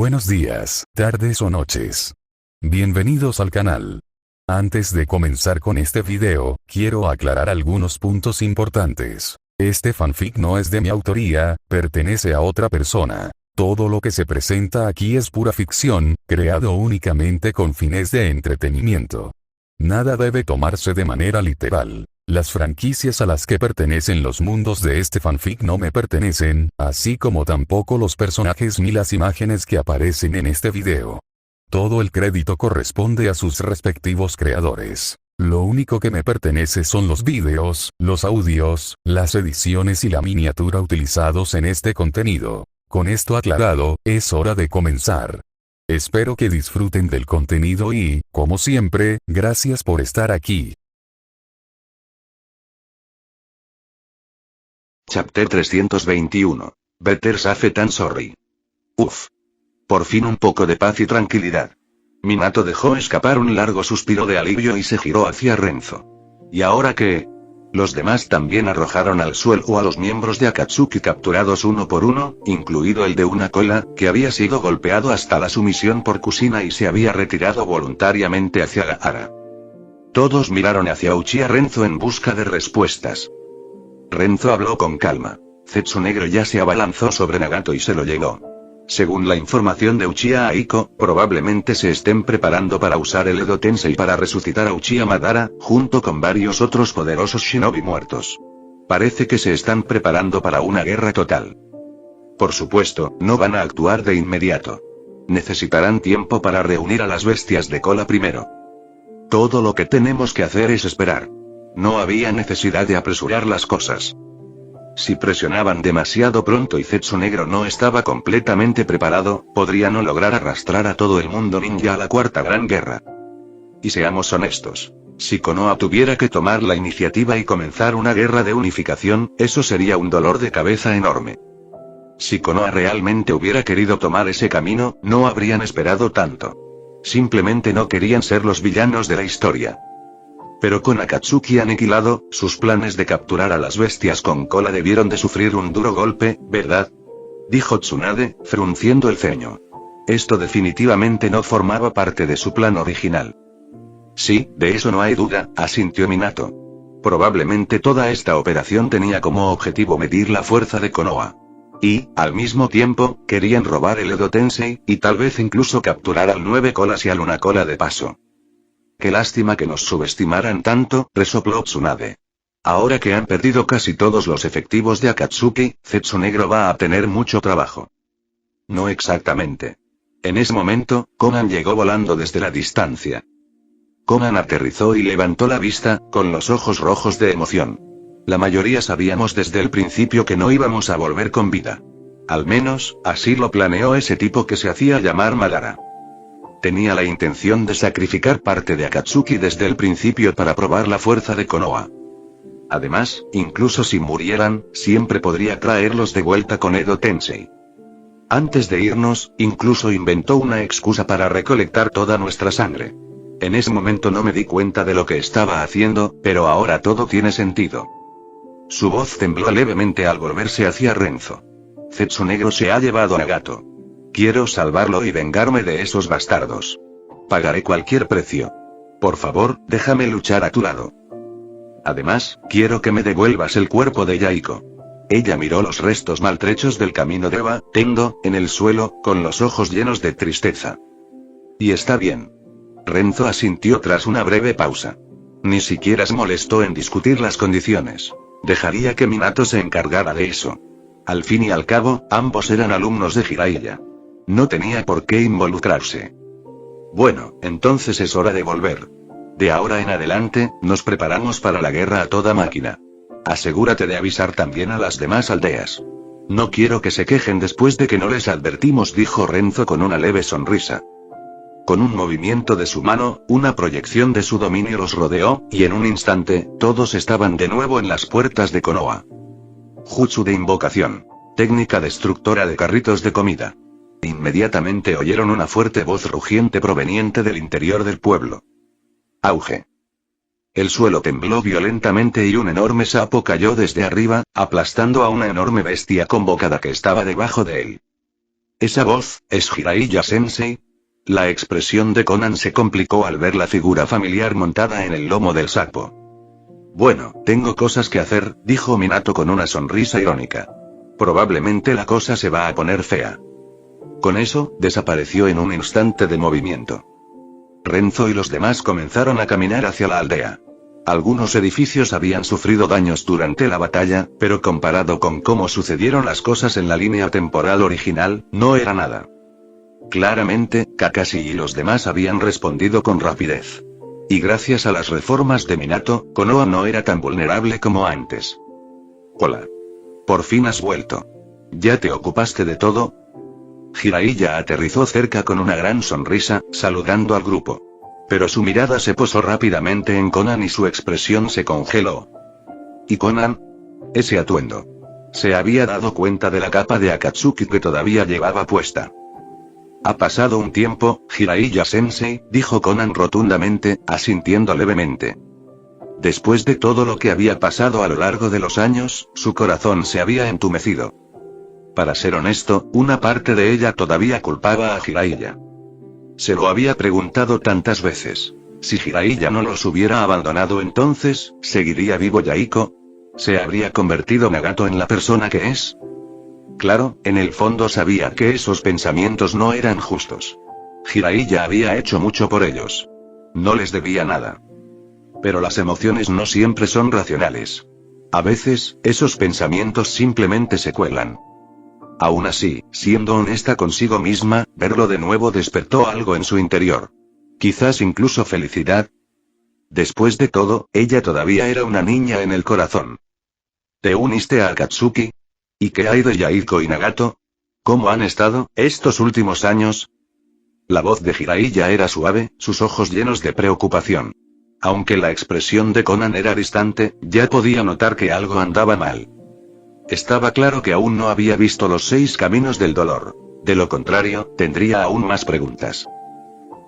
Buenos días, tardes o noches. Bienvenidos al canal. Antes de comenzar con este video, quiero aclarar algunos puntos importantes. Este fanfic no es de mi autoría, pertenece a otra persona. Todo lo que se presenta aquí es pura ficción, creado únicamente con fines de entretenimiento. Nada debe tomarse de manera literal. Las franquicias a las que pertenecen los mundos de este fanfic no me pertenecen, así como tampoco los personajes ni las imágenes que aparecen en este video. Todo el crédito corresponde a sus respectivos creadores. Lo único que me pertenece son los videos, los audios, las ediciones y la miniatura utilizados en este contenido. Con esto aclarado, es hora de comenzar. Espero que disfruten del contenido y, como siempre, gracias por estar aquí. Chapter 321. Better safe than sorry. Uf. Por fin un poco de paz y tranquilidad. Minato dejó escapar un largo suspiro de alivio y se giró hacia Renzo. ¿Y ahora qué? Los demás también arrojaron al suelo a los miembros de Akatsuki capturados uno por uno, incluido el de una cola, que había sido golpeado hasta la sumisión por Kushina y se había retirado voluntariamente hacia Gaara. Todos miraron hacia Uchiha Renzo en busca de respuestas. Renzo habló con calma. Zetsunegro ya se abalanzó sobre Nagato y se lo llevó. Según la información de Uchiha Aiko, probablemente se estén preparando para usar el Edo Tensei para resucitar a Uchiha Madara, junto con varios otros poderosos shinobi muertos. Parece que se están preparando para una guerra total. Por supuesto, no van a actuar de inmediato. Necesitarán tiempo para reunir a las bestias de cola primero. Todo lo que tenemos que hacer es esperar. No había necesidad de apresurar las cosas. Si presionaban demasiado pronto y Zetsunegro no estaba completamente preparado, podría no lograr arrastrar a todo el mundo ninja a la cuarta gran guerra. Y seamos honestos. Si Konoha tuviera que tomar la iniciativa y comenzar una guerra de unificación, eso sería un dolor de cabeza enorme. Si Konoha realmente hubiera querido tomar ese camino, no habrían esperado tanto. Simplemente no querían ser los villanos de la historia. Pero con Akatsuki aniquilado, sus planes de capturar a las bestias con cola debieron de sufrir un duro golpe, ¿verdad? Dijo Tsunade, frunciendo el ceño. Esto definitivamente no formaba parte de su plan original. Sí, de eso no hay duda, asintió Minato. Probablemente toda esta operación tenía como objetivo medir la fuerza de Konoha. Y, al mismo tiempo, querían robar el Edo Tensei, y tal vez incluso capturar al 9 colas y al 1 cola de paso. Qué lástima que nos subestimaran tanto, resopló Tsunade. Ahora que han perdido casi todos los efectivos de Akatsuki, Zetsunegro va a tener mucho trabajo. No exactamente. En ese momento, Konan llegó volando desde la distancia. Konan aterrizó y levantó la vista, con los ojos rojos de emoción. La mayoría sabíamos desde el principio que no íbamos a volver con vida. Al menos, así lo planeó ese tipo que se hacía llamar Madara. Tenía la intención de sacrificar parte de Akatsuki desde el principio para probar la fuerza de Konoha. Además, incluso si murieran, siempre podría traerlos de vuelta con Edo Tensei. Antes de irnos, incluso inventó una excusa para recolectar toda nuestra sangre. En ese momento no me di cuenta de lo que estaba haciendo, pero ahora todo tiene sentido. Su voz tembló levemente al volverse hacia Renzo. Zetsunegro se ha llevado a Nagato. Quiero salvarlo y vengarme de esos bastardos. Pagaré cualquier precio. Por favor, déjame luchar a tu lado. Además, quiero que me devuelvas el cuerpo de Yaiko. Ella miró los restos maltrechos del camino de Eva, Tendo, en el suelo, con los ojos llenos de tristeza. Y está bien. Renzo asintió tras una breve pausa. Ni siquiera se molestó en discutir las condiciones. Dejaría que Minato se encargara de eso. Al fin y al cabo, ambos eran alumnos de Jiraiya. No tenía por qué involucrarse. Bueno, entonces es hora de volver. De ahora en adelante, nos preparamos para la guerra a toda máquina. Asegúrate de avisar también a las demás aldeas. No quiero que se quejen después de que no les advertimos, dijo Renzo con una leve sonrisa. Con un movimiento de su mano, una proyección de su dominio los rodeó, y en un instante, todos estaban de nuevo en las puertas de Konoha. Jutsu de invocación. Técnica destructora de carritos de comida. Inmediatamente oyeron una fuerte voz rugiente proveniente del interior del pueblo. Auge. El suelo tembló violentamente y un enorme sapo cayó desde arriba, aplastando a una enorme bestia convocada que estaba debajo de él. Esa voz, ¿es Jiraiya-sensei? La expresión de Conan se complicó al ver la figura familiar montada en el lomo del sapo. Bueno, tengo cosas que hacer, dijo Minato con una sonrisa irónica. Probablemente la cosa se va a poner fea. Con eso, desapareció en un instante de movimiento. Renzo y los demás comenzaron a caminar hacia la aldea. Algunos edificios habían sufrido daños durante la batalla, pero comparado con cómo sucedieron las cosas en la línea temporal original, no era nada. Claramente, Kakashi y los demás habían respondido con rapidez. Y gracias a las reformas de Minato, Konoha no era tan vulnerable como antes. Hola. Por fin has vuelto. ¿Ya te ocupaste de todo? Jiraiya aterrizó cerca con una gran sonrisa, saludando al grupo. Pero su mirada se posó rápidamente en Conan y su expresión se congeló. ¿Y Conan? Ese atuendo. Se había dado cuenta de la capa de Akatsuki que todavía llevaba puesta. Ha pasado un tiempo, Jiraiya-sensei, dijo Conan rotundamente, asintiendo levemente. Después de todo lo que había pasado a lo largo de los años, su corazón se había entumecido. Para ser honesto, una parte de ella todavía culpaba a Jiraiya. Se lo había preguntado tantas veces. Si Jiraiya no los hubiera abandonado entonces, ¿seguiría vivo Yaiko? ¿Se habría convertido Nagato en la persona que es? Claro, en el fondo sabía que esos pensamientos no eran justos. Jiraiya había hecho mucho por ellos. No les debía nada. Pero las emociones no siempre son racionales. A veces, esos pensamientos simplemente se cuelan. Aún así, siendo honesta consigo misma, verlo de nuevo despertó algo en su interior. Quizás incluso felicidad. Después de todo, ella todavía era una niña en el corazón. ¿Te uniste a Akatsuki? ¿Y qué hay de Yaiko y Nagato? ¿Cómo han estado, estos últimos años? La voz de Jiraiya era suave, sus ojos llenos de preocupación. Aunque la expresión de Conan era distante, ya podía notar que algo andaba mal. Estaba claro que aún no había visto los 6 caminos del dolor. De lo contrario, tendría aún más preguntas.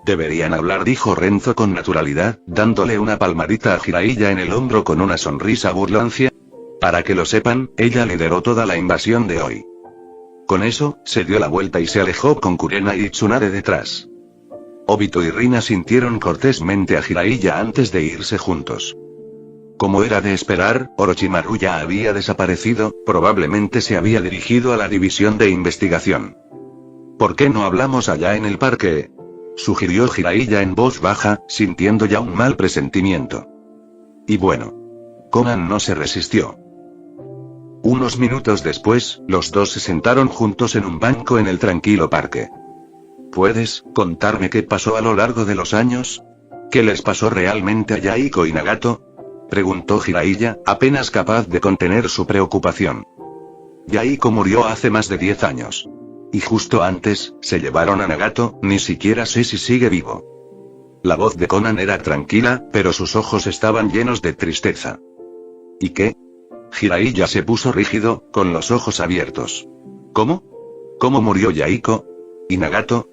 Deberían hablar, dijo Renzo con naturalidad, dándole una palmadita a Jiraiya en el hombro con una sonrisa burlancia. Para que lo sepan, ella lideró toda la invasión de hoy. Con eso, se dio la vuelta y se alejó con Kurena y Tsunade detrás. Obito y Rina sintieron cortésmente a Jiraiya antes de irse juntos. Como era de esperar, Orochimaru ya había desaparecido, probablemente se había dirigido a la división de investigación. ¿Por qué no hablamos allá en el parque?, sugirió Jiraiya en voz baja, sintiendo ya un mal presentimiento. Y bueno. Conan no se resistió. Unos minutos después, los dos se sentaron juntos en un banco en el tranquilo parque. ¿Puedes contarme qué pasó a lo largo de los años? ¿Qué les pasó realmente a Yaiko y Nagato?, preguntó Jiraiya, apenas capaz de contener su preocupación. Yaiko murió hace más de 10 años. Y justo antes, se llevaron a Nagato, ni siquiera sé si sigue vivo. La voz de Conan era tranquila, pero sus ojos estaban llenos de tristeza. ¿Y qué? Jiraiya se puso rígido, con los ojos abiertos. ¿Cómo? ¿Cómo murió Yaiko? ¿Y Nagato?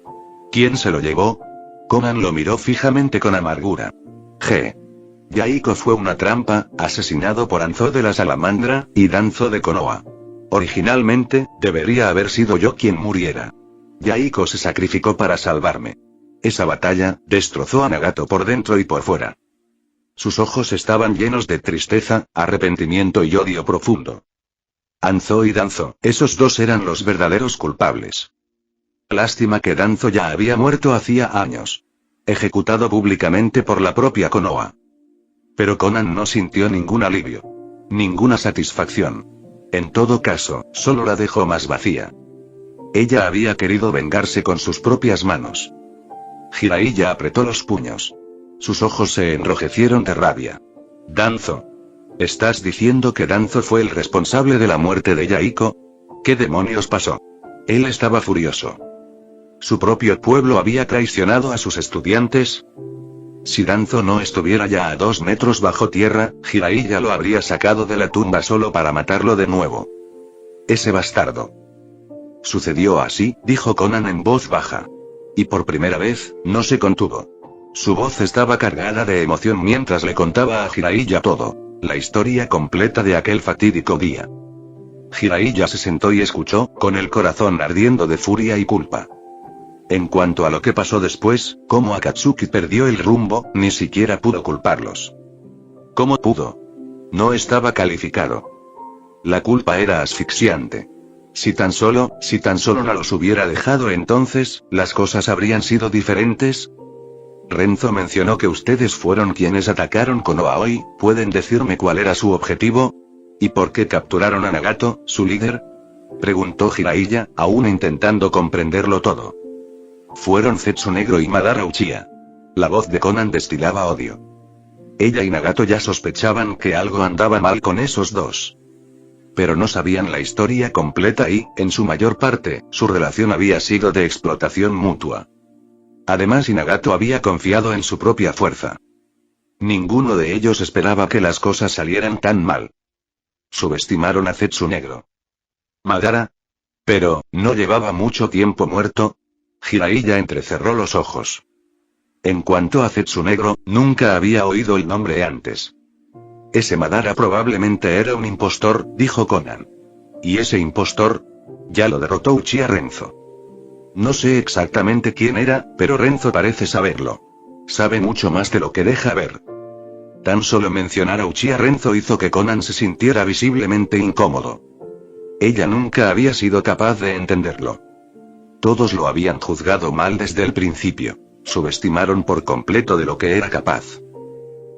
¿Quién se lo llevó? Conan lo miró fijamente con amargura. Yaiko fue una trampa, asesinado por Anzo de la Salamandra, y Danzo de Konoha. Originalmente, debería haber sido yo quien muriera. Yaiko se sacrificó para salvarme. Esa batalla, destrozó a Nagato por dentro y por fuera. Sus ojos estaban llenos de tristeza, arrepentimiento y odio profundo. Anzo y Danzo, esos dos eran los verdaderos culpables. Lástima que Danzo ya había muerto hacía años. Ejecutado públicamente por la propia Konoha. Pero Conan no sintió ningún alivio. Ninguna satisfacción. En todo caso, solo la dejó más vacía. Ella había querido vengarse con sus propias manos. Jiraiya apretó los puños. Sus ojos se enrojecieron de rabia. Danzo. ¿Estás diciendo que Danzo fue el responsable de la muerte de Yaiko? ¿Qué demonios pasó? Él estaba furioso. ¿Su propio pueblo había traicionado a sus estudiantes? Si Danzo no estuviera ya a 2 metros bajo tierra, Jiraiya lo habría sacado de la tumba solo para matarlo de nuevo. Ese bastardo. Sucedió así, dijo Conan en voz baja. Y por primera vez, no se contuvo. Su voz estaba cargada de emoción mientras le contaba a Jiraiya todo, la historia completa de aquel fatídico día. Jiraiya se sentó y escuchó, con el corazón ardiendo de furia y culpa. En cuanto a lo que pasó después, cómo Akatsuki perdió el rumbo, ni siquiera pudo culparlos. ¿Cómo pudo? No estaba calificado. La culpa era asfixiante. Si tan solo no los hubiera dejado entonces, las cosas habrían sido diferentes. Renzo mencionó que ustedes fueron quienes atacaron Konoha hoy, ¿pueden decirme cuál era su objetivo? ¿Y por qué capturaron a Nagato, su líder? Preguntó Jiraiya, aún intentando comprenderlo todo. Fueron Zetsu Negro y Madara Uchiha. La voz de Konan destilaba odio. Ella y Nagato ya sospechaban que algo andaba mal con esos dos. Pero no sabían la historia completa y, en su mayor parte, su relación había sido de explotación mutua. Además, Nagato había confiado en su propia fuerza. Ninguno de ellos esperaba que las cosas salieran tan mal. Subestimaron a Zetsu Negro. ¿Madara? Pero, ¿no llevaba mucho tiempo muerto? Jiraiya entrecerró los ojos. En cuanto a Zetsu Negro, nunca había oído el nombre antes. Ese Madara probablemente era un impostor, dijo Konan. ¿Y ese impostor? Ya lo derrotó Uchiha Renzo. No sé exactamente quién era, pero Renzo parece saberlo. Sabe mucho más de lo que deja ver. Tan solo mencionar a Uchiha Renzo hizo que Konan se sintiera visiblemente incómodo. Ella nunca había sido capaz de entenderlo. Todos lo habían juzgado mal desde el principio. Subestimaron por completo de lo que era capaz.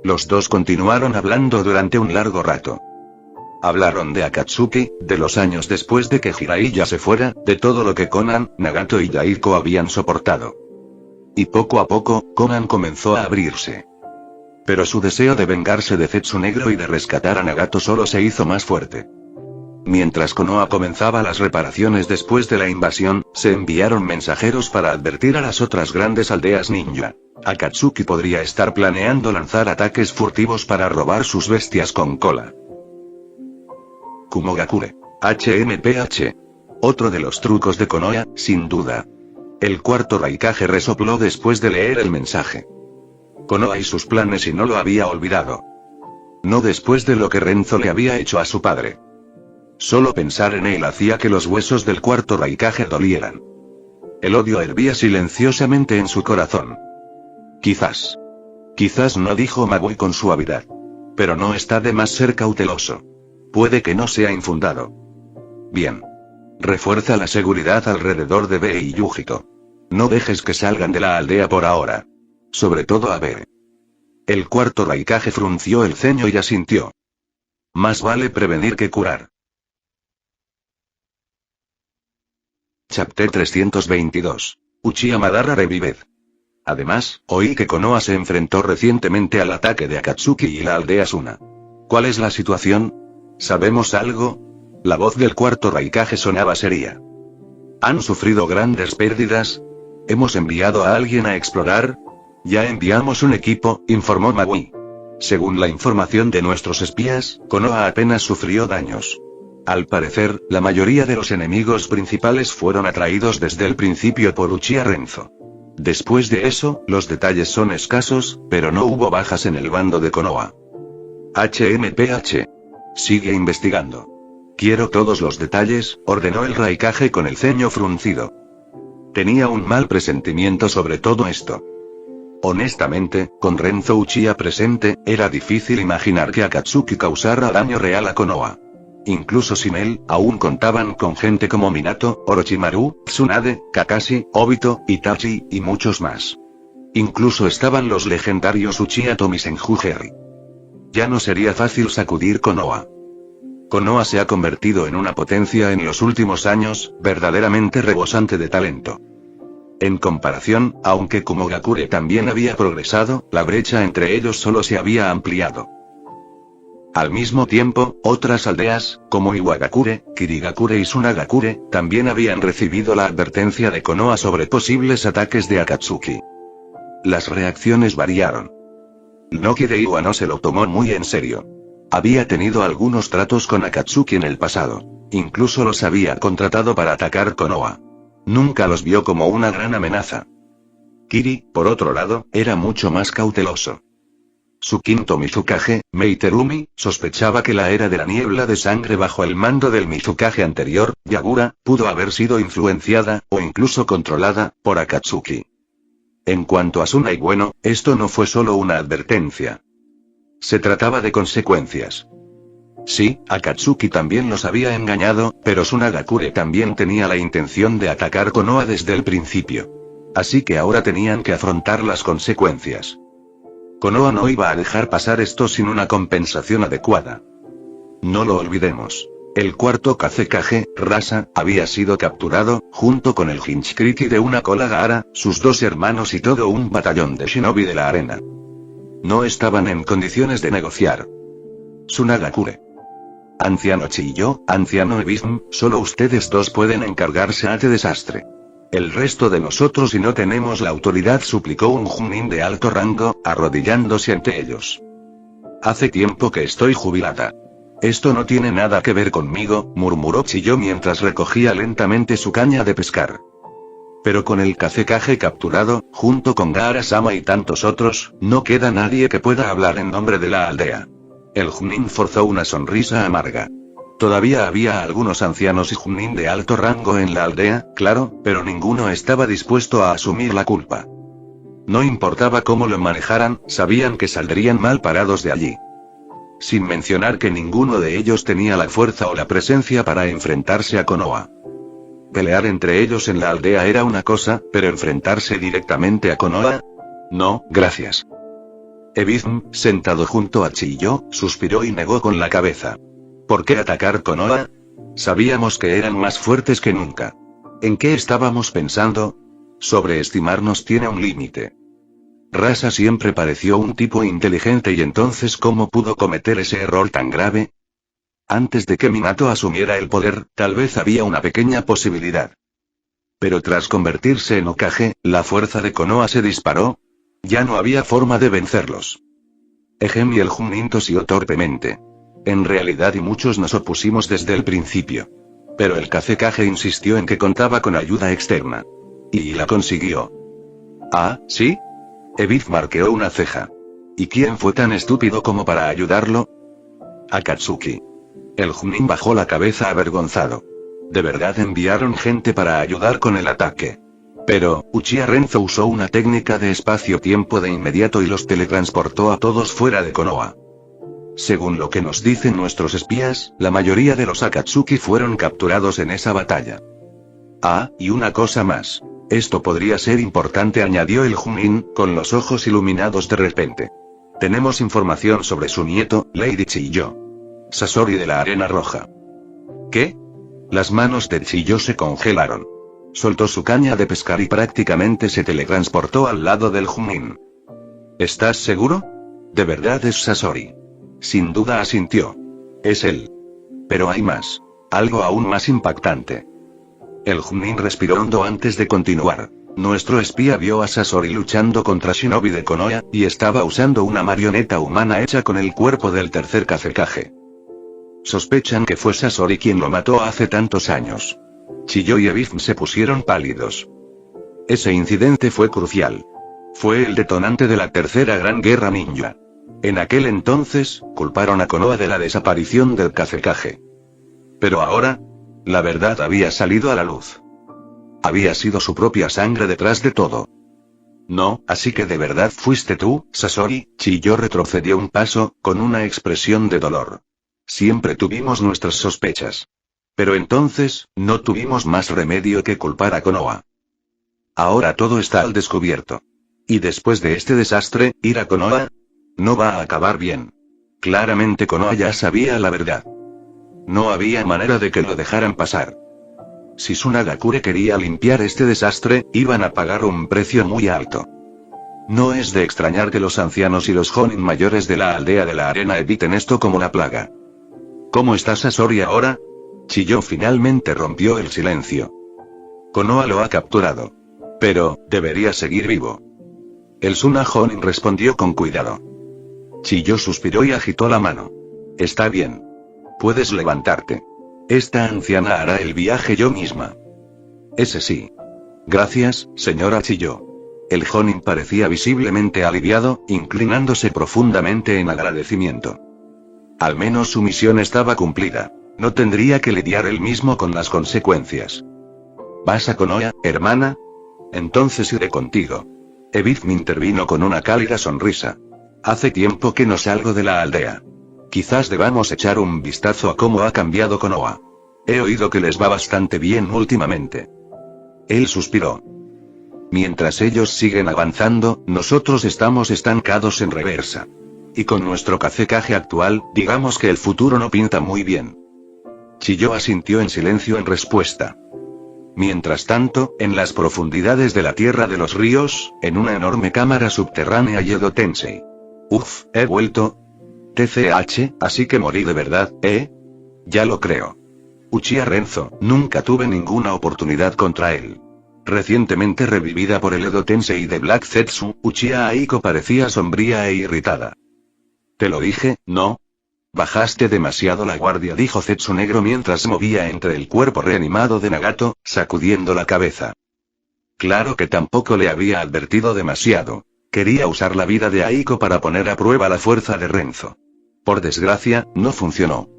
Los dos continuaron hablando durante un largo rato. Hablaron de Akatsuki, de los años después de que Jiraiya se fuera, de todo lo que Konan, Nagato y Yaiko habían soportado. Y poco a poco, Konan comenzó a abrirse. Pero su deseo de vengarse de Zetsu Negro y de rescatar a Nagato solo se hizo más fuerte. Mientras Konoha comenzaba las reparaciones después de la invasión, se enviaron mensajeros para advertir a las otras grandes aldeas ninja. Akatsuki podría estar planeando lanzar ataques furtivos para robar sus bestias con cola. Kumogakure. HMPH. Otro de los trucos de Konoha, sin duda. El cuarto Raikage resopló después de leer el mensaje. Konoha y sus planes y no lo había olvidado. No después de lo que Renzo le había hecho a su padre. Solo pensar en él hacía que los huesos del cuarto Raikage dolieran. El odio hervía silenciosamente en su corazón. Quizás no, dijo Magui con suavidad. Pero no está de más ser cauteloso. Puede que no sea infundado. Bien. Refuerza la seguridad alrededor de Be y Yujito. No dejes que salgan de la aldea por ahora. Sobre todo a Be. El cuarto Raikage frunció el ceño y asintió. Más vale prevenir que curar. Chapter 322. Uchiha Madara revived. Además, oí que Konoha se enfrentó recientemente al ataque de Akatsuki y la aldea Suna. ¿Cuál es la situación? ¿Sabemos algo? La voz del cuarto Raikage sonaba seria. ¿Han sufrido grandes pérdidas? ¿Hemos enviado a alguien a explorar? Ya enviamos un equipo, informó Magui. Según la información de nuestros espías, Konoha apenas sufrió daños. Al parecer, la mayoría de los enemigos principales fueron atraídos desde el principio por Uchiha Renzo. Después de eso, los detalles son escasos, pero no hubo bajas en el bando de Konoha. HMPH. Sigue investigando. Quiero todos los detalles, ordenó el Raikage con el ceño fruncido. Tenía un mal presentimiento sobre todo esto. Honestamente, con Renzo Uchiha presente, era difícil imaginar que Akatsuki causara daño real a Konoha. Incluso sin él, aún contaban con gente como Minato, Orochimaru, Tsunade, Kakashi, Obito, Itachi, y muchos más. Incluso estaban los legendarios Uchiha Tomi Senju Jerry. Ya no sería fácil sacudir Konoha. Konoha se ha convertido en una potencia en los últimos años, verdaderamente rebosante de talento. En comparación, aunque Kumogakure también había progresado, la brecha entre ellos solo se había ampliado. Al mismo tiempo, otras aldeas, como Iwagakure, Kirigakure y Sunagakure, también habían recibido la advertencia de Konoha sobre posibles ataques de Akatsuki. Las reacciones variaron. Noki de Iwa no se lo tomó muy en serio. Había tenido algunos tratos con Akatsuki en el pasado. Incluso los había contratado para atacar Konoha. Nunca los vio como una gran amenaza. Kiri, por otro lado, era mucho más cauteloso. Su quinto Mizukage, Meiterumi, sospechaba que la era de la niebla de sangre bajo el mando del Mizukage anterior, Yagura, pudo haber sido influenciada, o incluso controlada, por Akatsuki. En cuanto a Tsunade, bueno, esto no fue solo una advertencia. Se trataba de consecuencias. Sí, Akatsuki también los había engañado, pero Tsunagakure también tenía la intención de atacar Konoha desde el principio. Así que ahora tenían que afrontar las consecuencias. Konoha no iba a dejar pasar esto sin una compensación adecuada. No lo olvidemos. El cuarto Kazekage, Rasa, había sido capturado, junto con el Hinchkriki de una cola Gaara, sus dos hermanos y todo un batallón de shinobi de la arena. No estaban en condiciones de negociar. Tsunagakure. Anciano Chiyo, anciano Ebizm, solo ustedes dos pueden encargarse de este desastre. El resto de nosotros y no tenemos la autoridad, suplicó un Chunin de alto rango, arrodillándose ante ellos. Hace tiempo que estoy jubilada. Esto no tiene nada que ver conmigo, murmuró Chiyo mientras recogía lentamente su caña de pescar. Pero con el Kazekage capturado, junto con Gaara-sama y tantos otros, no queda nadie que pueda hablar en nombre de la aldea. El Chunin forzó una sonrisa amarga. Todavía había algunos ancianos y Chunin de alto rango en la aldea, claro, pero ninguno estaba dispuesto a asumir la culpa. No importaba cómo lo manejaran, sabían que saldrían mal parados de allí. Sin mencionar que ninguno de ellos tenía la fuerza o la presencia para enfrentarse a Konoha. Pelear entre ellos en la aldea era una cosa, pero enfrentarse directamente a Konoha... No, gracias. Ebizm, sentado junto a Chiyo, suspiró y negó con la cabeza. ¿Por qué atacar Konoha? Sabíamos que eran más fuertes que nunca. ¿En qué estábamos pensando? Sobreestimarnos tiene un límite. Rasa siempre pareció un tipo inteligente y entonces ¿cómo pudo cometer ese error tan grave? Antes de que Minato asumiera el poder, tal vez había una pequeña posibilidad. Pero tras convertirse en Hokage, la fuerza de Konoha se disparó. Ya no había forma de vencerlos. Ejem y el Chunin tosió torpemente. En realidad y muchos nos opusimos desde el principio. Pero el Kazekage insistió en que contaba con ayuda externa. Y la consiguió. ¿Ah, sí? Ebizm marqueó una ceja. ¿Y quién fue tan estúpido como para ayudarlo? Akatsuki. El Chunin bajó la cabeza avergonzado. De verdad enviaron gente para ayudar con el ataque. Pero, Uchiha Renzo usó una técnica de espacio-tiempo de inmediato y los teletransportó a todos fuera de Konoha. Según lo que nos dicen nuestros espías, la mayoría de los Akatsuki fueron capturados en esa batalla. Ah, y una cosa más. Esto podría ser importante, añadió el Chunin, con los ojos iluminados de repente. Tenemos información sobre su nieto, Lady Chiyo. Sasori de la Arena Roja. ¿Qué? Las manos de Chiyo se congelaron. Soltó su caña de pescar y prácticamente se teletransportó al lado del Chunin. ¿Estás seguro? De verdad es Sasori. Sin duda asintió. Es él. Pero hay más. Algo aún más impactante. El Chunin respiró hondo antes de continuar. Nuestro espía vio a Sasori luchando contra Shinobi de Konoha, y estaba usando una marioneta humana hecha con el cuerpo del tercer Kazekage. Sospechan que fue Sasori quien lo mató hace tantos años. Chiyo y Ebizm se pusieron pálidos. Ese incidente fue crucial. Fue el detonante de la tercera gran guerra ninja. En aquel entonces, culparon a Konoha de la desaparición del Kazekage. Pero ahora, la verdad había salido a la luz. Había sido su propia sangre detrás de todo. No, así que de verdad fuiste tú, Sasori. Chiyo retrocedió un paso, con una expresión de dolor. Siempre tuvimos nuestras sospechas. Pero entonces, no tuvimos más remedio que culpar a Konoha. Ahora todo está al descubierto. Y después de este desastre, ir a Konoha no va a acabar bien. Claramente Konoha ya sabía la verdad. No había manera de que lo dejaran pasar. Si Tsunagakure quería limpiar este desastre, iban a pagar un precio muy alto. No es de extrañar que los ancianos y los Jonin mayores de la aldea de la arena eviten esto como la plaga. ¿Cómo está Sasori ahora? Chiyo finalmente rompió el silencio. Konoha lo ha capturado. Pero, debería seguir vivo. El Suna Jonin respondió con cuidado. Chiyo suspiró y agitó la mano. Está bien. Puedes levantarte. Esta anciana hará el viaje yo misma. Ese sí. Gracias, señora Chiyo. El Jonin parecía visiblemente aliviado, inclinándose profundamente en agradecimiento. Al menos su misión estaba cumplida. No tendría que lidiar él mismo con las consecuencias. ¿Vas a Konoha, hermana? Entonces iré contigo. Edith me intervino con una cálida sonrisa. Hace tiempo que no salgo de la aldea. Quizás debamos echar un vistazo a cómo ha cambiado Konoha. He oído que les va bastante bien últimamente. Él suspiró. Mientras ellos siguen avanzando, nosotros estamos estancados en reversa. Y con nuestro Kazekage actual, digamos que el futuro no pinta muy bien. Chiyo asintió en silencio en respuesta. Mientras tanto, en las profundidades de la Tierra de los Ríos, en una enorme cámara subterránea Edo Tensei. Uf, he vuelto. TCH, así que morí de verdad, ¿eh? Ya lo creo. Uchiha Renzo, nunca tuve ninguna oportunidad contra él. Recientemente revivida por el Edo Tensei de Black Zetsu, Uchiha Aiko parecía sombría e irritada. Te lo dije, ¿no? Bajaste demasiado la guardia, dijo Zetsu Negro mientras movía entre el cuerpo reanimado de Nagato, sacudiendo la cabeza. Claro que tampoco le había advertido demasiado. Quería usar la vida de Aiko para poner a prueba la fuerza de Renzo. Por desgracia, no funcionó.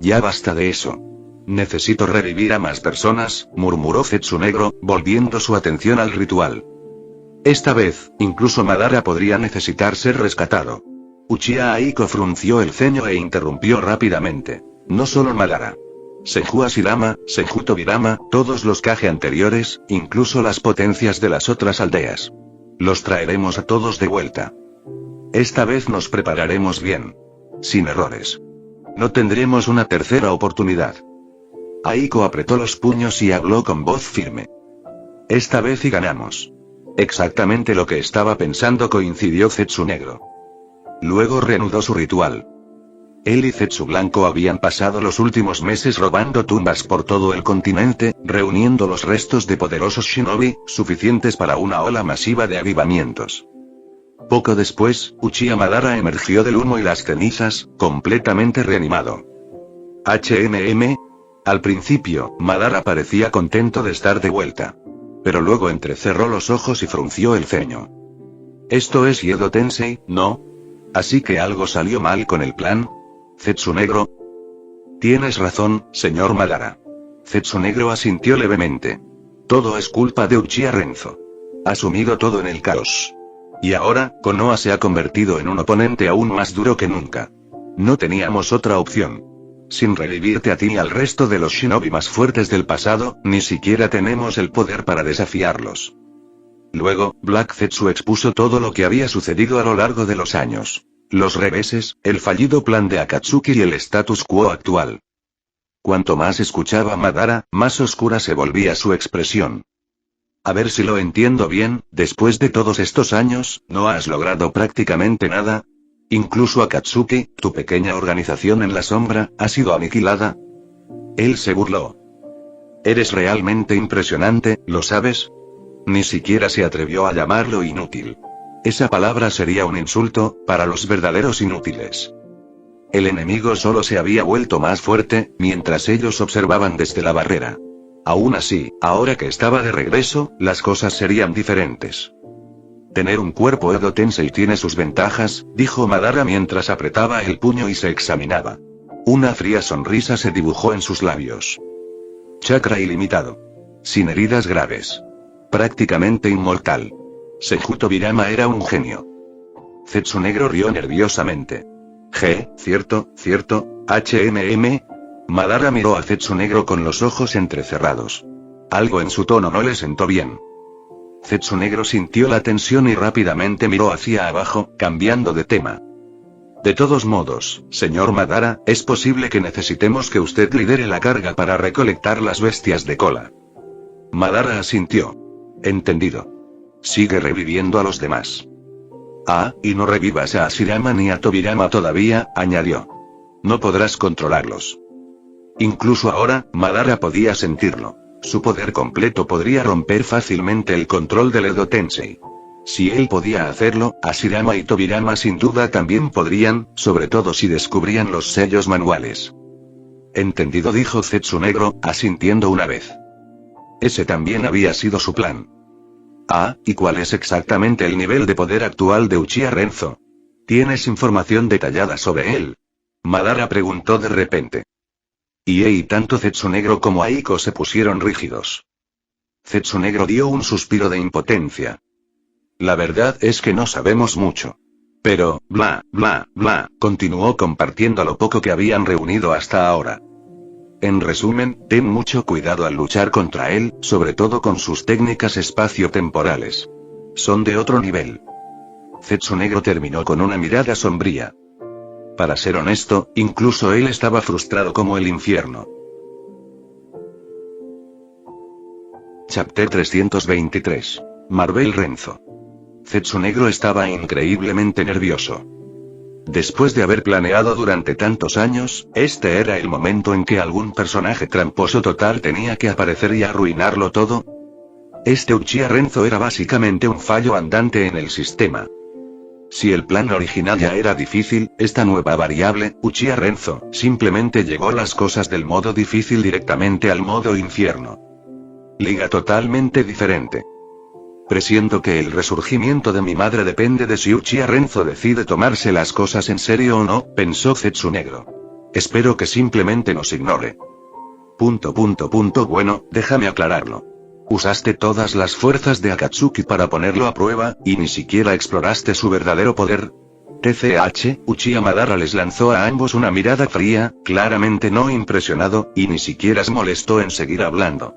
Ya basta de eso. Necesito revivir a más personas, murmuró Zetsu Negro, volviendo su atención al ritual. Esta vez, incluso Madara podría necesitar ser rescatado. Uchiha Aiko frunció el ceño e interrumpió rápidamente. No solo Madara. Senju Hashirama, Senju Tobirama, todos los Kage anteriores, incluso las potencias de las otras aldeas. Los traeremos a todos de vuelta. Esta vez nos prepararemos bien. Sin errores. No tendremos una tercera oportunidad. Aiko apretó los puños y habló con voz firme. Esta vez y ganamos. Exactamente lo que estaba pensando, coincidió Zetsu Negro. Luego reanudó su ritual. Él y Zetsu Blanco habían pasado los últimos meses robando tumbas por todo el continente, reuniendo los restos de poderosos shinobi, suficientes para una ola masiva de avivamientos. Poco después, Uchiha Madara emergió del humo y las cenizas, completamente reanimado. Al principio, Madara parecía contento de estar de vuelta. Pero luego entrecerró los ojos y frunció el ceño. Esto es Edo Tensei, ¿no? Así que algo salió mal con el plan. Zetsu Negro. Tienes razón, señor Madara. Zetsu Negro asintió levemente. Todo es culpa de Uchiha Renzo. Ha sumido todo en el caos. Y ahora, Konoha se ha convertido en un oponente aún más duro que nunca. No teníamos otra opción. Sin revivirte a ti y al resto de los shinobi más fuertes del pasado, ni siquiera tenemos el poder para desafiarlos. Luego, Black Zetsu expuso todo lo que había sucedido a lo largo de los años. Los reveses, el fallido plan de Akatsuki y el status quo actual. Cuanto más escuchaba Madara, más oscura se volvía su expresión. A ver si lo entiendo bien, después de todos estos años, ¿no has logrado prácticamente nada? Incluso Akatsuki, tu pequeña organización en la sombra, ha sido aniquilada. Él se burló. Eres realmente impresionante, ¿lo sabes? Ni siquiera se atrevió a llamarlo inútil. Esa palabra sería un insulto, para los verdaderos inútiles. El enemigo solo se había vuelto más fuerte, mientras ellos observaban desde la barrera. Aún así, ahora que estaba de regreso, las cosas serían diferentes. Tener un cuerpo Edo Tensei tiene sus ventajas, dijo Madara mientras apretaba el puño y se examinaba. Una fría sonrisa se dibujó en sus labios. Chakra ilimitado. Sin heridas graves. Prácticamente inmortal. Senju Tobirama era un genio. Zetsu Negro rió nerviosamente. Cierto. Madara miró a Zetsu Negro con los ojos entrecerrados. Algo en su tono no le sentó bien. Zetsu Negro sintió la tensión y rápidamente miró hacia abajo, cambiando de tema. De todos modos, señor Madara, es posible que necesitemos que usted lidere la carga para recolectar las bestias de cola. Madara asintió. Entendido. Sigue reviviendo a los demás. Y no revivas a Hashirama ni a Tobirama todavía, añadió. No podrás controlarlos. Incluso ahora, Madara podía sentirlo. Su poder completo podría romper fácilmente el control del Edo Tensei. Si él podía hacerlo, Hashirama y Tobirama sin duda también podrían, sobre todo si descubrían los sellos manuales. Entendido, dijo Zetsu Negro, asintiendo una vez. Ese también había sido su plan. Ah, ¿y cuál es exactamente el nivel de poder actual de Uchiha Renzo? ¿Tienes información detallada sobre él? Madara preguntó de repente. Y tanto Zetsunegro como Aiko se pusieron rígidos. Zetsunegro dio un suspiro de impotencia. La verdad es que no sabemos mucho. Pero, bla, bla, bla, continuó compartiendo lo poco que habían reunido hasta ahora. En resumen, ten mucho cuidado al luchar contra él, sobre todo con sus técnicas espacio-temporales. Son de otro nivel. Zetsunegro terminó con una mirada sombría. Para ser honesto, incluso él estaba frustrado como el infierno. Chapter 323. Marvel Renzo. Zetsunegro estaba increíblemente nervioso. Después de haber planeado durante tantos años, este era el momento en que algún personaje tramposo total tenía que aparecer y arruinarlo todo. Este Uchiha Renzo era básicamente un fallo andante en el sistema. Si el plan original ya era difícil, esta nueva variable, Uchiha Renzo, simplemente llevó las cosas del modo difícil directamente al modo infierno. Liga totalmente diferente. Presiento que el resurgimiento de mi madre depende de si Uchiha Renzo decide tomarse las cosas en serio o no, pensó Zetsunegro. Espero que simplemente nos ignore. Bueno, déjame aclararlo. Usaste todas las fuerzas de Akatsuki para ponerlo a prueba, y ni siquiera exploraste su verdadero poder. TCH, Uchiha Madara les lanzó a ambos una mirada fría, claramente no impresionado, y ni siquiera se molestó en seguir hablando.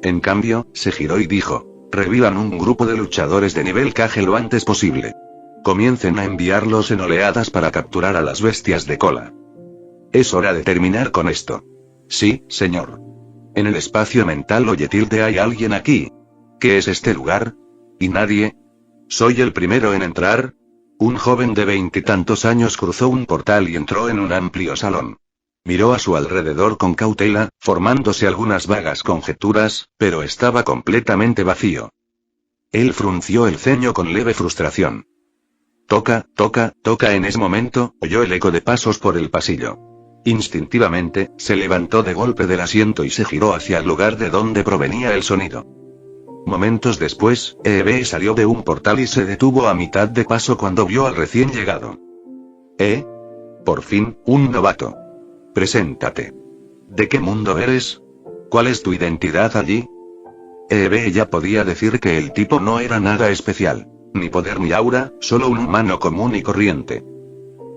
En cambio, se giró y dijo: revivan un grupo de luchadores de nivel Kage lo antes posible. Comiencen a enviarlos en oleadas para capturar a las bestias de cola. Es hora de terminar con esto. Sí, señor. En el espacio mental Oyetilde hay alguien aquí. ¿Qué es este lugar? ¿Y nadie? ¿Soy el primero en entrar? Un joven de 20 y tantos años cruzó un portal y entró en un amplio salón. Miró a su alrededor con cautela, formándose algunas vagas conjeturas, pero estaba completamente vacío. Él frunció el ceño con leve frustración. Toca. En ese momento, oyó el eco de pasos por el pasillo. Instintivamente, se levantó de golpe del asiento y se giró hacia el lugar de donde provenía el sonido. Momentos después, Ebe salió de un portal y se detuvo a mitad de paso cuando vio al recién llegado. Por fin, un novato. Preséntate. ¿De qué mundo eres? ¿Cuál es tu identidad allí? Ebe ya podía decir que el tipo no era nada especial. Ni poder ni aura, solo un humano común y corriente.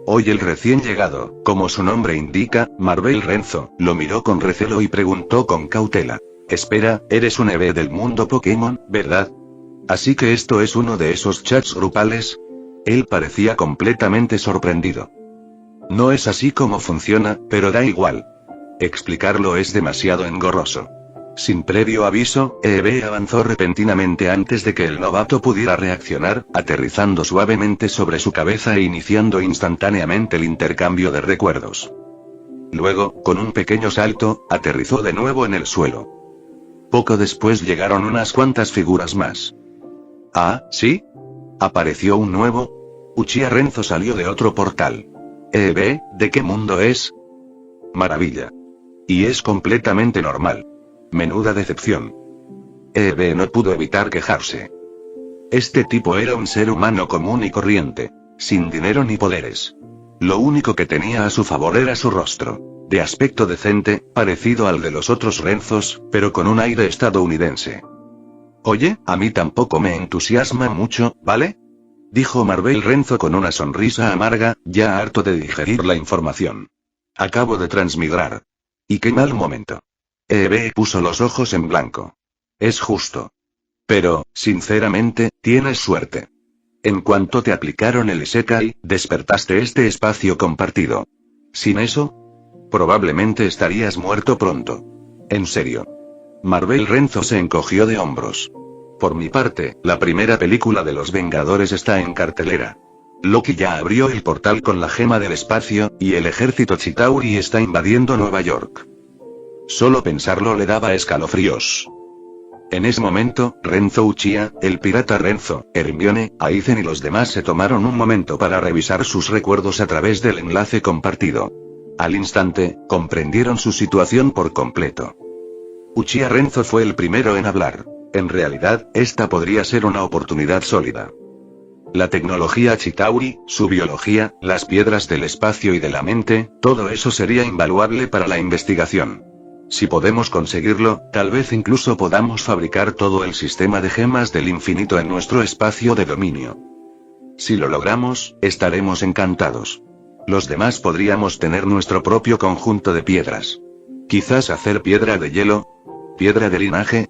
Hoy el recién llegado, como su nombre indica, Marvel Renzo, lo miró con recelo y preguntó con cautela. Espera, eres un Ebe del mundo Pokémon, ¿verdad? Así que esto es uno de esos chats grupales. Él parecía completamente sorprendido. No es así como funciona, pero da igual. Explicarlo es demasiado engorroso. Sin previo aviso, Ebe avanzó repentinamente antes de que el novato pudiera reaccionar, aterrizando suavemente sobre su cabeza e iniciando instantáneamente el intercambio de recuerdos. Luego, con un pequeño salto, aterrizó de nuevo en el suelo. Poco después llegaron unas cuantas figuras más. Ah, ¿sí? ¿Apareció un nuevo? Uchiha Renzo salió de otro portal. ¿Ebe, de qué mundo es? Maravilla. Y es completamente normal. Menuda decepción. Ebe no pudo evitar quejarse. Este tipo era un ser humano común y corriente, sin dinero ni poderes. Lo único que tenía a su favor era su rostro, de aspecto decente, parecido al de los otros Renzos, pero con un aire estadounidense. Oye, a mí tampoco me entusiasma mucho, ¿vale? Dijo Marvel Renzo con una sonrisa amarga, ya harto de digerir la información. Acabo de transmigrar. Y qué mal momento. Ebe puso los ojos en blanco. Es justo. Pero, sinceramente, tienes suerte. En cuanto te aplicaron el Isekai, despertaste este espacio compartido. Sin eso, probablemente estarías muerto pronto. En serio. Marvel Renzo se encogió de hombros. Por mi parte, la primera película de Los Vengadores está en cartelera. Loki ya abrió el portal con la gema del espacio, y el ejército Chitauri está invadiendo Nueva York. Solo pensarlo le daba escalofríos. En ese momento, Renzo Uchiha, el pirata Renzo, Hermione, Aizen y los demás se tomaron un momento para revisar sus recuerdos a través del enlace compartido. Al instante, comprendieron su situación por completo. Uchiha Renzo fue el primero en hablar. En realidad, esta podría ser una oportunidad sólida. La tecnología Chitauri, su biología, las piedras del espacio y de la mente, todo eso sería invaluable para la investigación. Si podemos conseguirlo, tal vez incluso podamos fabricar todo el sistema de gemas del infinito en nuestro espacio de dominio. Si lo logramos, estaremos encantados. Los demás podríamos tener nuestro propio conjunto de piedras. Quizás hacer piedra de hielo, piedra de linaje.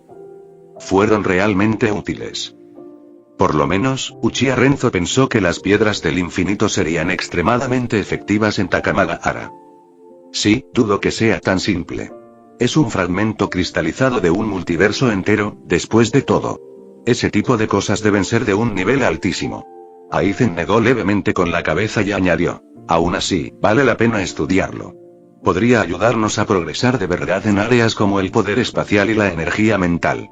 Fueron realmente útiles. Por lo menos, Uchiha Renzo pensó que las piedras del infinito serían extremadamente efectivas en Takamagahara. Sí, dudo que sea tan simple. Es un fragmento cristalizado de un multiverso entero, después de todo. Ese tipo de cosas deben ser de un nivel altísimo. Aizen negó levemente con la cabeza y añadió: aún así, vale la pena estudiarlo. Podría ayudarnos a progresar de verdad en áreas como el poder espacial y la energía mental.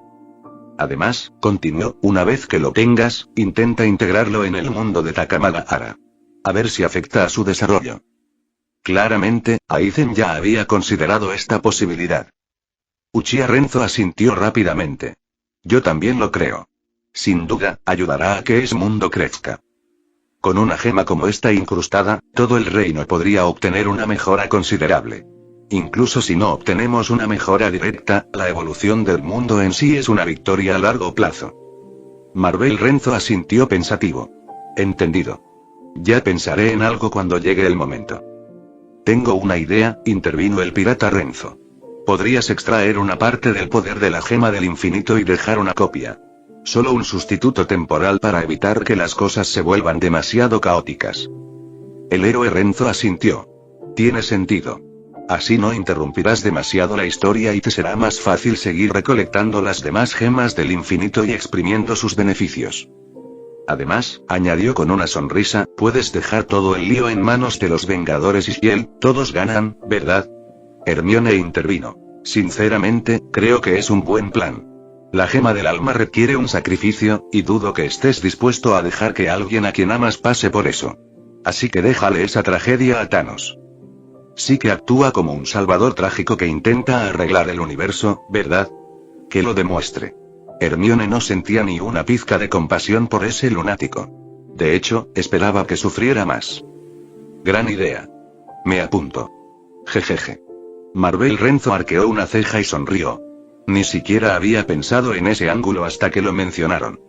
Además, continuó, una vez que lo tengas, intenta integrarlo en el mundo de Takamagahara. A ver si afecta a su desarrollo. Claramente, Aizen ya había considerado esta posibilidad. Uchiha Renzo asintió rápidamente. Yo también lo creo. Sin duda, ayudará a que ese mundo crezca. Con una gema como esta incrustada, todo el reino podría obtener una mejora considerable. Incluso si no obtenemos una mejora directa, la evolución del mundo en sí es una victoria a largo plazo. Marvel Renzo asintió pensativo. Entendido. Ya pensaré en algo cuando llegue el momento. Tengo una idea, intervino el pirata Renzo. Podrías extraer una parte del poder de la gema del infinito y dejar una copia. Solo un sustituto temporal para evitar que las cosas se vuelvan demasiado caóticas. El héroe Renzo asintió. Tiene sentido. Así no interrumpirás demasiado la historia y te será más fácil seguir recolectando las demás gemas del infinito y exprimiendo sus beneficios. Además, añadió con una sonrisa, puedes dejar todo el lío en manos de los Vengadores y Shield, todos ganan, ¿verdad? Hermione intervino. Sinceramente, creo que es un buen plan. La gema del alma requiere un sacrificio, y dudo que estés dispuesto a dejar que alguien a quien amas pase por eso. Así que déjale esa tragedia a Thanos. Sí que actúa como un salvador trágico que intenta arreglar el universo, ¿verdad? Que lo demuestre. Hermione no sentía ni una pizca de compasión por ese lunático. De hecho, esperaba que sufriera más. Gran idea. Me apunto. Jejeje. Marvel Renzo arqueó una ceja y sonrió. Ni siquiera había pensado en ese ángulo hasta que lo mencionaron.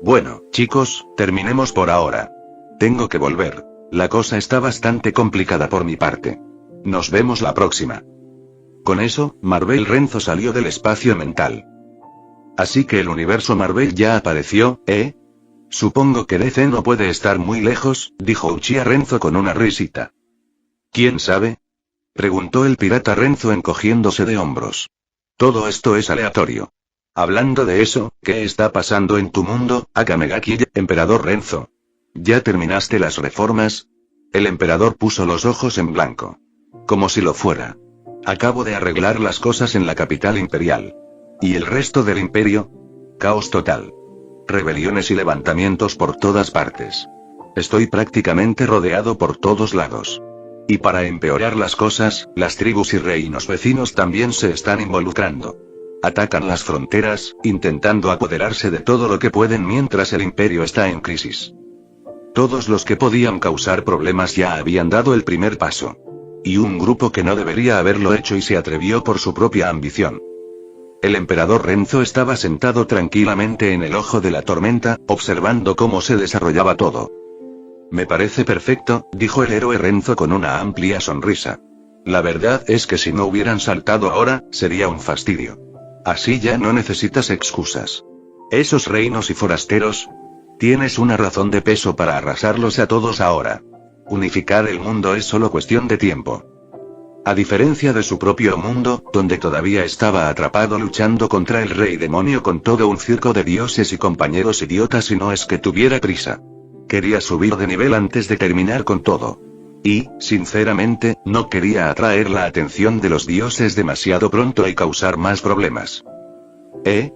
Bueno, chicos, terminemos por ahora. Tengo que volver. La cosa está bastante complicada por mi parte. Nos vemos la próxima. Con eso, Marvel Renzo salió del espacio mental. Así que el universo Marvel ya apareció, ¿eh? Supongo que DC no puede estar muy lejos, dijo Uchiha Renzo con una risita. ¿Quién sabe? Preguntó el pirata Renzo encogiéndose de hombros. Todo esto es aleatorio. Hablando de eso, ¿qué está pasando en tu mundo, Akamegaki, emperador Renzo? ¿Ya terminaste las reformas? El emperador puso los ojos en blanco. Como si lo fuera. Acabo de arreglar las cosas en la capital imperial. ¿Y el resto del imperio? Caos total. Rebeliones y levantamientos por todas partes. Estoy prácticamente rodeado por todos lados. Y para empeorar las cosas, las tribus y reinos vecinos también se están involucrando. Atacan las fronteras, intentando apoderarse de todo lo que pueden mientras el imperio está en crisis. Todos los que podían causar problemas ya habían dado el primer paso. Y un grupo que no debería haberlo hecho y se atrevió por su propia ambición. El emperador Renzo estaba sentado tranquilamente en el ojo de la tormenta, observando cómo se desarrollaba todo. Me parece perfecto, dijo el héroe Renzo con una amplia sonrisa. La verdad es que si no hubieran saltado ahora, sería un fastidio. Así ya no necesitas excusas. Esos reinos y forasteros. Tienes una razón de peso para arrasarlos a todos ahora. Unificar el mundo es solo cuestión de tiempo. A diferencia de su propio mundo, donde todavía estaba atrapado luchando contra el rey demonio con todo un circo de dioses y compañeros idiotas y no es que tuviera prisa. Quería subir de nivel antes de terminar con todo. Y, sinceramente, no quería atraer la atención de los dioses demasiado pronto y causar más problemas.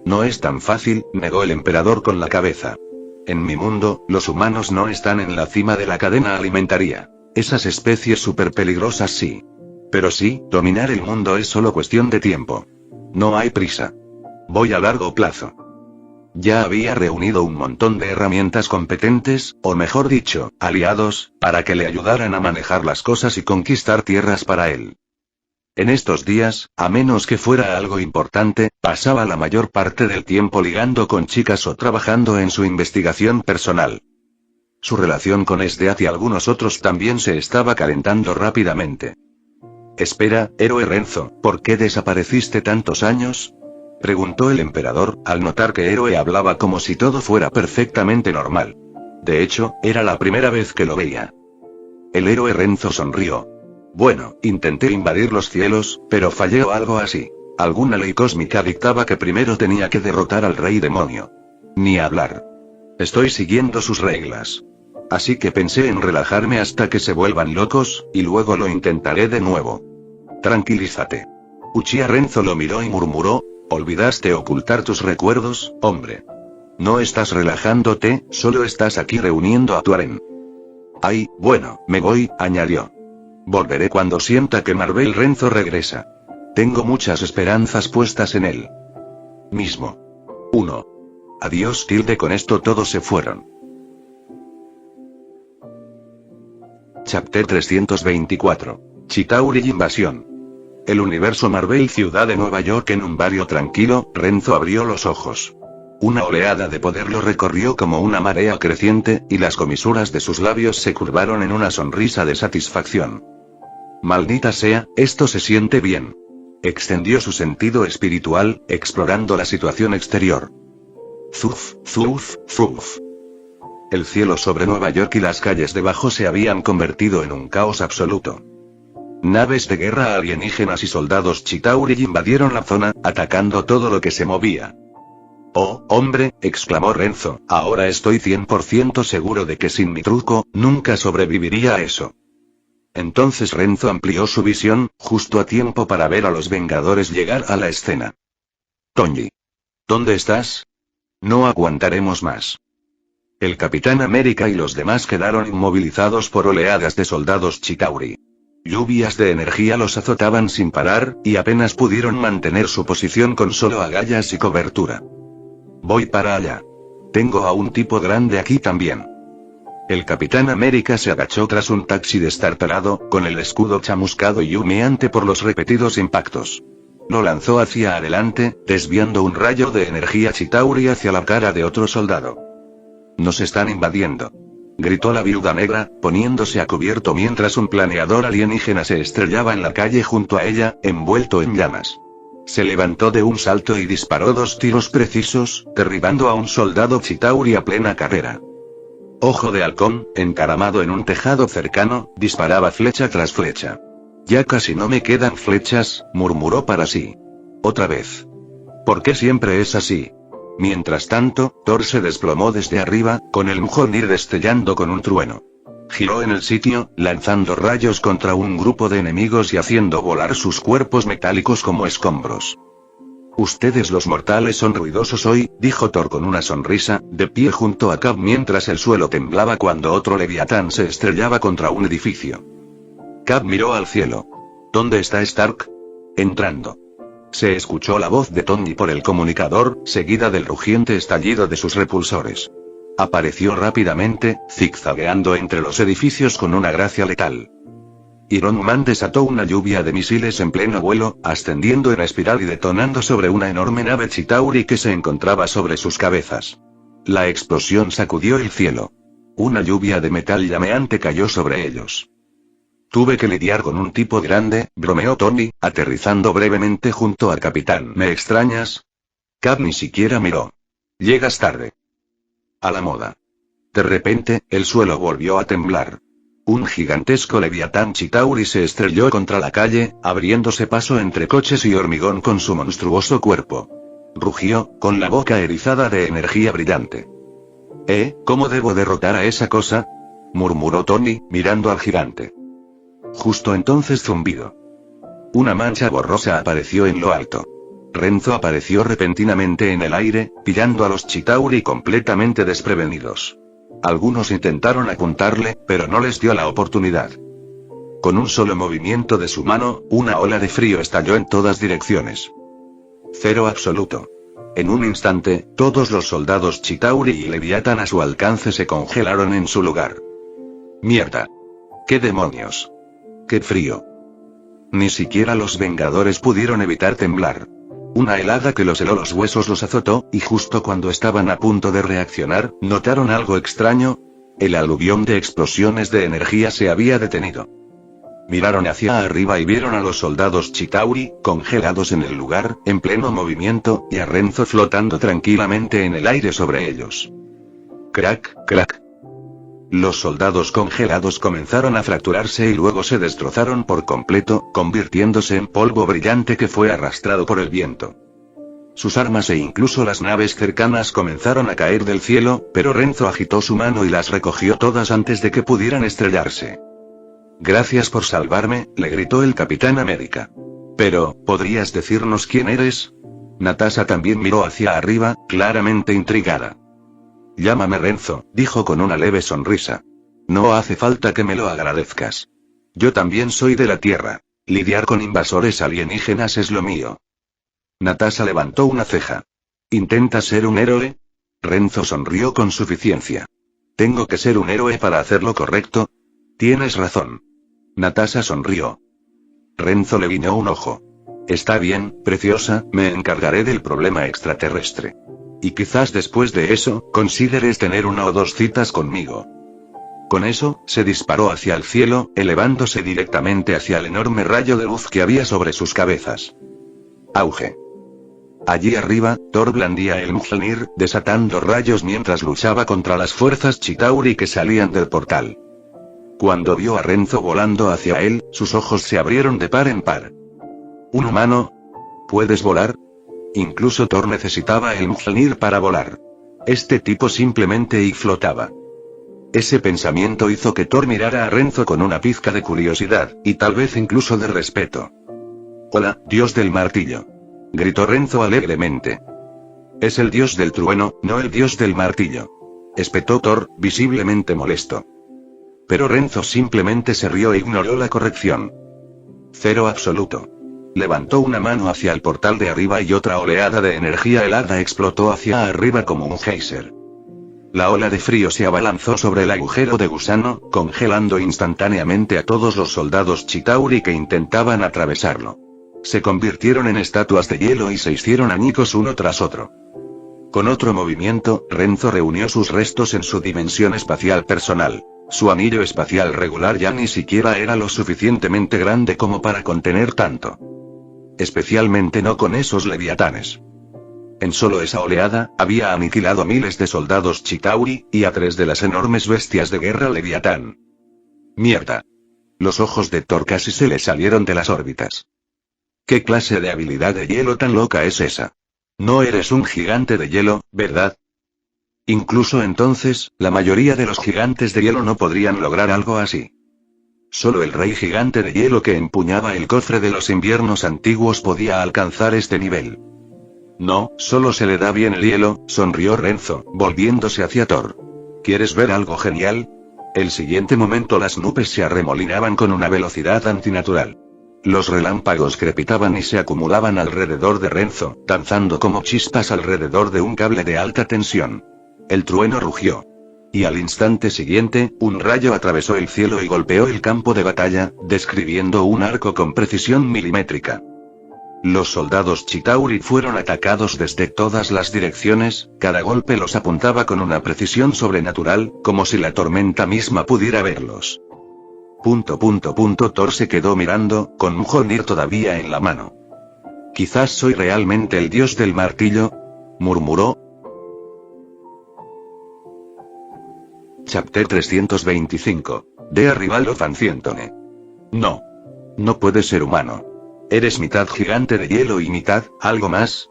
No es tan fácil, negó el emperador con la cabeza. En mi mundo, los humanos no están en la cima de la cadena alimentaria. Esas especies súper peligrosas sí. Pero sí, dominar el mundo es solo cuestión de tiempo. No hay prisa. Voy a largo plazo. Ya había reunido un montón de herramientas competentes, o mejor dicho, aliados, para que le ayudaran a manejar las cosas y conquistar tierras para él. En estos días, a menos que fuera algo importante, pasaba la mayor parte del tiempo ligando con chicas o trabajando en su investigación personal. Su relación con Esdeath y algunos otros también se estaba calentando rápidamente. Espera, héroe Renzo, ¿por qué desapareciste tantos años? Preguntó el emperador, al notar que Héroe hablaba como si todo fuera perfectamente normal. De hecho, era la primera vez que lo veía. El héroe Renzo sonrió. Bueno, intenté invadir los cielos, pero fallé o algo así. Alguna ley cósmica dictaba que primero tenía que derrotar al rey demonio. Ni hablar. Estoy siguiendo sus reglas. Así que pensé en relajarme hasta que se vuelvan locos, y luego lo intentaré de nuevo. Tranquilízate. Uchiha Renzo lo miró y murmuró, olvidaste ocultar tus recuerdos, hombre. No estás relajándote, solo estás aquí reuniendo a tu harem. Ay, bueno, me voy, añadió. Volveré cuando sienta que Marvel Renzo regresa. Tengo muchas esperanzas puestas en él. Mismo. 1. Adiós tilde con esto todos se fueron. Chapter 324. Chitauri Invasión. El universo Marvel Ciudad de Nueva York en un barrio tranquilo, Renzo abrió los ojos. Una oleada de poder lo recorrió como una marea creciente, y las comisuras de sus labios se curvaron en una sonrisa de satisfacción. Maldita sea, esto se siente bien. Extendió su sentido espiritual, explorando la situación exterior. Zuf, zuf, zuf. El cielo sobre Nueva York y las calles debajo se habían convertido en un caos absoluto. Naves de guerra alienígenas y soldados Chitauri invadieron la zona, atacando todo lo que se movía. Oh, hombre, exclamó Renzo, ahora estoy 100% seguro de que sin mi truco, nunca sobreviviría a eso. Entonces Renzo amplió su visión, justo a tiempo para ver a los Vengadores llegar a la escena. Tony. ¿Dónde estás? No aguantaremos más. El Capitán América y los demás quedaron inmovilizados por oleadas de soldados Chitauri. Lluvias de energía los azotaban sin parar, y apenas pudieron mantener su posición con solo agallas y cobertura. Voy para allá. Tengo a un tipo grande aquí también. El Capitán América se agachó tras un taxi destartalado, con el escudo chamuscado y humeante por los repetidos impactos. Lo lanzó hacia adelante, desviando un rayo de energía Chitauri hacia la cara de otro soldado. Nos están invadiendo. Gritó la Viuda Negra, poniéndose a cubierto mientras un planeador alienígena se estrellaba en la calle junto a ella, envuelto en llamas. Se levantó de un salto y disparó 2 tiros precisos, derribando a un soldado Chitauri a plena carrera. Ojo de Halcón, encaramado en un tejado cercano, disparaba flecha tras flecha. Ya casi no me quedan flechas, murmuró para sí. Otra vez. ¿Por qué siempre es así? Mientras tanto, Thor se desplomó desde arriba, con el Mjolnir destellando con un trueno. Giró en el sitio, lanzando rayos contra un grupo de enemigos y haciendo volar sus cuerpos metálicos como escombros. Ustedes los mortales son ruidosos hoy, dijo Thor con una sonrisa, de pie junto a Cap mientras el suelo temblaba cuando otro leviatán se estrellaba contra un edificio. Cap miró al cielo. ¿Dónde está Stark? Entrando. Se escuchó la voz de Tony por el comunicador, seguida del rugiente estallido de sus repulsores. Apareció rápidamente, zigzagueando entre los edificios con una gracia letal. Iron Man desató una lluvia de misiles en pleno vuelo, ascendiendo en espiral y detonando sobre una enorme nave Chitauri que se encontraba sobre sus cabezas. La explosión sacudió el cielo. Una lluvia de metal llameante cayó sobre ellos. Tuve que lidiar con un tipo grande, bromeó Tony, aterrizando brevemente junto al capitán. ¿Me extrañas? Cap ni siquiera miró. Llegas tarde. A la moda. De repente, el suelo volvió a temblar. Un gigantesco leviatán Chitauri se estrelló contra la calle, abriéndose paso entre coches y hormigón con su monstruoso cuerpo. Rugió, con la boca erizada de energía brillante. ¿Cómo debo derrotar a esa cosa? Murmuró Tony, mirando al gigante. Justo entonces zumbido. Una mancha borrosa apareció en lo alto. Renzo apareció repentinamente en el aire, pillando a los Chitauri completamente desprevenidos. Algunos intentaron apuntarle, pero no les dio la oportunidad. Con un solo movimiento de su mano, una ola de frío estalló en todas direcciones. Cero absoluto. En un instante, todos los soldados Chitauri y Leviatán a su alcance se congelaron en su lugar. ¡Mierda! ¡Qué demonios! ¡Qué frío! Ni siquiera los Vengadores pudieron evitar temblar. Una helada que los heló los huesos los azotó, y justo cuando estaban a punto de reaccionar, notaron algo extraño. El aluvión de explosiones de energía se había detenido. Miraron hacia arriba y vieron a los soldados Chitauri, congelados en el lugar, en pleno movimiento, y a Renzo flotando tranquilamente en el aire sobre ellos. Crack, crack. Los soldados congelados comenzaron a fracturarse y luego se destrozaron por completo, convirtiéndose en polvo brillante que fue arrastrado por el viento. Sus armas e incluso las naves cercanas comenzaron a caer del cielo, pero Renzo agitó su mano y las recogió todas antes de que pudieran estrellarse. «Gracias por salvarme», le gritó el Capitán América. «Pero, ¿podrías decirnos quién eres?» Natasha también miró hacia arriba, claramente intrigada. «Llámame Renzo», dijo con una leve sonrisa. «No hace falta que me lo agradezcas. Yo también soy de la Tierra. Lidiar con invasores alienígenas es lo mío». Natasha levantó una ceja. ¿Intentas ser un héroe? Renzo sonrió con suficiencia. ¿Tengo que ser un héroe para hacer lo correcto? Tienes razón. Natasha sonrió. Renzo le guiñó un ojo. Está bien, preciosa, me encargaré del problema extraterrestre. Y quizás después de eso, consideres tener 1 o 2 citas conmigo. Con eso, se disparó hacia el cielo, elevándose directamente hacia el enorme rayo de luz que había sobre sus cabezas. Auge. Allí arriba, Thor blandía el Mjolnir, desatando rayos mientras luchaba contra las fuerzas Chitauri que salían del portal. Cuando vio a Renzo volando hacia él, sus ojos se abrieron de par en par. ¿Un humano? ¿Puedes volar? Incluso Thor necesitaba el Mjolnir para volar. Este tipo simplemente y flotaba. Ese pensamiento hizo que Thor mirara a Renzo con una pizca de curiosidad, y tal vez incluso de respeto. «Hola, dios del martillo», gritó Renzo alegremente. «Es el dios del trueno, no el dios del martillo», espetó Thor, visiblemente molesto. Pero Renzo simplemente se rió e ignoró la corrección. «Cero absoluto». Levantó una mano hacia el portal de arriba y otra oleada de energía helada explotó hacia arriba como un geyser. La ola de frío se abalanzó sobre el agujero de gusano, congelando instantáneamente a todos los soldados Chitauri que intentaban atravesarlo. Se convirtieron en estatuas de hielo y se hicieron añicos uno tras otro. Con otro movimiento, Renzo reunió sus restos en su dimensión espacial personal. Su anillo espacial regular ya ni siquiera era lo suficientemente grande como para contener tanto. Especialmente no con esos leviatanes. En solo esa oleada, había aniquilado a miles de soldados Chitauri, y a 3 de las enormes bestias de guerra leviatán. ¡Mierda! Los ojos de Thor casi se le salieron de las órbitas. ¿Qué clase de habilidad de hielo tan loca es esa? No eres un gigante de hielo, ¿verdad? Incluso entonces, la mayoría de los gigantes de hielo no podrían lograr algo así. Solo el rey gigante de hielo que empuñaba el cofre de los inviernos antiguos podía alcanzar este nivel. No, solo se le da bien el hielo, sonrió Renzo, volviéndose hacia Thor. ¿Quieres ver algo genial? El siguiente momento las nubes se arremolinaban con una velocidad antinatural. Los relámpagos crepitaban y se acumulaban alrededor de Renzo, danzando como chispas alrededor de un cable de alta tensión. El trueno rugió. Y al instante siguiente, un rayo atravesó el cielo y golpeó el campo de batalla, describiendo un arco con precisión milimétrica. Los soldados Chitauri fueron atacados desde todas las direcciones, cada golpe los apuntaba con una precisión sobrenatural, como si la tormenta misma pudiera verlos. Thor se quedó mirando, con Mjolnir todavía en la mano. «Quizás soy realmente el dios del martillo», murmuró. Chapter 325. De Arrival of Ancientone. No. No puedes ser humano. ¿Eres mitad gigante de hielo y mitad, algo más?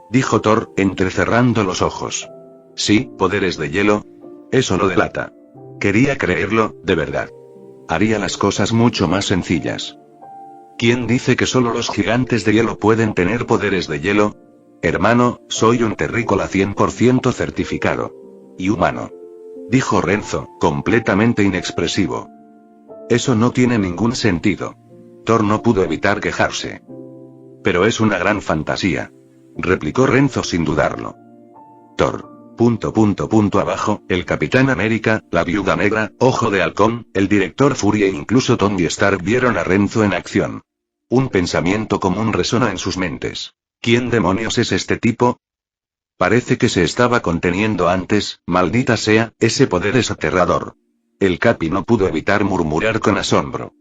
Dijo Thor, entrecerrando los ojos. Sí, poderes de hielo. Eso lo delata. Quería creerlo, de verdad. Haría las cosas mucho más sencillas. ¿Quién dice que solo los gigantes de hielo pueden tener poderes de hielo? Hermano, soy un terrícola 100% certificado. Y humano. Dijo Renzo, completamente inexpresivo. Eso no tiene ningún sentido. Thor no pudo evitar quejarse. Pero es una gran fantasía. replicó Renzo sin dudarlo. Thor. Abajo, el Capitán América, la Viuda Negra, Ojo de Halcón, el Director Fury e incluso Tony Stark vieron a Renzo en acción. Un pensamiento común resonó en sus mentes. ¿Quién demonios es este tipo? Parece que se estaba conteniendo antes, maldita sea, ese poder es aterrador. El Capi no pudo evitar murmurar con asombro.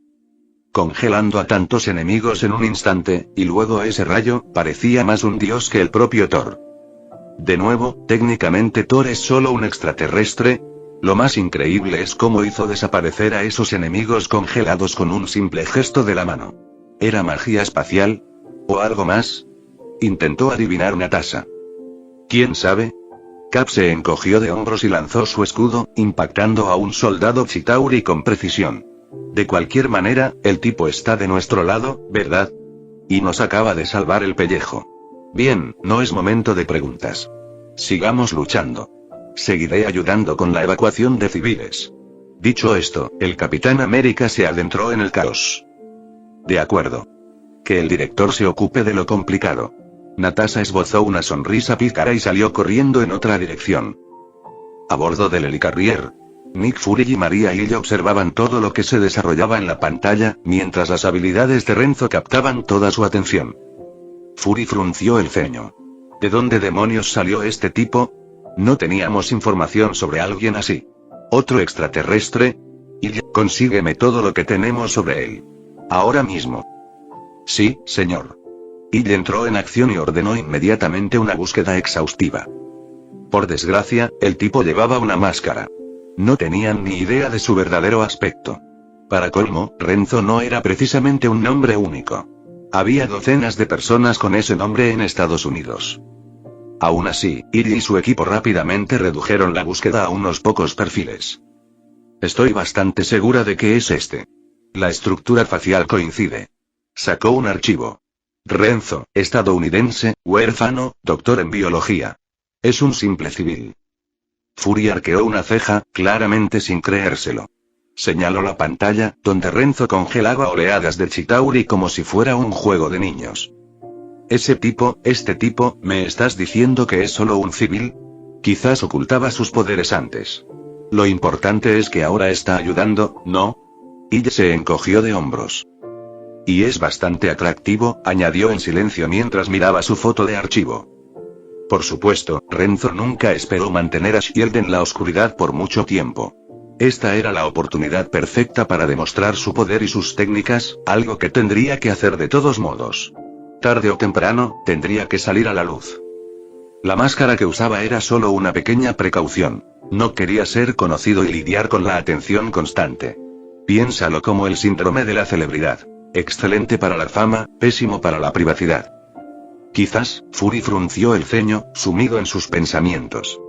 Congelando a tantos enemigos en un instante, y luego ese rayo, parecía más un dios que el propio Thor. De nuevo, técnicamente Thor es solo un extraterrestre. Lo más increíble es cómo hizo desaparecer a esos enemigos congelados con un simple gesto de la mano. ¿Era magia espacial? ¿O algo más? Intentó adivinar Natasha. ¿Quién sabe? Cap se encogió de hombros y lanzó su escudo, impactando a un soldado Chitauri con precisión. De cualquier manera, el tipo está de nuestro lado, ¿verdad? Y nos acaba de salvar el pellejo. Bien, no es momento de preguntas. Sigamos luchando. Seguiré ayudando con la evacuación de civiles. Dicho esto, el Capitán América se adentró en el caos. De acuerdo. Que el director se ocupe de lo complicado. Natasha esbozó una sonrisa pícara y salió corriendo en otra dirección. A bordo del Helicarrier, Nick Fury y María Hill observaban todo lo que se desarrollaba en la pantalla, mientras las habilidades de Renzo captaban toda su atención. Fury frunció el ceño. ¿De dónde demonios salió este tipo? No teníamos información sobre alguien así. ¿Otro extraterrestre? Y consígueme todo lo que tenemos sobre él. Ahora mismo. Sí, señor. Y entró en acción y ordenó inmediatamente una búsqueda exhaustiva. Por desgracia, el tipo llevaba una máscara. No tenían ni idea de su verdadero aspecto. Para colmo, Renzo no era precisamente un nombre único. Había docenas de personas con ese nombre en Estados Unidos. Aún así, Illy y su equipo rápidamente redujeron la búsqueda a unos pocos perfiles. Estoy bastante segura de que es este. La estructura facial coincide. Sacó un archivo. Renzo, estadounidense, huérfano, doctor en biología. Es un simple civil. Fury arqueó una ceja, claramente sin creérselo. Señaló la pantalla, donde Renzo congelaba oleadas de Chitauri como si fuera un juego de niños. Este tipo, ¿me estás diciendo que es solo un civil? Quizás ocultaba sus poderes antes. Lo importante es que ahora está ayudando, ¿no? Y se encogió de hombros. Y es bastante atractivo, añadió en silencio mientras miraba su foto de archivo. Por supuesto, Renzo nunca esperó mantener a Shield en la oscuridad por mucho tiempo. Esta era la oportunidad perfecta para demostrar su poder y sus técnicas, algo que tendría que hacer de todos modos. Tarde o temprano, tendría que salir a la luz. La máscara que usaba era solo una pequeña precaución. No quería ser conocido y lidiar con la atención constante. Piénsalo como el síndrome de la celebridad. Excelente para la fama, pésimo para la privacidad. Quizás, Fury frunció el ceño, sumido en sus pensamientos.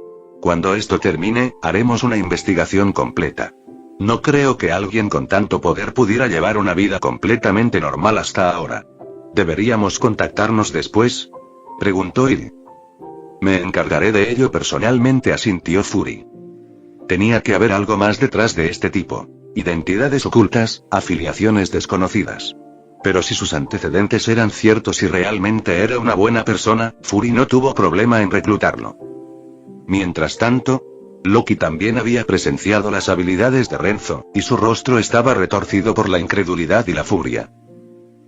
Cuando esto termine, haremos una investigación completa. No creo que alguien con tanto poder pudiera llevar una vida completamente normal hasta ahora. ¿Deberíamos contactarnos después?, preguntó Hill. Me encargaré de ello personalmente, asintió Fury. Tenía que haber algo más detrás de este tipo. Identidades ocultas, afiliaciones desconocidas. Pero si sus antecedentes eran ciertos y realmente era una buena persona, Fury no tuvo problema en reclutarlo. Mientras tanto, Loki también había presenciado las habilidades de Renzo, y su rostro estaba retorcido por la incredulidad y la furia.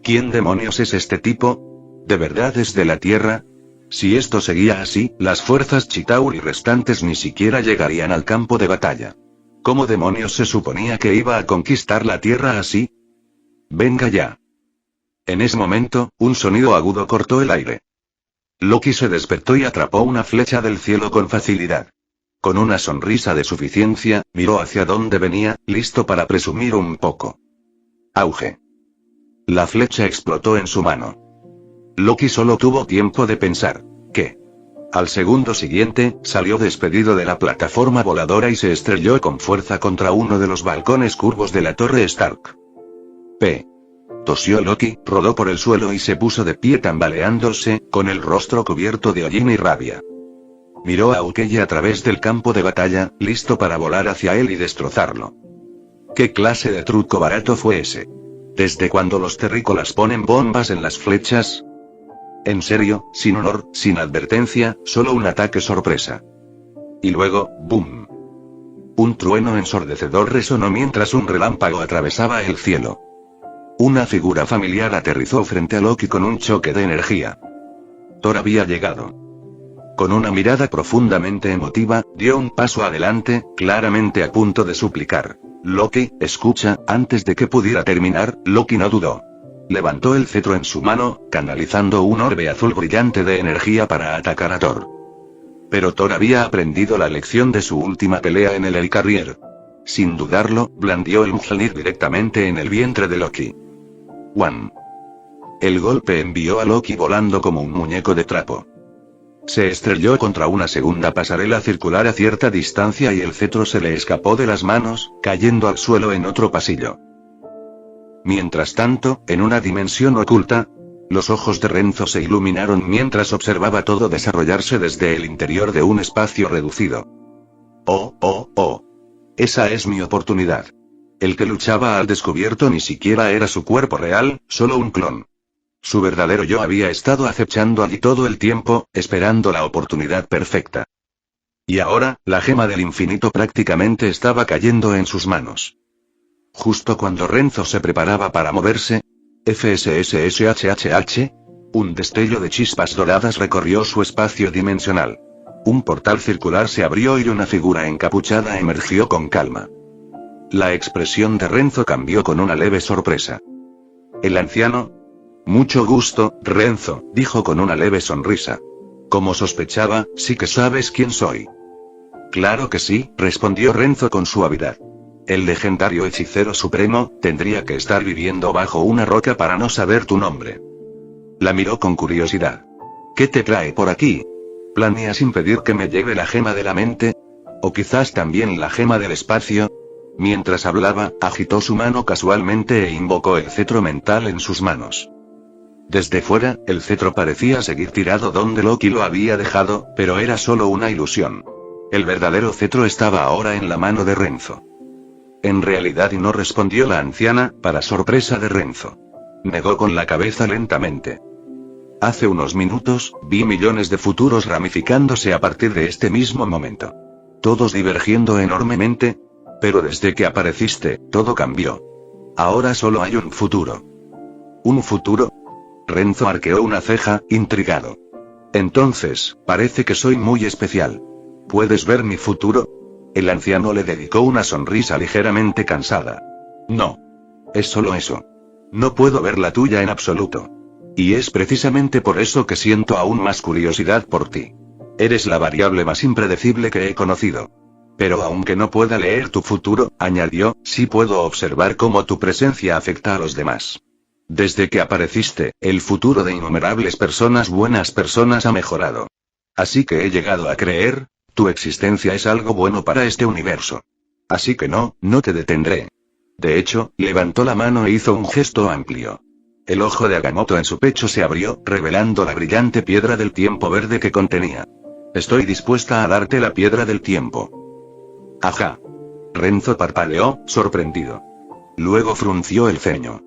¿Quién demonios es este tipo? ¿De verdad es de la Tierra? Si esto seguía así, las fuerzas Chitauri restantes ni siquiera llegarían al campo de batalla. ¿Cómo demonios se suponía que iba a conquistar la Tierra así? Venga ya. En ese momento, un sonido agudo cortó el aire. Loki se despertó y atrapó una flecha del cielo con facilidad. Con una sonrisa de suficiencia, miró hacia dónde venía, listo para presumir un poco. Auge. La flecha explotó en su mano. Loki solo tuvo tiempo de pensar, ¿qué? Al segundo siguiente, salió despedido de la plataforma voladora y se estrelló con fuerza contra uno de los balcones curvos de la torre Stark. Tosió Loki, rodó por el suelo y se puso de pie tambaleándose, con el rostro cubierto de hollín y rabia. Miró a Ukeye a través del campo de batalla, listo para volar hacia él y destrozarlo. ¿Qué clase de truco barato fue ese? ¿Desde cuándo los terrícolas ponen bombas en las flechas? En serio, sin honor, sin advertencia, solo un ataque sorpresa. Y luego, ¡boom! Un trueno ensordecedor resonó mientras un relámpago atravesaba el cielo. Una figura familiar aterrizó frente a Loki con un choque de energía. Thor había llegado. Con una mirada profundamente emotiva, dio un paso adelante, claramente a punto de suplicar. Loki, escucha. Antes de que pudiera terminar, Loki no dudó. Levantó el cetro en su mano, canalizando un orbe azul brillante de energía para atacar a Thor. Pero Thor había aprendido la lección de su última pelea en el Helicarrier. Sin dudarlo, blandió el Mjolnir directamente en el vientre de Loki. ¡One! El golpe envió a Loki volando como un muñeco de trapo. Se estrelló contra una segunda pasarela circular a cierta distancia y el cetro se le escapó de las manos, cayendo al suelo en otro pasillo. Mientras tanto, en una dimensión oculta, los ojos de Renzo se iluminaron mientras observaba todo desarrollarse desde el interior de un espacio reducido. ¡Oh, oh, oh! Esa es mi oportunidad. El que luchaba al descubierto ni siquiera era su cuerpo real, solo un clon. Su verdadero yo había estado acechando allí todo el tiempo, esperando la oportunidad perfecta. Y ahora, la gema del infinito prácticamente estaba cayendo en sus manos. Justo cuando Renzo se preparaba para moverse, FSSSHHH, un destello de chispas doradas recorrió su espacio dimensional. Un portal circular se abrió y una figura encapuchada emergió con calma. La expresión de Renzo cambió con una leve sorpresa. El anciano. Mucho gusto, Renzo, dijo con una leve sonrisa. Como sospechaba, sí que sabes quién soy. Claro que sí, respondió Renzo con suavidad. El legendario hechicero supremo, tendría que estar viviendo bajo una roca para no saber tu nombre. La miró con curiosidad. ¿Qué te trae por aquí? ¿Planeas impedir que me lleve la gema de la mente? ¿O quizás también la gema del espacio? Mientras hablaba, agitó su mano casualmente e invocó el cetro mental en sus manos. Desde fuera, el cetro parecía seguir tirado donde Loki lo había dejado, pero era solo una ilusión. El verdadero cetro estaba ahora en la mano de Renzo. En realidad, y no respondió la anciana, para sorpresa de Renzo. Negó con la cabeza lentamente. Hace unos minutos, vi millones de futuros ramificándose a partir de este mismo momento. Todos divergiendo enormemente, pero desde que apareciste, todo cambió. Ahora solo hay un futuro. ¿Un futuro? Renzo arqueó una ceja, intrigado. Entonces, parece que soy muy especial. ¿Puedes ver mi futuro? El anciano le dedicó una sonrisa ligeramente cansada. No. Es solo eso. No puedo ver la tuya en absoluto. Y es precisamente por eso que siento aún más curiosidad por ti. Eres la variable más impredecible que he conocido. Pero aunque no pueda leer tu futuro, añadió, sí puedo observar cómo tu presencia afecta a los demás. Desde que apareciste, el futuro de innumerables personas buenas personas ha mejorado. Así que he llegado a creer, tu existencia es algo bueno para este universo. Así que no te detendré. De hecho, levantó la mano e hizo un gesto amplio. El ojo de Agamotto en su pecho se abrió, revelando la brillante piedra del tiempo verde que contenía. Estoy dispuesta a darte la piedra del tiempo. Ajá. Renzo parpadeó, sorprendido. Luego frunció el ceño.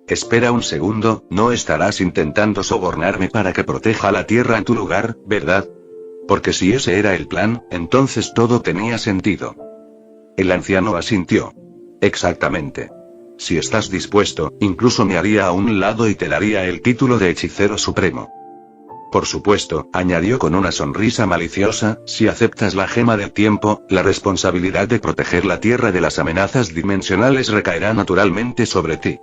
Espera un segundo, no estarás intentando sobornarme para que proteja la Tierra en tu lugar, ¿verdad? Porque si ese era el plan, entonces todo tenía sentido. El anciano asintió. Exactamente. Si estás dispuesto, incluso me haría a un lado y te daría el título de hechicero supremo. Por supuesto, añadió con una sonrisa maliciosa, si aceptas la gema del tiempo, la responsabilidad de proteger la Tierra de las amenazas dimensionales recaerá naturalmente sobre ti.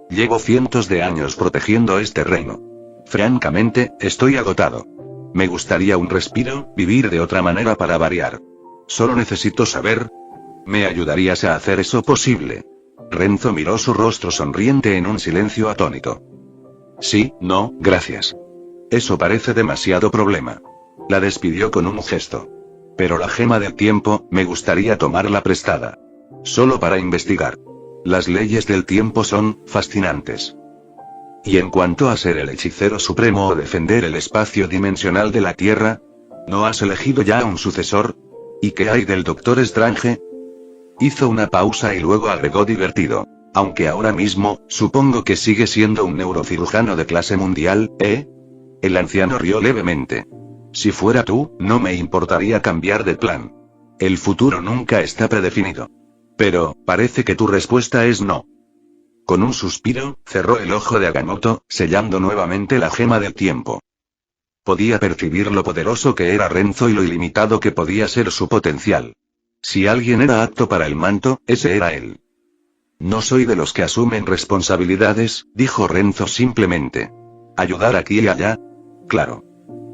Llevo cientos de años protegiendo este reino. Francamente, estoy agotado. Me gustaría un respiro, vivir de otra manera para variar. Solo necesito saber. ¿Me ayudarías a hacer eso posible? Renzo miró su rostro sonriente en un silencio atónito. Sí, no, gracias. Eso parece demasiado problema. La despidió con un gesto. Pero la gema del tiempo, me gustaría tomarla prestada. Solo para investigar. Las leyes del tiempo son fascinantes. Y en cuanto a ser el hechicero supremo o defender el espacio dimensional de la Tierra, ¿no has elegido ya un sucesor? ¿Y qué hay del Doctor Strange? Hizo una pausa y luego agregó divertido. Aunque ahora mismo, supongo que sigue siendo un neurocirujano de clase mundial, ¿eh? El anciano rió levemente. Si fuera tú, no me importaría cambiar de plan. El futuro nunca está predefinido. Pero, parece que tu respuesta es no. Con un suspiro, cerró el ojo de Agamotto, sellando nuevamente la gema del tiempo. Podía percibir lo poderoso que era Renzo y lo ilimitado que podía ser su potencial. Si alguien era apto para el manto, ese era él. No soy de los que asumen responsabilidades, dijo Renzo simplemente. Ayudar aquí y allá. Claro.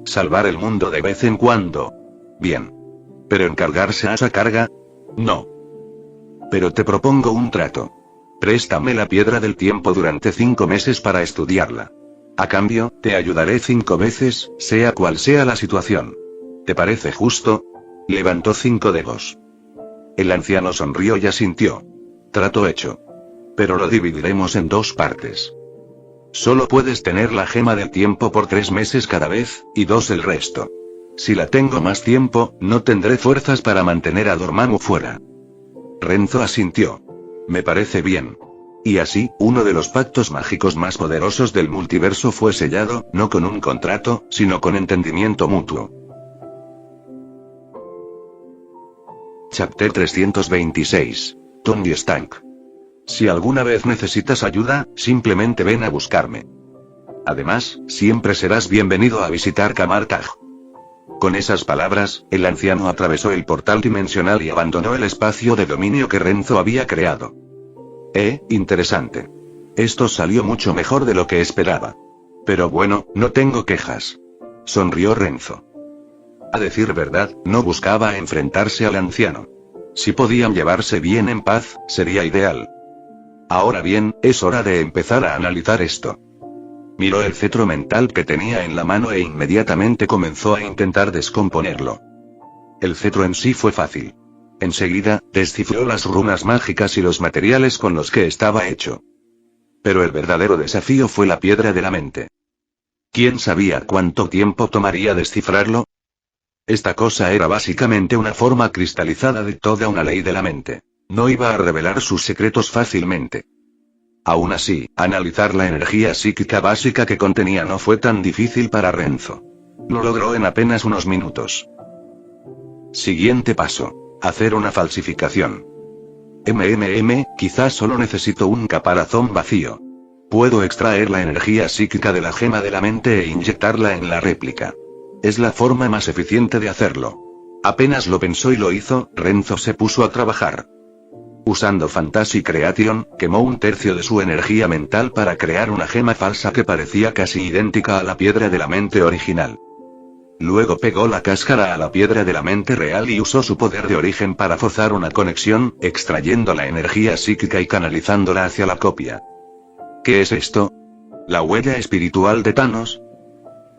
Salvar el mundo de vez en cuando. Bien. Pero encargarse a esa carga. No. Pero te propongo un trato. Préstame la piedra del tiempo durante 5 meses para estudiarla. A cambio, te ayudaré 5 veces, sea cual sea la situación. ¿Te parece justo? Levantó 5 dedos. El anciano sonrió y asintió. Trato hecho. Pero lo dividiremos en 2 partes. Solo puedes tener la gema del tiempo por 3 meses cada vez, y 2 el resto. Si la tengo más tiempo, no tendré fuerzas para mantener a Dormammu fuera. Renzo asintió. Me parece bien. Y así, uno de los pactos mágicos más poderosos del multiverso fue sellado, no con un contrato, sino con entendimiento mutuo. Chapter 326. Tony Stank. Si alguna vez necesitas ayuda, simplemente ven a buscarme. Además, siempre serás bienvenido a visitar Camartag. Con esas palabras, el anciano atravesó el portal dimensional y abandonó el espacio de dominio que Renzo había creado. Interesante. Esto salió mucho mejor de lo que esperaba. Pero bueno, no tengo quejas. Sonrió Renzo. A decir verdad, no buscaba enfrentarse al anciano. Si podían llevarse bien en paz, sería ideal. Ahora bien, es hora de empezar a analizar esto. Miró el cetro mental que tenía en la mano e inmediatamente comenzó a intentar descomponerlo. El cetro en sí fue fácil. Enseguida, descifró las runas mágicas y los materiales con los que estaba hecho. Pero el verdadero desafío fue la piedra de la mente. ¿Quién sabía cuánto tiempo tomaría descifrarlo? Esta cosa era básicamente una forma cristalizada de toda una ley de la mente. No iba a revelar sus secretos fácilmente. Aún así, analizar la energía psíquica básica que contenía no fue tan difícil para Renzo. Lo logró en apenas unos minutos. Siguiente paso. Hacer una falsificación. Quizás solo necesito un caparazón vacío. Puedo extraer la energía psíquica de la gema de la mente e inyectarla en la réplica. Es la forma más eficiente de hacerlo. Apenas lo pensó y lo hizo, Renzo se puso a trabajar. Usando Fantasy Creation, quemó 1/3 de su energía mental para crear una gema falsa que parecía casi idéntica a la piedra de la mente original. Luego pegó la cáscara a la piedra de la mente real y usó su poder de origen para forzar una conexión, extrayendo la energía psíquica y canalizándola hacia la copia. ¿Qué es esto? ¿La huella espiritual de Thanos?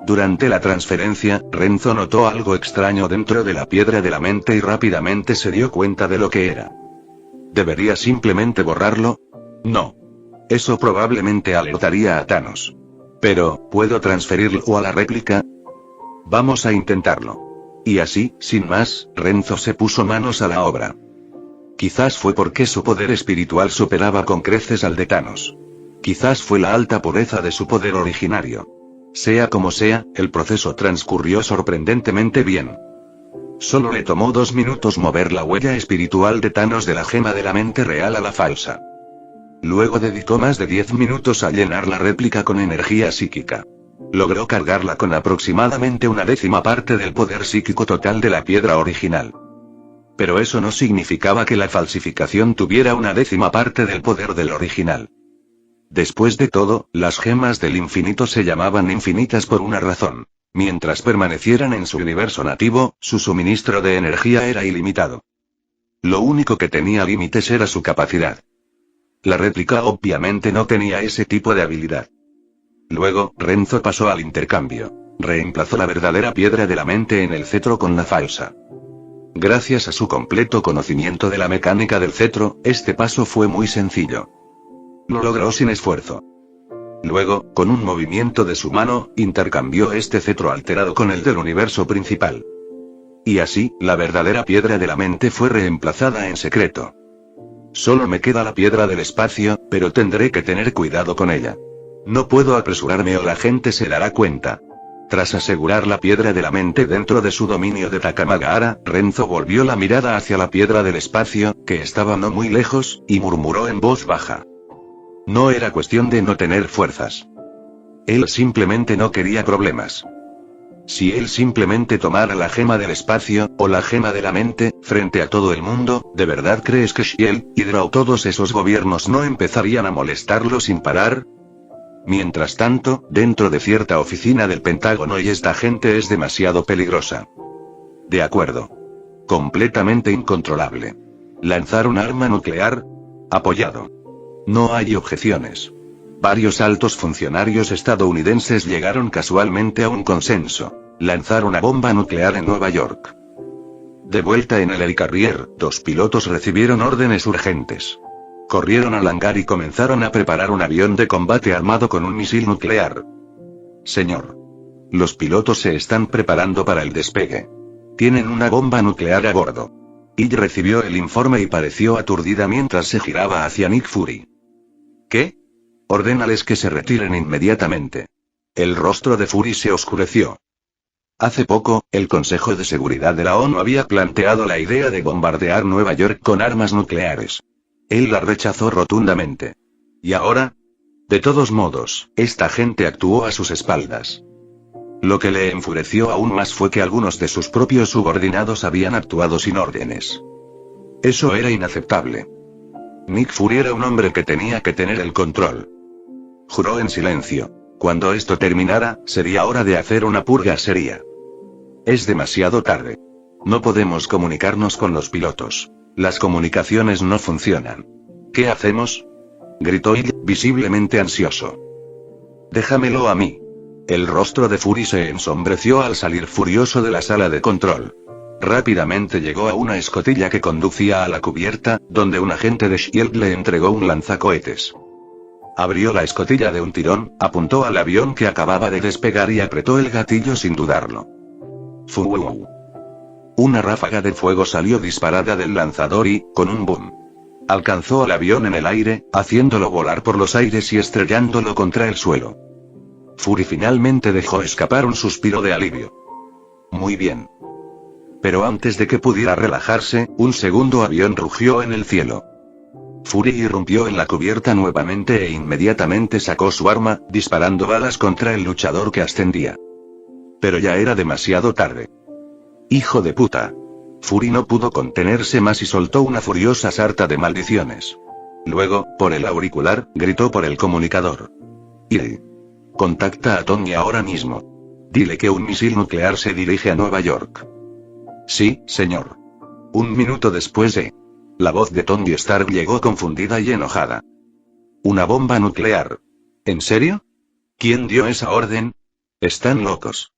Durante la transferencia, Renzo notó algo extraño dentro de la piedra de la mente y rápidamente se dio cuenta de lo que era. ¿Debería simplemente borrarlo? No. Eso probablemente alertaría a Thanos. Pero, ¿puedo transferirlo a la réplica? Vamos a intentarlo. Y así, sin más, Renzo se puso manos a la obra. Quizás fue porque su poder espiritual superaba con creces al de Thanos. Quizás fue la alta pureza de su poder originario. Sea como sea, el proceso transcurrió sorprendentemente bien. Solo le tomó 2 minutos mover la huella espiritual de Thanos de la gema de la mente real a la falsa. Luego dedicó más de 10 minutos a llenar la réplica con energía psíquica. Logró cargarla con aproximadamente 1/10 parte del poder psíquico total de la piedra original. Pero eso no significaba que la falsificación tuviera 1/10 parte del poder del original. Después de todo, las gemas del infinito se llamaban infinitas por una razón. Mientras permanecieran en su universo nativo, su suministro de energía era ilimitado. Lo único que tenía límites era su capacidad. La réplica obviamente no tenía ese tipo de habilidad. Luego, Renzo pasó al intercambio. Reemplazó la verdadera piedra de la mente en el cetro con la falsa. Gracias a su completo conocimiento de la mecánica del cetro, este paso fue muy sencillo. Lo logró sin esfuerzo. Luego, con un movimiento de su mano, intercambió este cetro alterado con el del universo principal. Y así, la verdadera piedra de la mente fue reemplazada en secreto. Solo me queda la piedra del espacio, pero tendré que tener cuidado con ella. No puedo apresurarme o la gente se dará cuenta. Tras asegurar la piedra de la mente dentro de su dominio de Takamagahara, Renzo volvió la mirada hacia la piedra del espacio, que estaba no muy lejos, y murmuró en voz baja. No era cuestión de no tener fuerzas. Él simplemente no quería problemas. Si él simplemente tomara la gema del espacio, o la gema de la mente, frente a todo el mundo, ¿de verdad crees que Shield, Hydra o todos esos gobiernos no empezarían a molestarlo sin parar? Mientras tanto, dentro de cierta oficina del Pentágono y esta gente es demasiado peligrosa. De acuerdo. Completamente incontrolable. ¿Lanzar un arma nuclear? Apoyado. No hay objeciones. Varios altos funcionarios estadounidenses llegaron casualmente a un consenso. Lanzar una bomba nuclear en Nueva York. De vuelta en el Helicarrier, 2 pilotos recibieron órdenes urgentes. Corrieron al hangar y comenzaron a preparar un avión de combate armado con un misil nuclear. Señor. Los pilotos se están preparando para el despegue. Tienen una bomba nuclear a bordo. Ill recibió el informe y pareció aturdida mientras se giraba hacia Nick Fury. ¿Qué? Ordénales que se retiren inmediatamente. El rostro de Fury se oscureció. Hace poco, el Consejo de Seguridad de la ONU había planteado la idea de bombardear Nueva York con armas nucleares. Él la rechazó rotundamente. ¿Y ahora? De todos modos, esta gente actuó a sus espaldas. Lo que le enfureció aún más fue que algunos de sus propios subordinados habían actuado sin órdenes. Eso era inaceptable. Nick Fury era un hombre que tenía que tener el control. Juró en silencio. Cuando esto terminara, sería hora de hacer una purga seria. Es demasiado tarde. No podemos comunicarnos con los pilotos. Las comunicaciones no funcionan. ¿Qué hacemos? Gritó Ill, visiblemente ansioso. Déjamelo a mí. El rostro de Fury se ensombreció al salir furioso de la sala de control. Rápidamente llegó a una escotilla que conducía a la cubierta, donde un agente de Shield le entregó un lanzacohetes. Abrió la escotilla de un tirón, apuntó al avión que acababa de despegar y apretó el gatillo sin dudarlo. ¡Fu! Una ráfaga de fuego salió disparada del lanzador y, con un boom, alcanzó al avión en el aire, haciéndolo volar por los aires y estrellándolo contra el suelo. Fury finalmente dejó escapar un suspiro de alivio. Muy bien. Pero antes de que pudiera relajarse, un segundo avión rugió en el cielo. Fury irrumpió en la cubierta nuevamente e inmediatamente sacó su arma, disparando balas contra el luchador que ascendía. Pero ya era demasiado tarde. ¡Hijo de puta! Fury no pudo contenerse más y soltó una furiosa sarta de maldiciones. Luego, por el auricular, gritó por el comunicador. Ill. Contacta a Tony ahora mismo. Dile que un misil nuclear se dirige a Nueva York. Sí, señor. Un minuto después de... La voz de Tony Stark llegó confundida y enojada. ¿Una bomba nuclear? ¿En serio? ¿Quién dio esa orden? Están locos.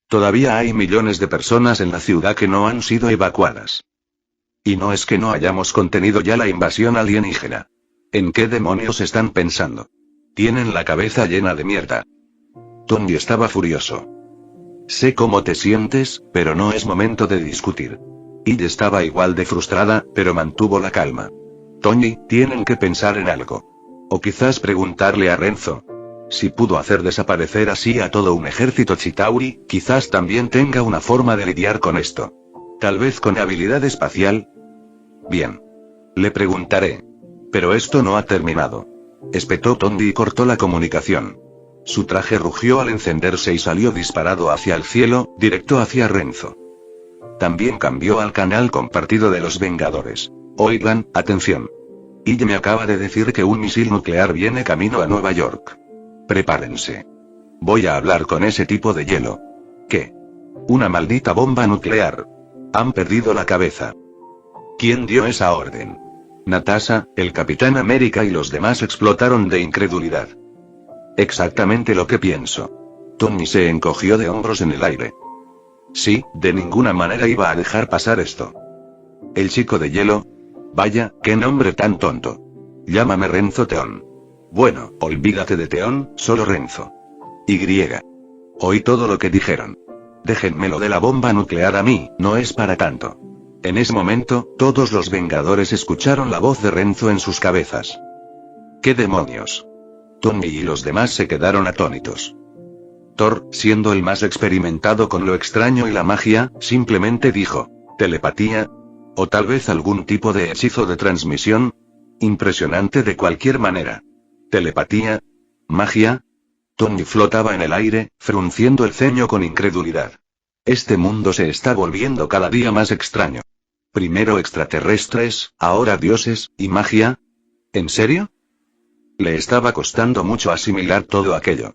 Todavía hay millones de personas en la ciudad que no han sido evacuadas. Y no es que no hayamos contenido ya la invasión alienígena. ¿En qué demonios están pensando? Tienen la cabeza llena de mierda. Tony estaba furioso. Sé cómo te sientes, pero no es momento de discutir. Ill estaba igual de frustrada, pero mantuvo la calma. Tony, tienen que pensar en algo. O quizás preguntarle a Renzo. Si pudo hacer desaparecer así a todo un ejército Chitauri, quizás también tenga una forma de lidiar con esto. Tal vez con habilidad espacial. Bien. Le preguntaré. Pero esto no ha terminado. Espetó Tony y cortó la comunicación. Su traje rugió al encenderse y salió disparado hacia el cielo, directo hacia Renzo. También cambió al canal compartido de los Vengadores. Oigan, atención. Ill me acaba de decir que un misil nuclear viene camino a Nueva York. Prepárense. Voy a hablar con ese tipo de hielo. ¿Qué? Una maldita bomba nuclear. Han perdido la cabeza. ¿Quién dio esa orden? Natasha, el Capitán América y los demás explotaron de incredulidad. Exactamente lo que pienso. Tony se encogió de hombros en el aire. Sí, de ninguna manera iba a dejar pasar esto. El chico de hielo. Vaya, qué nombre tan tonto. Llámame Renzo Teón. Bueno, olvídate de Teón, solo Renzo. Y. Oí todo lo que dijeron. Déjenmelo de la bomba nuclear a mí, no es para tanto. En ese momento, todos los Vengadores escucharon la voz de Renzo en sus cabezas. ¿Qué demonios? Tony y los demás se quedaron atónitos. Thor, siendo el más experimentado con lo extraño y la magia, simplemente dijo: ¿telepatía? ¿O tal vez algún tipo de hechizo de transmisión? Impresionante de cualquier manera. ¿Telepatía? ¿Magia? Tony flotaba en el aire, frunciendo el ceño con incredulidad. Este mundo se está volviendo cada día más extraño. Primero extraterrestres, ahora dioses, y magia. ¿En serio? Le estaba costando mucho asimilar todo aquello.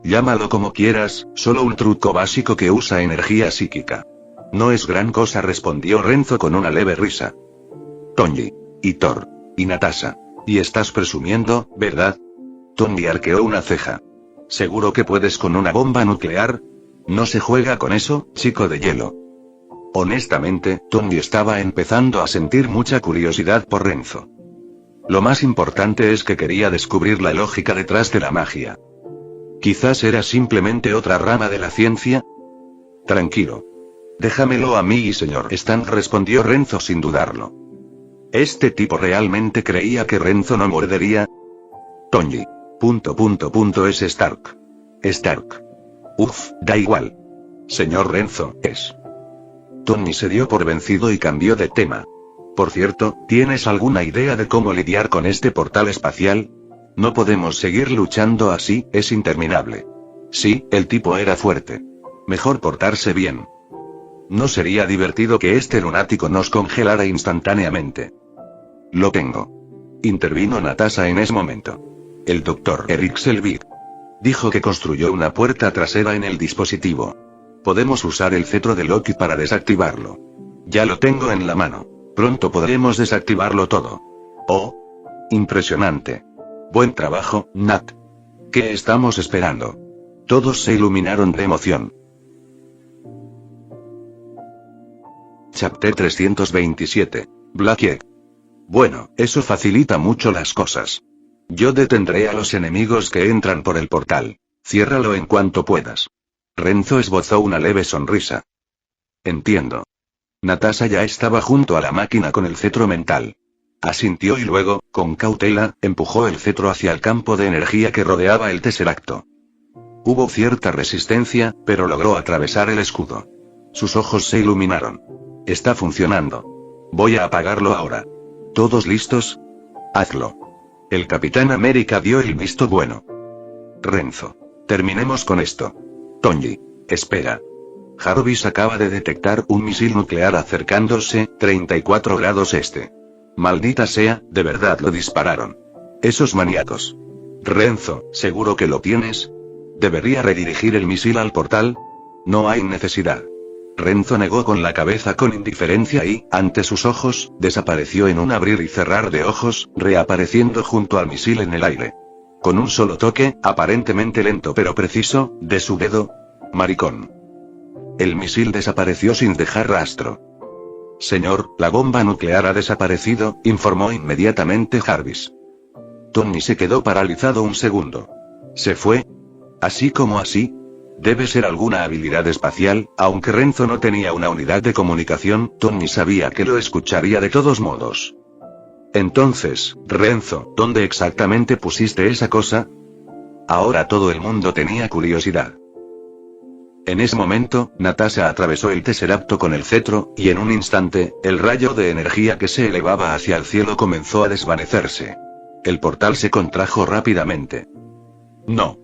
Llámalo como quieras, solo un truco básico que usa energía psíquica. No es gran cosa, respondió Renzo con una leve risa. Tony. Y Thor. Y Natasha. Y estás presumiendo, ¿verdad? Tony arqueó una ceja. ¿Seguro que puedes con una bomba nuclear? No se juega con eso, chico de hielo. Honestamente, Tony estaba empezando a sentir mucha curiosidad por Renzo. Lo más importante es que quería descubrir la lógica detrás de la magia. Quizás era simplemente otra rama de la ciencia. Tranquilo. Déjamelo a mí, señor Stan, respondió Renzo sin dudarlo. ¿Este tipo realmente creía que Renzo no mordería? Tony. Es Stark. Stark. Da igual. Señor Renzo, es. Tony se dio por vencido y cambió de tema. Por cierto, ¿tienes alguna idea de cómo lidiar con este portal espacial? No podemos seguir luchando así, es interminable. Sí, el tipo era fuerte. Mejor portarse bien. ¿No sería divertido que este lunático nos congelara instantáneamente? Lo tengo. Intervino Natasha en ese momento. El Dr. Eric Selvig dijo que construyó una puerta trasera en el dispositivo. Podemos usar el cetro de Loki para desactivarlo. Ya lo tengo en la mano. Pronto podremos desactivarlo todo. Oh. Impresionante. Buen trabajo, Nat. ¿Qué estamos esperando? Todos se iluminaron de emoción. Chapter 327. Black Egg. Bueno, eso facilita mucho las cosas. Yo detendré a los enemigos que entran por el portal. Ciérralo en cuanto puedas. Renzo esbozó una leve sonrisa. Entiendo. Natasha ya estaba junto a la máquina con el cetro mental. Asintió y luego, con cautela, empujó el cetro hacia el campo de energía que rodeaba el Tesseracto. Hubo cierta resistencia, pero logró atravesar el escudo. Sus ojos se iluminaron. Está funcionando. Voy a apagarlo ahora. ¿Todos listos? Hazlo. El Capitán América dio el visto bueno. Renzo. Terminemos con esto. Tony. Espera. Jarvis acaba de detectar un misil nuclear acercándose, 34 grados este. Maldita sea, de verdad lo dispararon. Esos maníacos. Renzo, ¿seguro que lo tienes? ¿Debería redirigir el misil al portal? No hay necesidad. Renzo negó con la cabeza con indiferencia y, ante sus ojos, desapareció en un abrir y cerrar de ojos, reapareciendo junto al misil en el aire. Con un solo toque, aparentemente lento pero preciso, de su dedo. Maricón. El misil desapareció sin dejar rastro. Señor, la bomba nuclear ha desaparecido, informó inmediatamente Jarvis. Tony se quedó paralizado un segundo. ¿Se fue? ¿Así como así? Debe ser alguna habilidad espacial, aunque Renzo no tenía una unidad de comunicación, Tony sabía que lo escucharía de todos modos. Entonces, Renzo, ¿dónde exactamente pusiste esa cosa? Ahora todo el mundo tenía curiosidad. En ese momento, Natasha atravesó el Tesseracto con el cetro, y en un instante, el rayo de energía que se elevaba hacia el cielo comenzó a desvanecerse. El portal se contrajo rápidamente. No.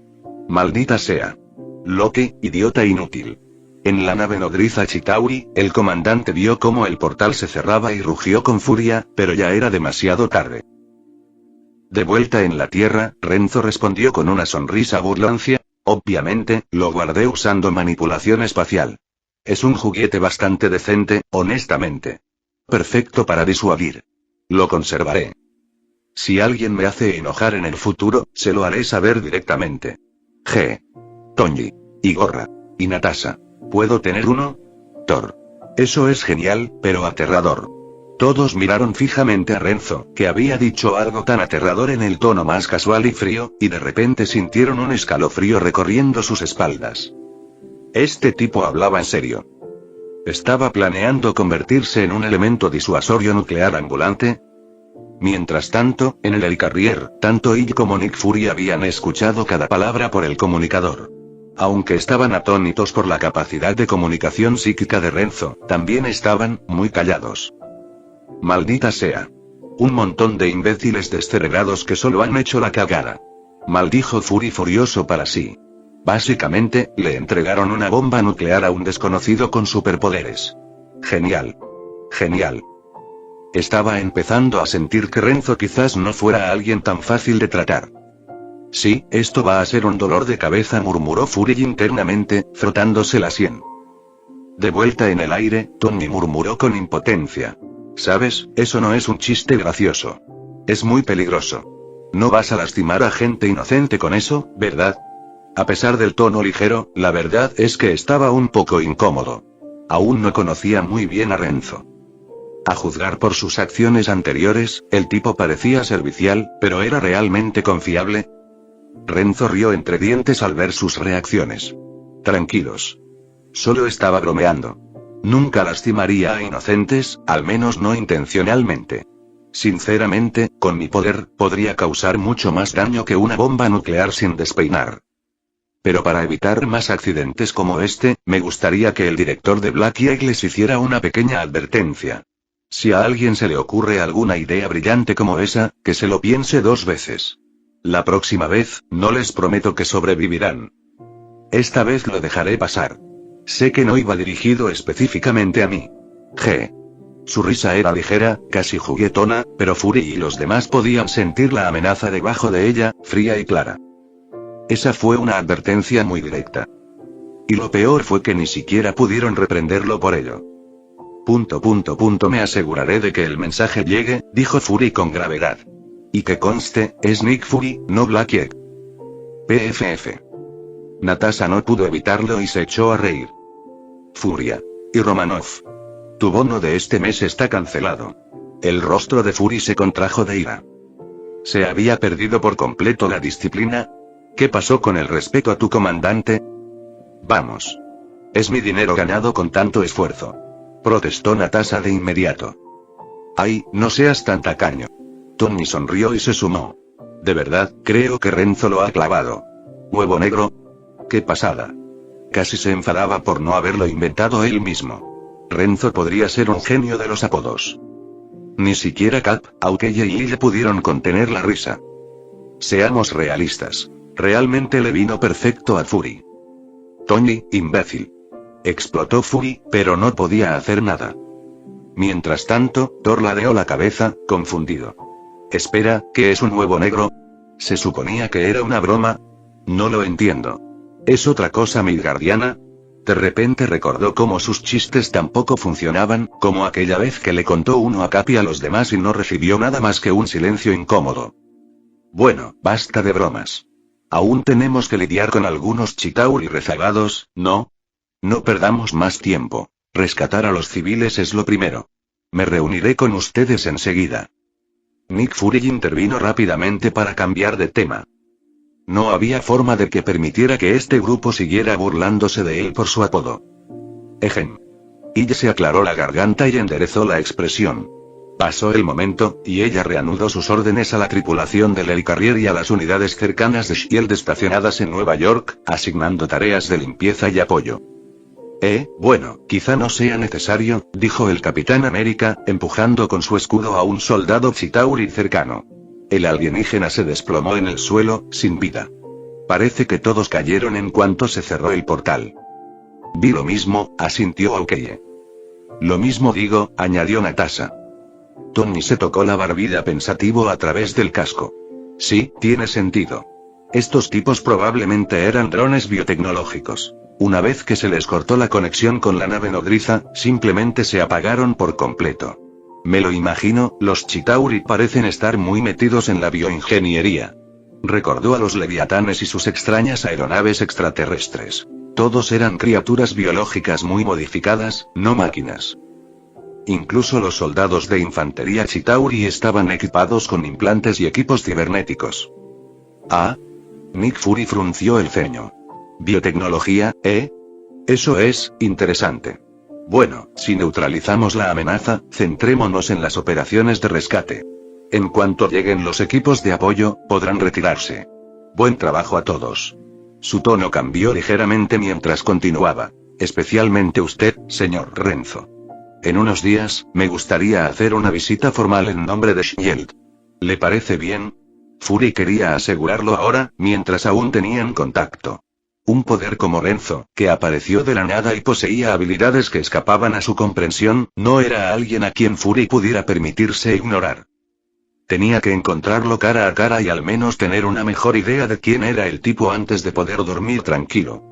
Maldita sea. Loki, idiota inútil. En la nave nodriza Chitauri, el comandante vio cómo el portal se cerraba y rugió con furia, pero ya era demasiado tarde. De vuelta en la Tierra, Renzo respondió con una sonrisa burlancia. Obviamente, lo guardé usando manipulación espacial. Es un juguete bastante decente, honestamente. Perfecto para disuadir. Lo conservaré. Si alguien me hace enojar en el futuro, se lo haré saber directamente. Tony. Y Gorra. Y Natasha. ¿Puedo tener uno? Thor. Eso es genial, pero aterrador. Todos miraron fijamente a Renzo, que había dicho algo tan aterrador en el tono más casual y frío, y de repente sintieron un escalofrío recorriendo sus espaldas. Este tipo hablaba en serio. ¿Estaba planeando convertirse en un elemento disuasorio nuclear ambulante? Mientras tanto, en el Helicarrier, tanto Iggy como Nick Fury habían escuchado cada palabra por el comunicador. Aunque estaban atónitos por la capacidad de comunicación psíquica de Renzo, también estaban muy callados. Maldita sea. Un montón de imbéciles descerebrados que solo han hecho la cagada. Maldijo Fury furioso para sí. Básicamente, le entregaron una bomba nuclear a un desconocido con superpoderes. Genial. Genial. Estaba empezando a sentir que Renzo quizás no fuera alguien tan fácil de tratar. Sí, esto va a ser un dolor de cabeza, murmuró Fury internamente, frotándose la sien. De vuelta en el aire, Tony murmuró con impotencia. ¿Sabes? Eso no es un chiste gracioso. Es muy peligroso. No vas a lastimar a gente inocente con eso, ¿verdad? A pesar del tono ligero, la verdad es que estaba un poco incómodo. Aún no conocía muy bien a Renzo. A juzgar por sus acciones anteriores, el tipo parecía servicial, pero ¿era realmente confiable? Renzo rió entre dientes al ver sus reacciones. Tranquilos. Solo estaba bromeando. Nunca lastimaría a inocentes, al menos no intencionalmente. Sinceramente, con mi poder, podría causar mucho más daño que una bomba nuclear sin despeinar. Pero para evitar más accidentes como este, me gustaría que el director de Black Eagle les hiciera una pequeña advertencia. Si a alguien se le ocurre alguna idea brillante como esa, que se lo piense 2 veces. La próxima vez, no les prometo que sobrevivirán. Esta vez lo dejaré pasar. Sé que no iba dirigido específicamente a mí. Su risa era ligera, casi juguetona, pero Fury y los demás podían sentir la amenaza debajo de ella, fría y clara. Esa fue una advertencia muy directa. Y lo peor fue que ni siquiera pudieron reprenderlo por ello. Me aseguraré de que el mensaje llegue, dijo Fury con gravedad. Y que conste, es Nick Fury, no Black Eagle. PFF. Natasha no pudo evitarlo y se echó a reír. Furia. Y Romanov. Tu bono de este mes está cancelado. El rostro de Fury se contrajo de ira. ¿Se había perdido por completo la disciplina? ¿Qué pasó con el respeto a tu comandante? Vamos. Es mi dinero ganado con tanto esfuerzo. Protestó Natasha de inmediato. Ay, no seas tan tacaño. Tony sonrió y se sumó. De verdad, creo que Renzo lo ha clavado. ¿Huevo negro? ¡Qué pasada! Casi se enfadaba por no haberlo inventado él mismo. Renzo podría ser un genio de los apodos. Ni siquiera Cap, Aukeye y ella pudieron contener la risa. Seamos realistas. Realmente le vino perfecto a Fury. Tony, imbécil. Explotó Fury, pero no podía hacer nada. Mientras tanto, Thor ladeó la cabeza, confundido. Espera, ¿qué es un huevo negro? ¿Se suponía que era una broma? No lo entiendo. ¿Es otra cosa midgardiana? De repente recordó cómo sus chistes tampoco funcionaban, como aquella vez que le contó uno a Cap y a los demás y no recibió nada más que un silencio incómodo. Bueno, basta de bromas. Aún tenemos que lidiar con algunos Chitauri rezagados, ¿no? No perdamos más tiempo. Rescatar a los civiles es lo primero. Me reuniré con ustedes enseguida. Nick Fury intervino rápidamente para cambiar de tema. No había forma de que permitiera que este grupo siguiera burlándose de él por su apodo. Ejem. Ella se aclaró la garganta y enderezó la expresión. Pasó el momento, y ella reanudó sus órdenes a la tripulación del Helicarrier y a las unidades cercanas de SHIELD estacionadas en Nueva York, asignando tareas de limpieza y apoyo. Bueno, quizá no sea necesario, dijo el Capitán América, empujando con su escudo a un soldado Chitauri cercano. El alienígena se desplomó en el suelo, sin vida. Parece que todos cayeron en cuanto se cerró el portal. Vi lo mismo, asintió Aukeye. Lo mismo digo, añadió Natasha. Tony se tocó la barbilla pensativo a través del casco. Sí, tiene sentido. Estos tipos probablemente eran drones biotecnológicos. Una vez que se les cortó la conexión con la nave nodriza, simplemente se apagaron por completo. Me lo imagino, los Chitauri parecen estar muy metidos en la bioingeniería. Recordó a los leviatanes y sus extrañas aeronaves extraterrestres. Todos eran criaturas biológicas muy modificadas, no máquinas. Incluso los soldados de infantería Chitauri estaban equipados con implantes y equipos cibernéticos. Ah. Nick Fury frunció el ceño. Biotecnología, Eso es, interesante. Bueno, si neutralizamos la amenaza, centrémonos en las operaciones de rescate. En cuanto lleguen los equipos de apoyo, podrán retirarse. Buen trabajo a todos. Su tono cambió ligeramente mientras continuaba. Especialmente usted, señor Renzo. En unos días, me gustaría hacer una visita formal en nombre de Shield. ¿Le parece bien? Fury quería asegurarlo ahora, mientras aún tenían contacto. Un poder como Renzo, que apareció de la nada y poseía habilidades que escapaban a su comprensión, no era alguien a quien Fury pudiera permitirse ignorar. Tenía que encontrarlo cara a cara y al menos tener una mejor idea de quién era el tipo antes de poder dormir tranquilo.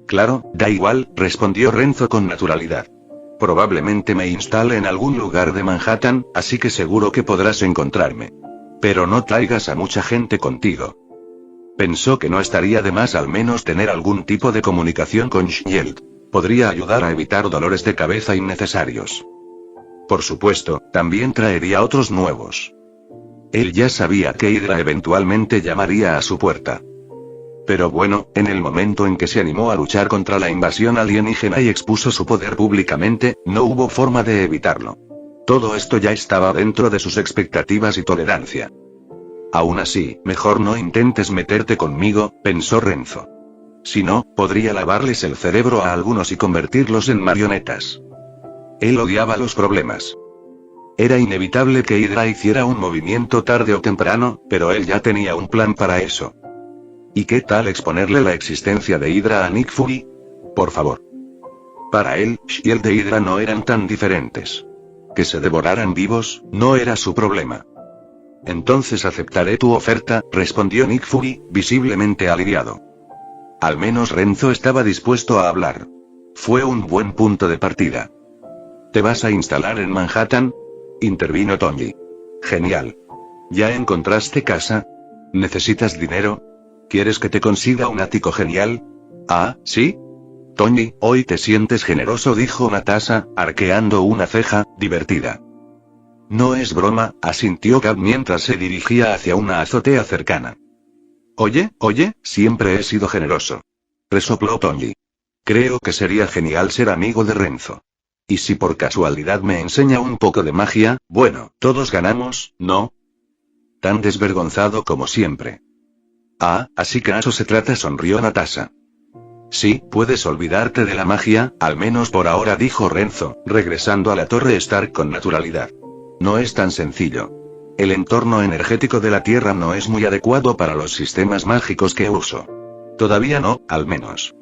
Claro, da igual, respondió Renzo con naturalidad. Probablemente me instale en algún lugar de Manhattan, así que seguro que podrás encontrarme. Pero no traigas a mucha gente contigo. Pensó que no estaría de más al menos tener algún tipo de comunicación con Shield. Podría ayudar a evitar dolores de cabeza innecesarios. Por supuesto, también traería otros nuevos. Él ya sabía que Hydra eventualmente llamaría a su puerta. Pero bueno, en el momento en que se animó a luchar contra la invasión alienígena y expuso su poder públicamente, no hubo forma de evitarlo. Todo esto ya estaba dentro de sus expectativas y tolerancia. Aún así, mejor no intentes meterte conmigo, pensó Renzo. Si no, podría lavarles el cerebro a algunos y convertirlos en marionetas. Él odiaba los problemas. Era inevitable que Hydra hiciera un movimiento tarde o temprano, pero él ya tenía un plan para eso. ¿Y qué tal exponerle la existencia de Hydra a Nick Fury? Por favor. Para él, Shield e Hydra no eran tan diferentes. Que se devoraran vivos, no era su problema. Entonces aceptaré tu oferta, respondió Nick Fury, visiblemente aliviado. Al menos Renzo estaba dispuesto a hablar. Fue un buen punto de partida. ¿Te vas a instalar en Manhattan? Intervino Tony. Genial. ¿Ya encontraste casa? ¿Necesitas dinero? ¿Quieres que te consiga un ático genial? Ah, ¿sí? Tony, hoy te sientes generoso, dijo Natasha, arqueando una ceja, divertida. No es broma, asintió Cap mientras se dirigía hacia una azotea cercana. Oye, siempre he sido generoso. Resopló Tony. Creo que sería genial ser amigo de Renzo. Y si por casualidad me enseña un poco de magia, bueno, todos ganamos, ¿no? Tan desvergonzado como siempre. Ah, así que eso se trata, sonrió Natasha. Sí, puedes olvidarte de la magia, al menos por ahora, dijo Renzo, regresando a la Torre Stark con naturalidad. No es tan sencillo. El entorno energético de la Tierra no es muy adecuado para los sistemas mágicos que uso. Todavía no, al menos.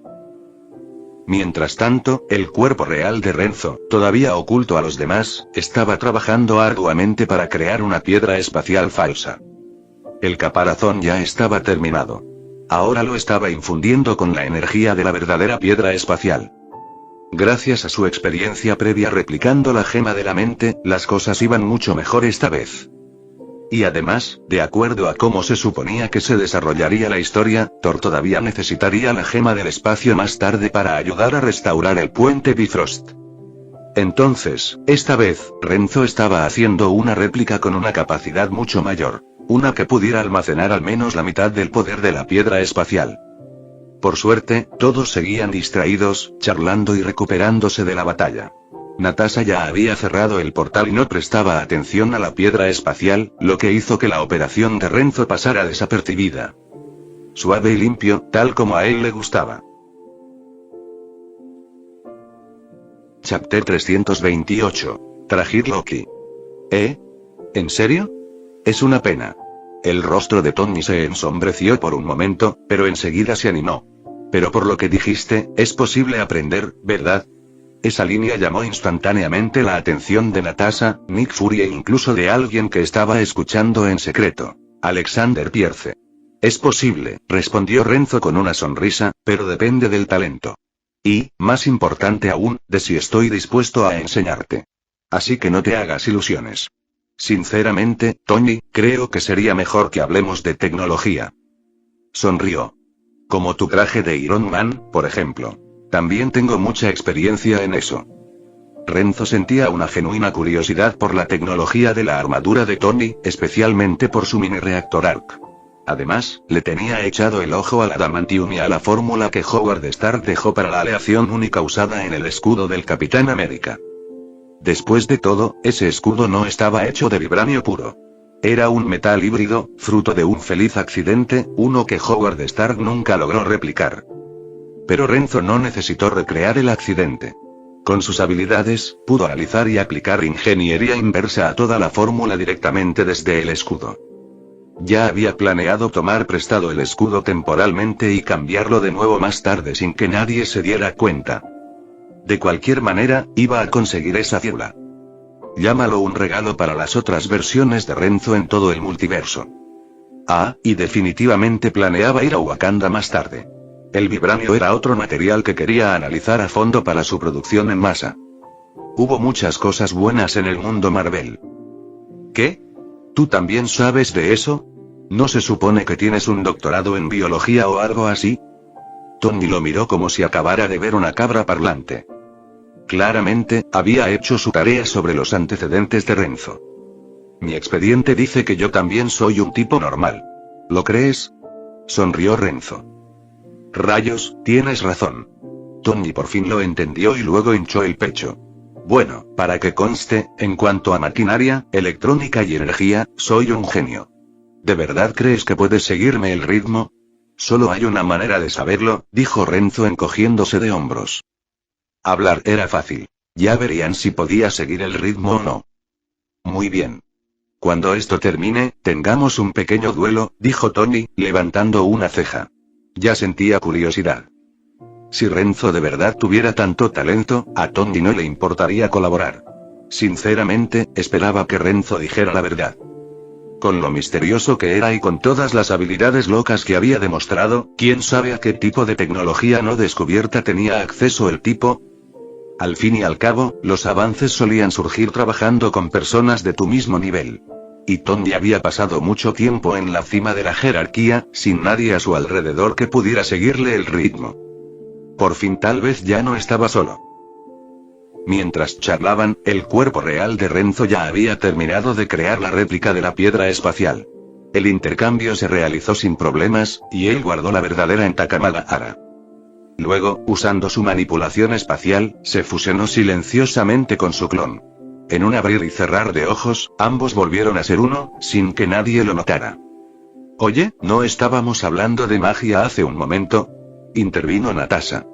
Mientras tanto, el cuerpo real de Renzo, todavía oculto a los demás, estaba trabajando arduamente para crear una piedra espacial falsa. El caparazón ya estaba terminado. Ahora lo estaba infundiendo con la energía de la verdadera piedra espacial. Gracias a su experiencia previa replicando la gema de la mente, las cosas iban mucho mejor esta vez. Y además, de acuerdo a cómo se suponía que se desarrollaría la historia, Thor todavía necesitaría la gema del espacio más tarde para ayudar a restaurar el puente Bifrost. Entonces, esta vez, Renzo estaba haciendo una réplica con una capacidad mucho mayor. Una que pudiera almacenar al menos la mitad del poder de la piedra espacial. Por suerte, todos seguían distraídos, charlando y recuperándose de la batalla. Natasha ya había cerrado el portal y no prestaba atención a la piedra espacial, lo que hizo que la operación de Renzo pasara desapercibida. Suave y limpio, tal como a él le gustaba. Chapter 328. Tragir Loki. ¿En serio? Es una pena. El rostro de Tony se ensombreció por un momento, pero enseguida se animó. Pero por lo que dijiste, es posible aprender, ¿verdad? Esa línea llamó instantáneamente la atención de Natasha, Nick Fury e incluso de alguien que estaba escuchando en secreto. Alexander Pierce. Es posible, respondió Renzo con una sonrisa, pero depende del talento. Y, más importante aún, de si estoy dispuesto a enseñarte. Así que no te hagas ilusiones. Sinceramente, Tony, creo que sería mejor que hablemos de tecnología. Sonrió. Como tu traje de Iron Man, por ejemplo. También tengo mucha experiencia en eso. Renzo sentía una genuina curiosidad por la tecnología de la armadura de Tony, especialmente por su mini reactor Arc. Además, le tenía echado el ojo al adamantium y a la fórmula que Howard Stark dejó para la aleación única usada en el escudo del Capitán América. Después de todo, ese escudo no estaba hecho de vibranio puro. Era un metal híbrido, fruto de un feliz accidente, uno que Howard Stark nunca logró replicar. Pero Renzo no necesitó recrear el accidente. Con sus habilidades, pudo analizar y aplicar ingeniería inversa a toda la fórmula directamente desde el escudo. Ya había planeado tomar prestado el escudo temporalmente y cambiarlo de nuevo más tarde sin que nadie se diera cuenta. De cualquier manera, iba a conseguir esa célula. Llámalo un regalo para las otras versiones de Renzo en todo el multiverso. Y definitivamente planeaba ir a Wakanda más tarde. El vibranio era otro material que quería analizar a fondo para su producción en masa. Hubo muchas cosas buenas en el mundo Marvel. ¿Qué? ¿Tú también sabes de eso? ¿No se supone que tienes un doctorado en biología o algo así? Tony lo miró como si acabara de ver una cabra parlante. Claramente, había hecho su tarea sobre los antecedentes de Renzo. Mi expediente dice que yo también soy un tipo normal. ¿Lo crees? Sonrió Renzo. Rayos, tienes razón. Tony por fin lo entendió y luego hinchó el pecho. Bueno, para que conste, en cuanto a maquinaria, electrónica y energía, soy un genio. ¿De verdad crees que puedes seguirme el ritmo? Solo hay una manera de saberlo, dijo Renzo encogiéndose de hombros. Hablar era fácil. Ya verían si podía seguir el ritmo o no. Muy bien. Cuando esto termine, tengamos un pequeño duelo, dijo Tony, levantando una ceja. Ya sentía curiosidad. Si Renzo de verdad tuviera tanto talento, a Tony no le importaría colaborar. Sinceramente, esperaba que Renzo dijera la verdad. Con lo misterioso que era y con todas las habilidades locas que había demostrado, ¿quién sabe a qué tipo de tecnología no descubierta tenía acceso el tipo? Al fin y al cabo, los avances solían surgir trabajando con personas de tu mismo nivel. Y Tony había pasado mucho tiempo en la cima de la jerarquía, sin nadie a su alrededor que pudiera seguirle el ritmo. Por fin tal vez ya no estaba solo. Mientras charlaban, el cuerpo real de Renzo ya había terminado de crear la réplica de la piedra espacial. El intercambio se realizó sin problemas, y él guardó la verdadera en Takamagahara. Luego, usando su manipulación espacial, se fusionó silenciosamente con su clon. En un abrir y cerrar de ojos, ambos volvieron a ser uno, sin que nadie lo notara. Oye, ¿no estábamos hablando de magia hace un momento? Intervino Natasha.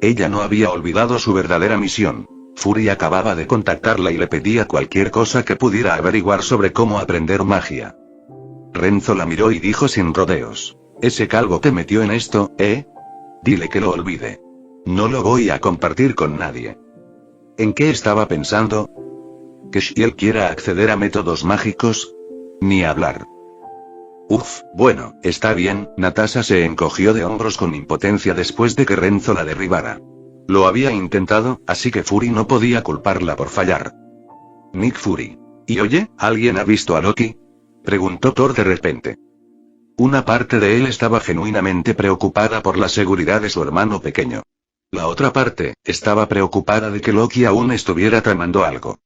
Ella no había olvidado su verdadera misión. Fury acababa de contactarla y le pedía cualquier cosa que pudiera averiguar sobre cómo aprender magia. Renzo la miró y dijo sin rodeos. ¿Ese calvo te metió en esto, eh? Dile que lo olvide. No lo voy a compartir con nadie. ¿En qué estaba pensando? ¿Que Shield quiera acceder a métodos mágicos? Ni hablar. Bueno, está bien, Natasha se encogió de hombros con impotencia después de que Renzo la derribara. Lo había intentado, así que Fury no podía culparla por fallar. Nick Fury. ¿Y oye, alguien ha visto a Loki? Preguntó Thor de repente. Una parte de él estaba genuinamente preocupada por la seguridad de su hermano pequeño. La otra parte, estaba preocupada de que Loki aún estuviera tramando algo.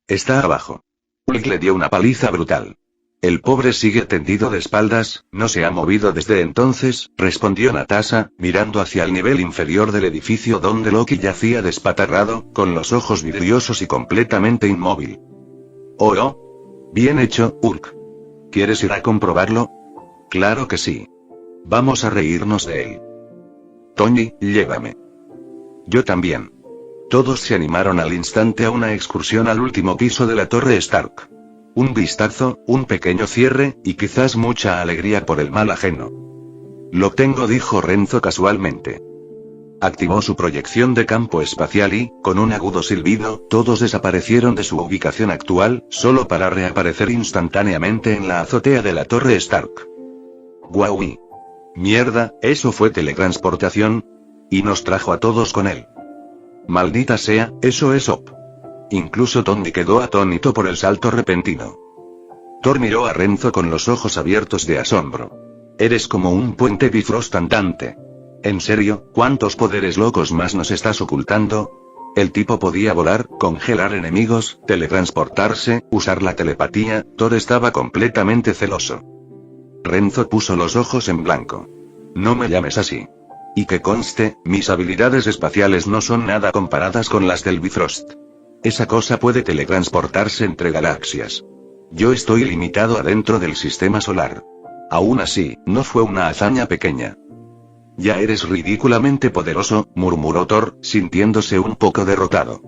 Está abajo. Hulk le dio una paliza brutal. El pobre sigue tendido de espaldas, no se ha movido desde entonces, respondió Natasha, mirando hacia el nivel inferior del edificio donde Loki yacía despatarrado, con los ojos vidriosos y completamente inmóvil. Oh, bien hecho, Hulk. ¿Quieres ir a comprobarlo? Claro que sí. Vamos a reírnos de él. Tony, llévame. Yo también. Todos se animaron al instante a una excursión al último piso de la Torre Stark. Un vistazo, un pequeño cierre, y quizás mucha alegría por el mal ajeno. Lo tengo, dijo Renzo casualmente. Activó su proyección de campo espacial y, con un agudo silbido, todos desaparecieron de su ubicación actual, solo para reaparecer instantáneamente en la azotea de la Torre Stark. ¡Guau! Mierda, ¿eso fue teletransportación? Y nos trajo a todos con él. Maldita sea, eso es OP. Incluso Tony quedó atónito por el salto repentino. Thor miró a Renzo con los ojos abiertos de asombro. Eres como un puente Bifrost andante. ¿En serio, cuántos poderes locos más nos estás ocultando? El tipo podía volar, congelar enemigos, teletransportarse, usar la telepatía. Thor estaba completamente celoso. Renzo puso los ojos en blanco. No me llames así. Y que conste, mis habilidades espaciales no son nada comparadas con las del Bifrost. Esa cosa puede teletransportarse entre galaxias. Yo estoy limitado adentro del sistema solar. Aún así, no fue una hazaña pequeña. Ya eres ridículamente poderoso, murmuró Thor, sintiéndose un poco derrotado.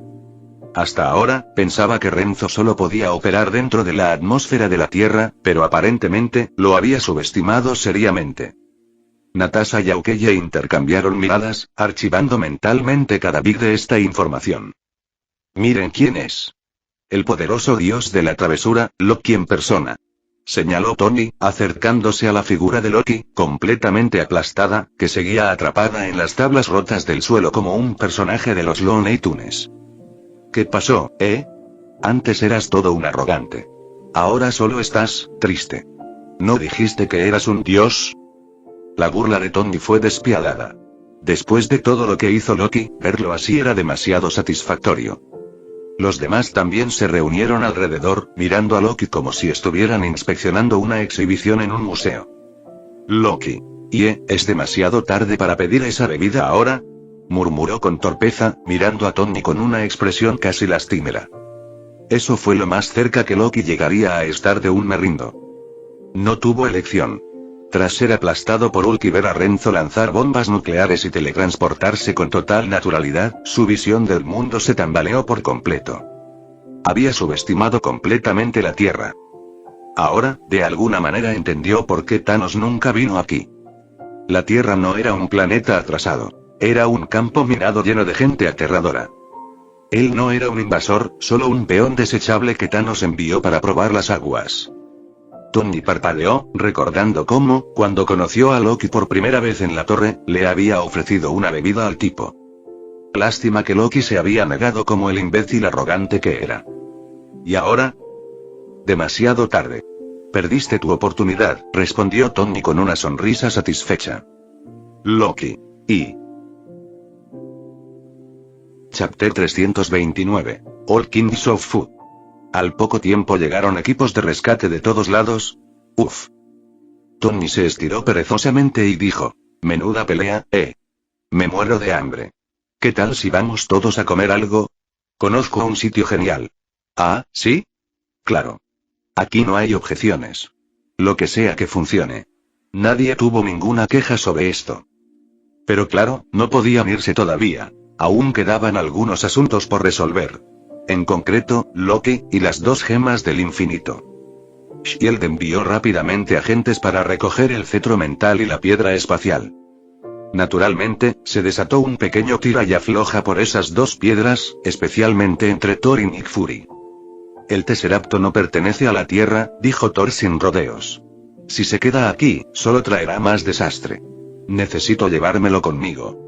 Hasta ahora, pensaba que Renzo solo podía operar dentro de la atmósfera de la Tierra, pero aparentemente, lo había subestimado seriamente. Natasha y Aukeye intercambiaron miradas, archivando mentalmente cada bit de esta información. Miren quién es. El poderoso dios de la travesura, Loki en persona. Señaló Tony, acercándose a la figura de Loki, completamente aplastada, que seguía atrapada en las tablas rotas del suelo como un personaje de los Looney Tunes. ¿Qué pasó, eh? Antes eras todo un arrogante. Ahora solo estás, triste. ¿No dijiste que eras un dios? La burla de Tony fue despiadada. Después de todo lo que hizo Loki, verlo así era demasiado satisfactorio. Los demás también se reunieron alrededor, mirando a Loki como si estuvieran inspeccionando una exhibición en un museo. Loki. ¿Es demasiado tarde para pedir esa bebida ahora? Murmuró con torpeza, mirando a Tony con una expresión casi lastimera. Eso fue lo más cerca que Loki llegaría a estar de un me rindo. No tuvo elección. Tras ser aplastado por Hulk y ver a Renzo lanzar bombas nucleares y teletransportarse con total naturalidad, su visión del mundo se tambaleó por completo. Había subestimado completamente la Tierra. Ahora, de alguna manera entendió por qué Thanos nunca vino aquí. La Tierra no era un planeta atrasado. Era un campo minado lleno de gente aterradora. Él no era un invasor, solo un peón desechable que Thanos envió para probar las aguas. Tony parpadeó, recordando cómo, cuando conoció a Loki por primera vez en la torre, le había ofrecido una bebida al tipo. Lástima que Loki se había negado como el imbécil arrogante que era. ¿Y ahora? Demasiado tarde. Perdiste tu oportunidad, respondió Tony con una sonrisa satisfecha. Loki. Chapter 329. All Kings of Fu. Al poco tiempo llegaron equipos de rescate de todos lados. Uf. Tony se estiró perezosamente y dijo: menuda pelea, Me muero de hambre. ¿Qué tal si vamos todos a comer algo? Conozco un sitio genial. ¿Ah, sí? Claro. Aquí no hay objeciones. Lo que sea que funcione. Nadie tuvo ninguna queja sobre esto. Pero claro, no podían irse todavía. Aún quedaban algunos asuntos por resolver. En concreto, Loki, y las 2 gemas del infinito. Shield envió rápidamente agentes para recoger el cetro mental y la piedra espacial. Naturalmente, se desató un pequeño tira y afloja por esas 2 piedras, especialmente entre Thor y Nick Fury. El Tesseracto no pertenece a la Tierra, dijo Thor sin rodeos. Si se queda aquí, solo traerá más desastre. Necesito llevármelo conmigo.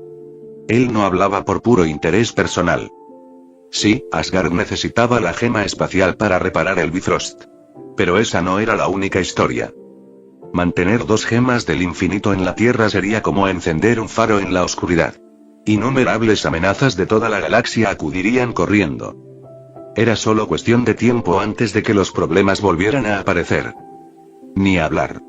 Él no hablaba por puro interés personal. Sí, Asgard necesitaba la gema espacial para reparar el Bifrost. Pero esa no era la única historia. Mantener 2 gemas del infinito en la Tierra sería como encender un faro en la oscuridad. Innumerables amenazas de toda la galaxia acudirían corriendo. Era solo cuestión de tiempo antes de que los problemas volvieran a aparecer. Ni hablar.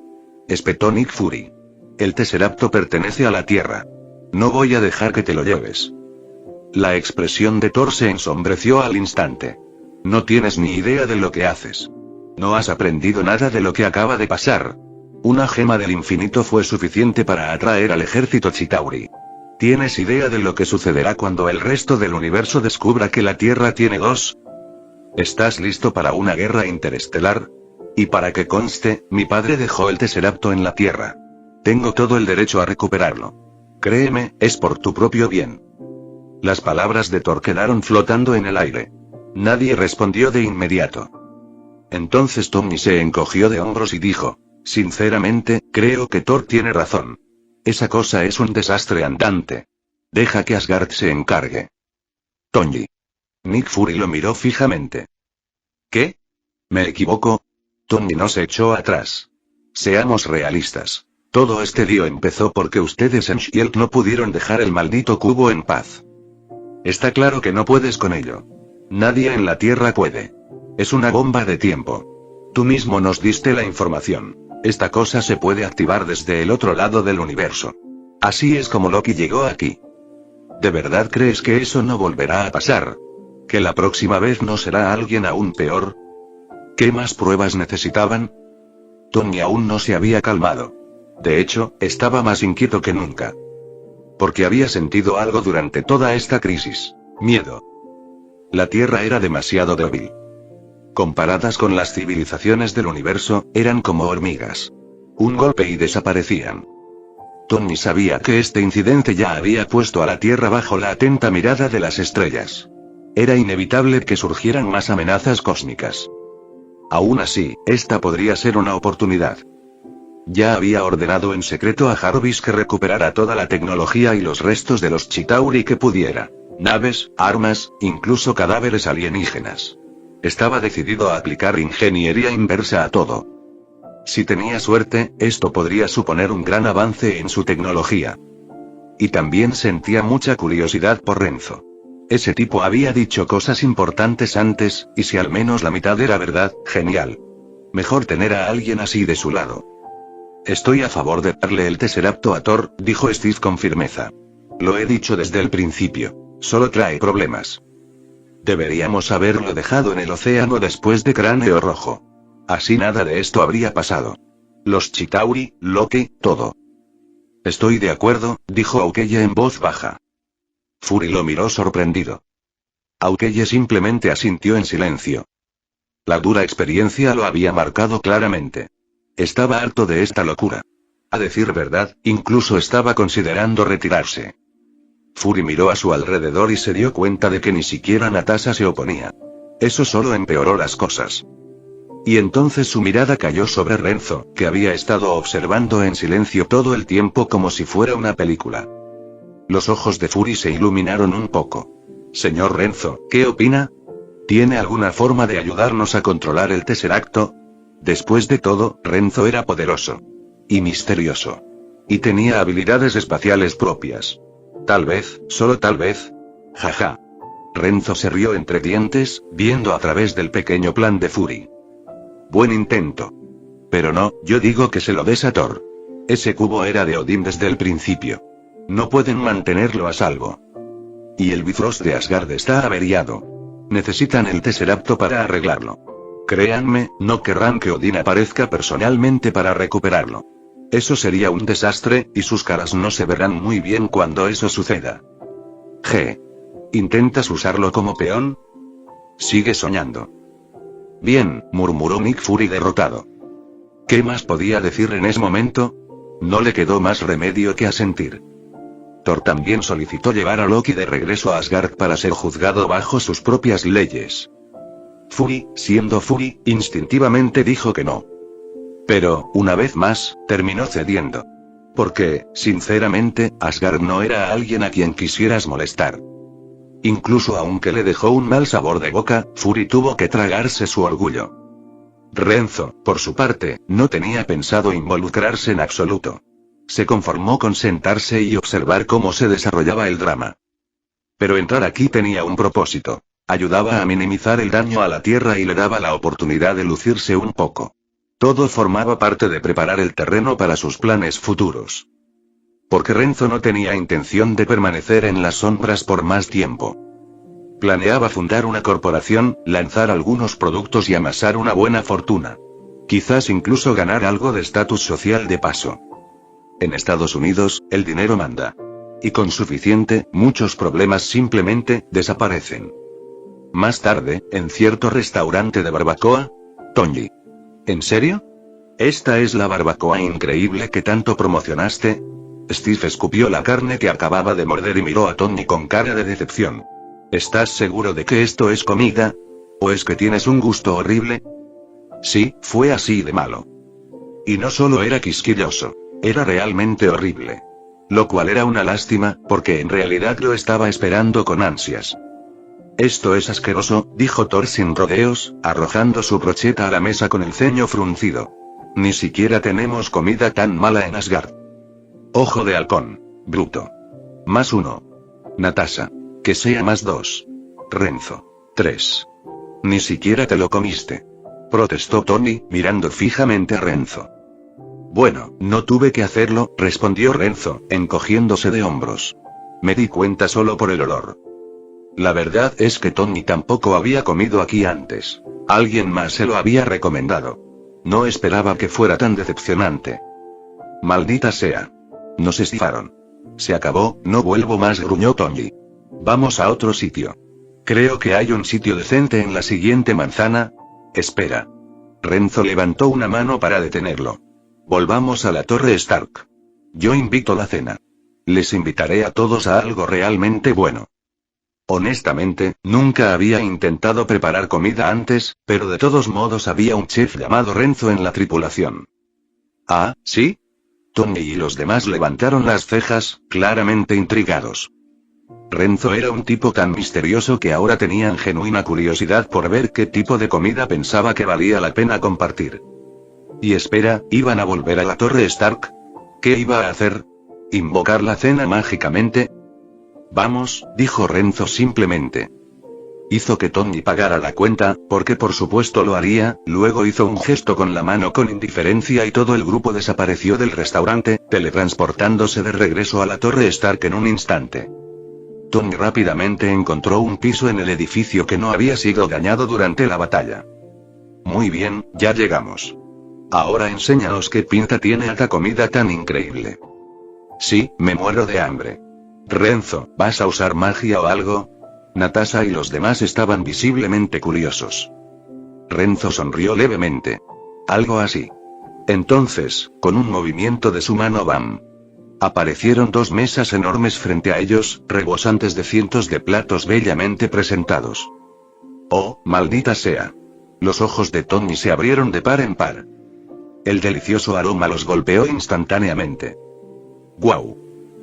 Espetó Nick Fury. El Tesseracto pertenece a la Tierra. No voy a dejar que te lo lleves. La expresión de Thor se ensombreció al instante. No tienes ni idea de lo que haces. No has aprendido nada de lo que acaba de pasar. Una gema del infinito fue suficiente para atraer al ejército Chitauri. ¿Tienes idea de lo que sucederá cuando el resto del universo descubra que la Tierra tiene 2? ¿Estás listo para una guerra interestelar? Y para que conste, mi padre dejó el Tesseracto en la Tierra. Tengo todo el derecho a recuperarlo. Créeme, es por tu propio bien. Las palabras de Thor quedaron flotando en el aire. Nadie respondió de inmediato. Entonces Tony se encogió de hombros y dijo: sinceramente, creo que Thor tiene razón. Esa cosa es un desastre andante. Deja que Asgard se encargue. Tony. Nick Fury lo miró fijamente. ¿Qué? ¿Me equivoco? Tony no se echó atrás. Seamos realistas. Todo este lío empezó porque ustedes en Shield no pudieron dejar el maldito cubo en paz. Está claro que no puedes con ello. Nadie en la Tierra puede. Es una bomba de tiempo. Tú mismo nos diste la información. Esta cosa se puede activar desde el otro lado del universo. Así es como Loki llegó aquí. ¿De verdad crees que eso no volverá a pasar? ¿Que la próxima vez no será alguien aún peor? ¿Qué más pruebas necesitaban? Tony aún no se había calmado. De hecho, estaba más inquieto que nunca. Porque había sentido algo durante toda esta crisis. Miedo. La Tierra era demasiado débil. Comparadas con las civilizaciones del universo, eran como hormigas. Un golpe y desaparecían. Tony sabía que este incidente ya había puesto a la Tierra bajo la atenta mirada de las estrellas. Era inevitable que surgieran más amenazas cósmicas. Aún así, esta podría ser una oportunidad. Ya había ordenado en secreto a Jarvis que recuperara toda la tecnología y los restos de los Chitauri que pudiera. Naves, armas, incluso cadáveres alienígenas. Estaba decidido a aplicar ingeniería inversa a todo. Si tenía suerte, esto podría suponer un gran avance en su tecnología. Y también sentía mucha curiosidad por Renzo. Ese tipo había dicho cosas importantes antes, y si al menos la mitad era verdad, genial. Mejor tener a alguien así de su lado. Estoy a favor de darle el Tesseracto a Thor, dijo Steve con firmeza. Lo he dicho desde el principio. Solo trae problemas. Deberíamos haberlo dejado en el océano después de Cráneo Rojo. Así nada de esto habría pasado. Los Chitauri, Loki, todo. Estoy de acuerdo, dijo Aukeye en voz baja. Fury lo miró sorprendido. Aukeye simplemente asintió en silencio. La dura experiencia lo había marcado claramente. Estaba harto de esta locura. A decir verdad, incluso estaba considerando retirarse. Fury miró a su alrededor y se dio cuenta de que ni siquiera Natasha se oponía. Eso solo empeoró las cosas. Y entonces su mirada cayó sobre Renzo, que había estado observando en silencio todo el tiempo como si fuera una película. Los ojos de Fury se iluminaron un poco. Señor Renzo, ¿qué opina? ¿Tiene alguna forma de ayudarnos a controlar el Tesseracto? Después de todo, Renzo era poderoso. Y misterioso. Y tenía habilidades espaciales propias. Tal vez, solo tal vez. Jaja. Renzo se rió entre dientes, viendo a través del pequeño plan de Fury. Buen intento. Pero no, yo digo que se lo des a Thor. Ese cubo era de Odín desde el principio. No pueden mantenerlo a salvo. Y el Bifrost de Asgard está averiado. Necesitan el Tesseracto para arreglarlo. Créanme, no querrán que Odín aparezca personalmente para recuperarlo. Eso sería un desastre, y sus caras no se verán muy bien cuando eso suceda. G. ¿Intentas usarlo como peón? Sigue soñando. Bien, murmuró Nick Fury derrotado. ¿Qué más podía decir en ese momento? No le quedó más remedio que asentir. Thor también solicitó llevar a Loki de regreso a Asgard para ser juzgado bajo sus propias leyes. Fury, siendo Fury, instintivamente dijo que no. Pero, una vez más, terminó cediendo. Porque, sinceramente, Asgard no era alguien a quien quisieras molestar. Incluso aunque le dejó un mal sabor de boca, Fury tuvo que tragarse su orgullo. Renzo, por su parte, no tenía pensado involucrarse en absoluto. Se conformó con sentarse y observar cómo se desarrollaba el drama. Pero entrar aquí tenía un propósito. Ayudaba a minimizar el daño a la Tierra y le daba la oportunidad de lucirse un poco. Todo formaba parte de preparar el terreno para sus planes futuros. Porque Renzo no tenía intención de permanecer en las sombras por más tiempo. Planeaba fundar una corporación, lanzar algunos productos y amasar una buena fortuna. Quizás incluso ganar algo de estatus social de paso. En Estados Unidos, el dinero manda. Y con suficiente, muchos problemas simplemente desaparecen. Más tarde, en cierto restaurante de barbacoa, Tony. ¿En serio? ¿Esta es la barbacoa increíble que tanto promocionaste? Steve escupió la carne que acababa de morder y miró a Tony con cara de decepción. ¿Estás seguro de que esto es comida? ¿O es que tienes un gusto horrible? Sí, fue así de malo. Y no solo era quisquilloso, era realmente horrible. Lo cual era una lástima, porque en realidad lo estaba esperando con ansias. Esto es asqueroso, dijo Thor sin rodeos, arrojando su brocheta a la mesa con el ceño fruncido. Ni siquiera tenemos comida tan mala en Asgard. Ojo de halcón. Bruto. +1. Natasha. Que sea +2. Renzo. 3. Ni siquiera te lo comiste. Protestó Tony, mirando fijamente a Renzo. Bueno, no tuve que hacerlo, respondió Renzo, encogiéndose de hombros. Me di cuenta solo por el olor. La verdad es que Tony tampoco había comido aquí antes. Alguien más se lo había recomendado. No esperaba que fuera tan decepcionante. Maldita sea. Nos estifaron. Se acabó, no vuelvo más, gruñó Tony. Vamos a otro sitio. Creo que hay un sitio decente en la siguiente manzana. Espera. Renzo levantó una mano para detenerlo. Volvamos a la Torre Stark. Yo invito la cena. Les invitaré a todos a algo realmente bueno. Honestamente, nunca había intentado preparar comida antes, pero de todos modos había un chef llamado Renzo en la tripulación. ¿Ah, sí? Tony y los demás levantaron las cejas, claramente intrigados. Renzo era un tipo tan misterioso que ahora tenían genuina curiosidad por ver qué tipo de comida pensaba que valía la pena compartir. Y espera, ¿iban a volver a la Torre Stark? ¿Qué iba a hacer? ¿Invocar la cena mágicamente? Vamos, dijo Renzo simplemente. Hizo que Tony pagara la cuenta, porque por supuesto lo haría, luego hizo un gesto con la mano con indiferencia y todo el grupo desapareció del restaurante, teletransportándose de regreso a la Torre Stark en un instante. Tony rápidamente encontró un piso en el edificio que no había sido dañado durante la batalla. Muy bien, ya llegamos. Ahora enséñanos qué pinta tiene esta comida tan increíble. Sí, me muero de hambre. Renzo, ¿vas a usar magia o algo? Natasha y los demás estaban visiblemente curiosos. Renzo sonrió levemente. Algo así. Entonces, con un movimiento de su mano ¡bam! Aparecieron dos mesas enormes frente a ellos, rebosantes de cientos de platos bellamente presentados. ¡Oh, maldita sea! Los ojos de Tony se abrieron de par en par. El delicioso aroma los golpeó instantáneamente. ¡Guau!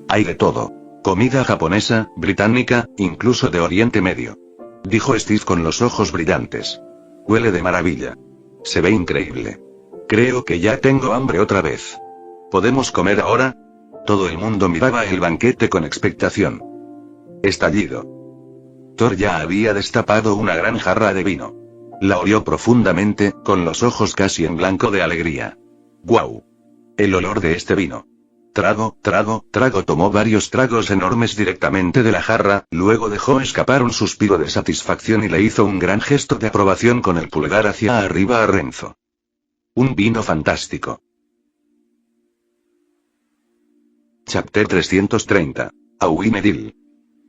Hay de todo. Comida japonesa, británica, incluso de Oriente Medio. Dijo Steve con los ojos brillantes. Huele de maravilla. Se ve increíble. Creo que ya tengo hambre otra vez. ¿Podemos comer ahora? Todo el mundo miraba el banquete con expectación. Estallido. Thor ya había destapado una gran jarra de vino. La olió profundamente, con los ojos casi en blanco de alegría. ¡Guau! El olor de este vino. Trago, tomó varios tragos enormes directamente de la jarra, luego dejó escapar un suspiro de satisfacción y le hizo un gran gesto de aprobación con el pulgar hacia arriba a Renzo. Un vino fantástico. Chapter 330. Auinedil.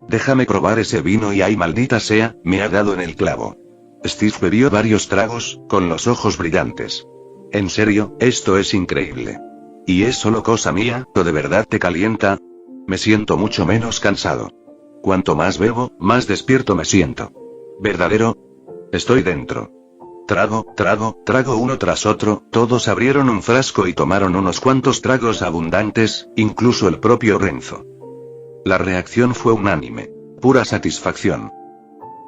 Déjame probar ese vino y ay maldita sea, me ha dado en el clavo. Steve bebió varios tragos, con los ojos brillantes. En serio, esto es increíble. ¿Y es solo cosa mía, o de verdad te calienta? Me siento mucho menos cansado. Cuanto más bebo, más despierto me siento. ¿Verdadero? Estoy dentro. Trago uno tras otro, todos abrieron un frasco y tomaron unos cuantos tragos abundantes, incluso el propio Renzo. La reacción fue unánime. Pura satisfacción.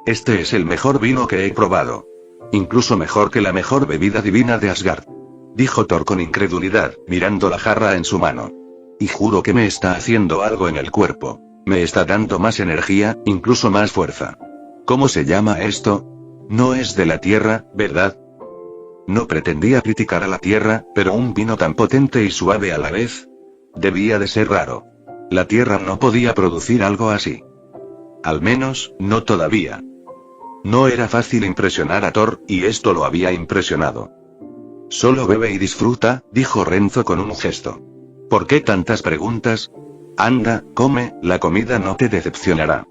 Este es el mejor vino que he probado. Incluso mejor que la mejor bebida divina de Asgard. Dijo Thor con incredulidad, mirando la jarra en su mano. Y juro que me está haciendo algo en el cuerpo. Me está dando más energía, incluso más fuerza. ¿Cómo se llama esto? No es de la tierra, ¿verdad? No pretendía criticar a la tierra, pero un vino tan potente y suave a la vez. Debía de ser raro. La tierra no podía producir algo así. Al menos, no todavía. No era fácil impresionar a Thor, y esto lo había impresionado. Solo bebe y disfruta, dijo Renzo con un gesto. ¿Por qué tantas preguntas? Anda, come, la comida no te decepcionará.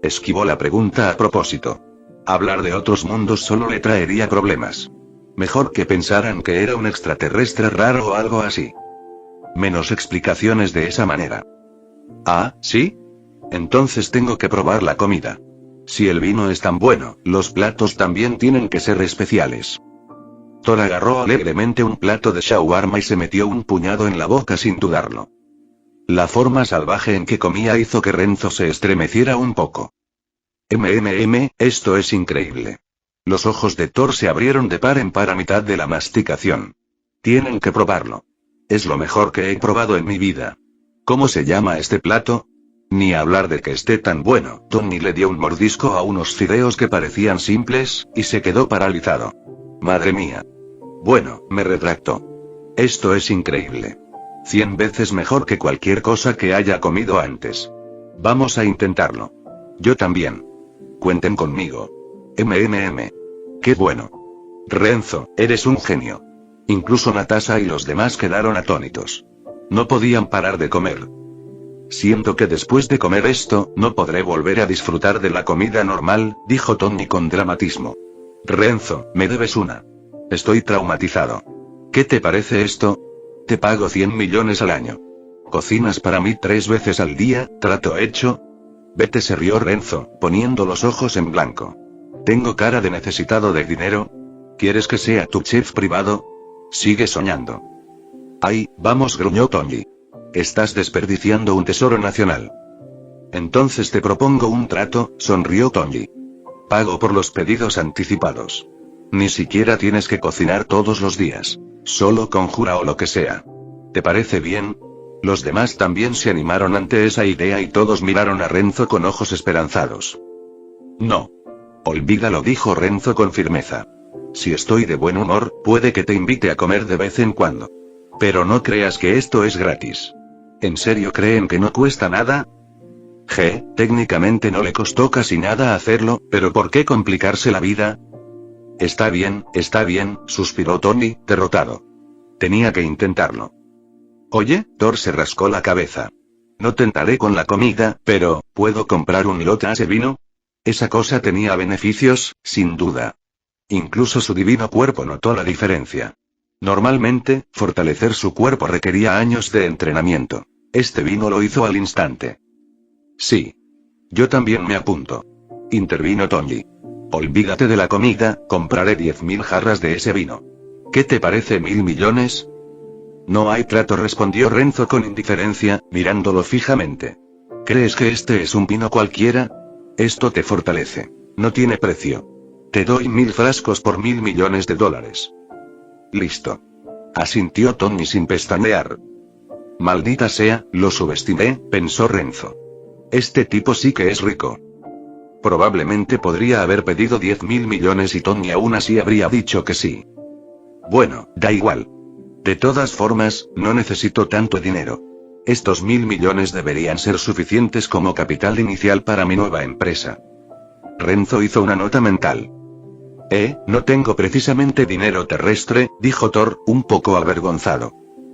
Esquivó la pregunta a propósito. Hablar de otros mundos solo le traería problemas. Mejor que pensaran que era un extraterrestre raro o algo así. Menos explicaciones de esa manera. ¿Ah, sí? Entonces tengo que probar la comida. Si el vino es tan bueno, los platos también tienen que ser especiales. Thor agarró alegremente un plato de shawarma y se metió un puñado en la boca sin dudarlo. La forma salvaje en que comía hizo que Renzo se estremeciera un poco. Esto es increíble. Los ojos de Thor se abrieron de par en par a mitad de la masticación. Tienen que probarlo. Es lo mejor que he probado en mi vida. ¿Cómo se llama este plato? Ni hablar de que esté tan bueno. Tony le dio un mordisco a unos fideos que parecían simples, y se quedó paralizado. Madre mía. Bueno, me retracto. Esto es increíble. 100 veces mejor que cualquier cosa que haya comido antes. Vamos a intentarlo. Yo también. Cuenten conmigo. ¡Qué bueno! Renzo, eres un genio. Incluso Natasha y los demás quedaron atónitos. No podían parar de comer. Siento que después de comer esto, no podré volver a disfrutar de la comida normal, dijo Tony con dramatismo. Renzo, me debes una. Estoy traumatizado. ¿Qué te parece esto? Te pago 100 millones al año. ¿Cocinas para mí 3 veces al día? ¿Trato hecho? Vete, se rió Renzo, poniendo los ojos en blanco. ¿Tengo cara de necesitado de dinero? ¿Quieres que sea tu chef privado? Sigue soñando. Ay, vamos, gruñó Tony. Estás desperdiciando un tesoro nacional. Entonces te propongo un trato, sonrió Tony. Pago por los pedidos anticipados. Ni siquiera tienes que cocinar todos los días. Solo conjura o lo que sea. ¿Te parece bien? Los demás también se animaron ante esa idea y todos miraron a Renzo con ojos esperanzados. No. Olvídalo, dijo Renzo con firmeza. Si estoy de buen humor, puede que te invite a comer de vez en cuando. Pero no creas que esto es gratis. ¿En serio creen que no cuesta nada? Técnicamente no le costó casi nada hacerlo, pero ¿por qué complicarse la vida? Está bien, suspiró Tony, derrotado. Tenía que intentarlo. Oye, Thor se rascó la cabeza. No tentaré con la comida, pero, ¿puedo comprar un lote a ese vino? Esa cosa tenía beneficios, sin duda. Incluso su divino cuerpo notó la diferencia. Normalmente, fortalecer su cuerpo requería años de entrenamiento. Este vino lo hizo al instante. Sí. Yo también me apunto. Intervino Tony. Olvídate de la comida, compraré 10.000 jarras de ese vino. ¿Qué te parece 1.000 millones? No hay trato, respondió Renzo con indiferencia, mirándolo fijamente. ¿Crees que este es un vino cualquiera? Esto te fortalece. No tiene precio. Te doy 1.000 frascos por 1.000 millones de dólares. Listo. Asintió Tony sin pestañear. Maldita sea, lo subestimé, pensó Renzo. Este tipo sí que es rico. Probablemente podría haber pedido 10.000 millones y Tony aún así habría dicho que sí. Bueno, da igual. De todas formas, no necesito tanto dinero. Estos 1.000 millones deberían ser suficientes como capital inicial para mi nueva empresa. Renzo hizo una nota mental. No tengo precisamente dinero terrestre, dijo Thor, un poco avergonzado.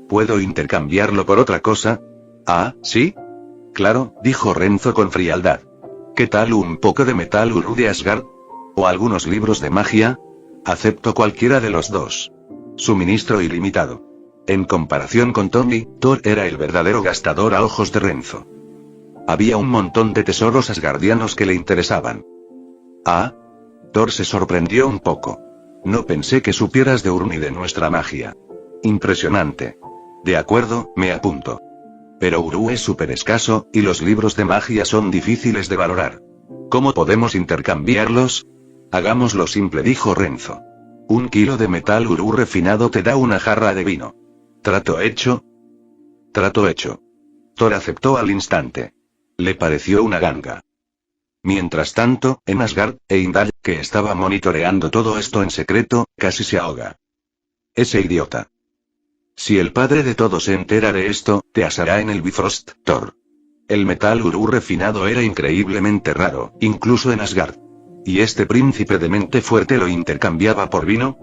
¿Puedo intercambiarlo por otra cosa? Ah, ¿sí? Claro, dijo Renzo con frialdad. ¿Qué tal un poco de metal Uru de Asgard? ¿O algunos libros de magia? Acepto cualquiera de los dos. Suministro ilimitado. En comparación con Tony, Thor era el verdadero gastador a ojos de Renzo. Había un montón de tesoros asgardianos que le interesaban. Ah. Thor se sorprendió un poco. No pensé que supieras de Ur ni de nuestra magia. Impresionante. De acuerdo, me apunto. Pero Uru es súper escaso, y los libros de magia son difíciles de valorar. ¿Cómo podemos intercambiarlos? Hagámoslo simple, dijo Renzo. 1 kilo de metal Uru refinado te da una jarra de vino. ¿Trato hecho? Trato hecho. Thor aceptó al instante. Le pareció una ganga. Mientras tanto, en Asgard, Heimdall, que estaba monitoreando todo esto en secreto, casi se ahoga. Ese idiota. Si el padre de todos se entera de esto, te asará en el Bifrost, Thor. El metal Uru refinado era increíblemente raro, incluso en Asgard. ¿Y este príncipe de mente fuerte lo intercambiaba por vino?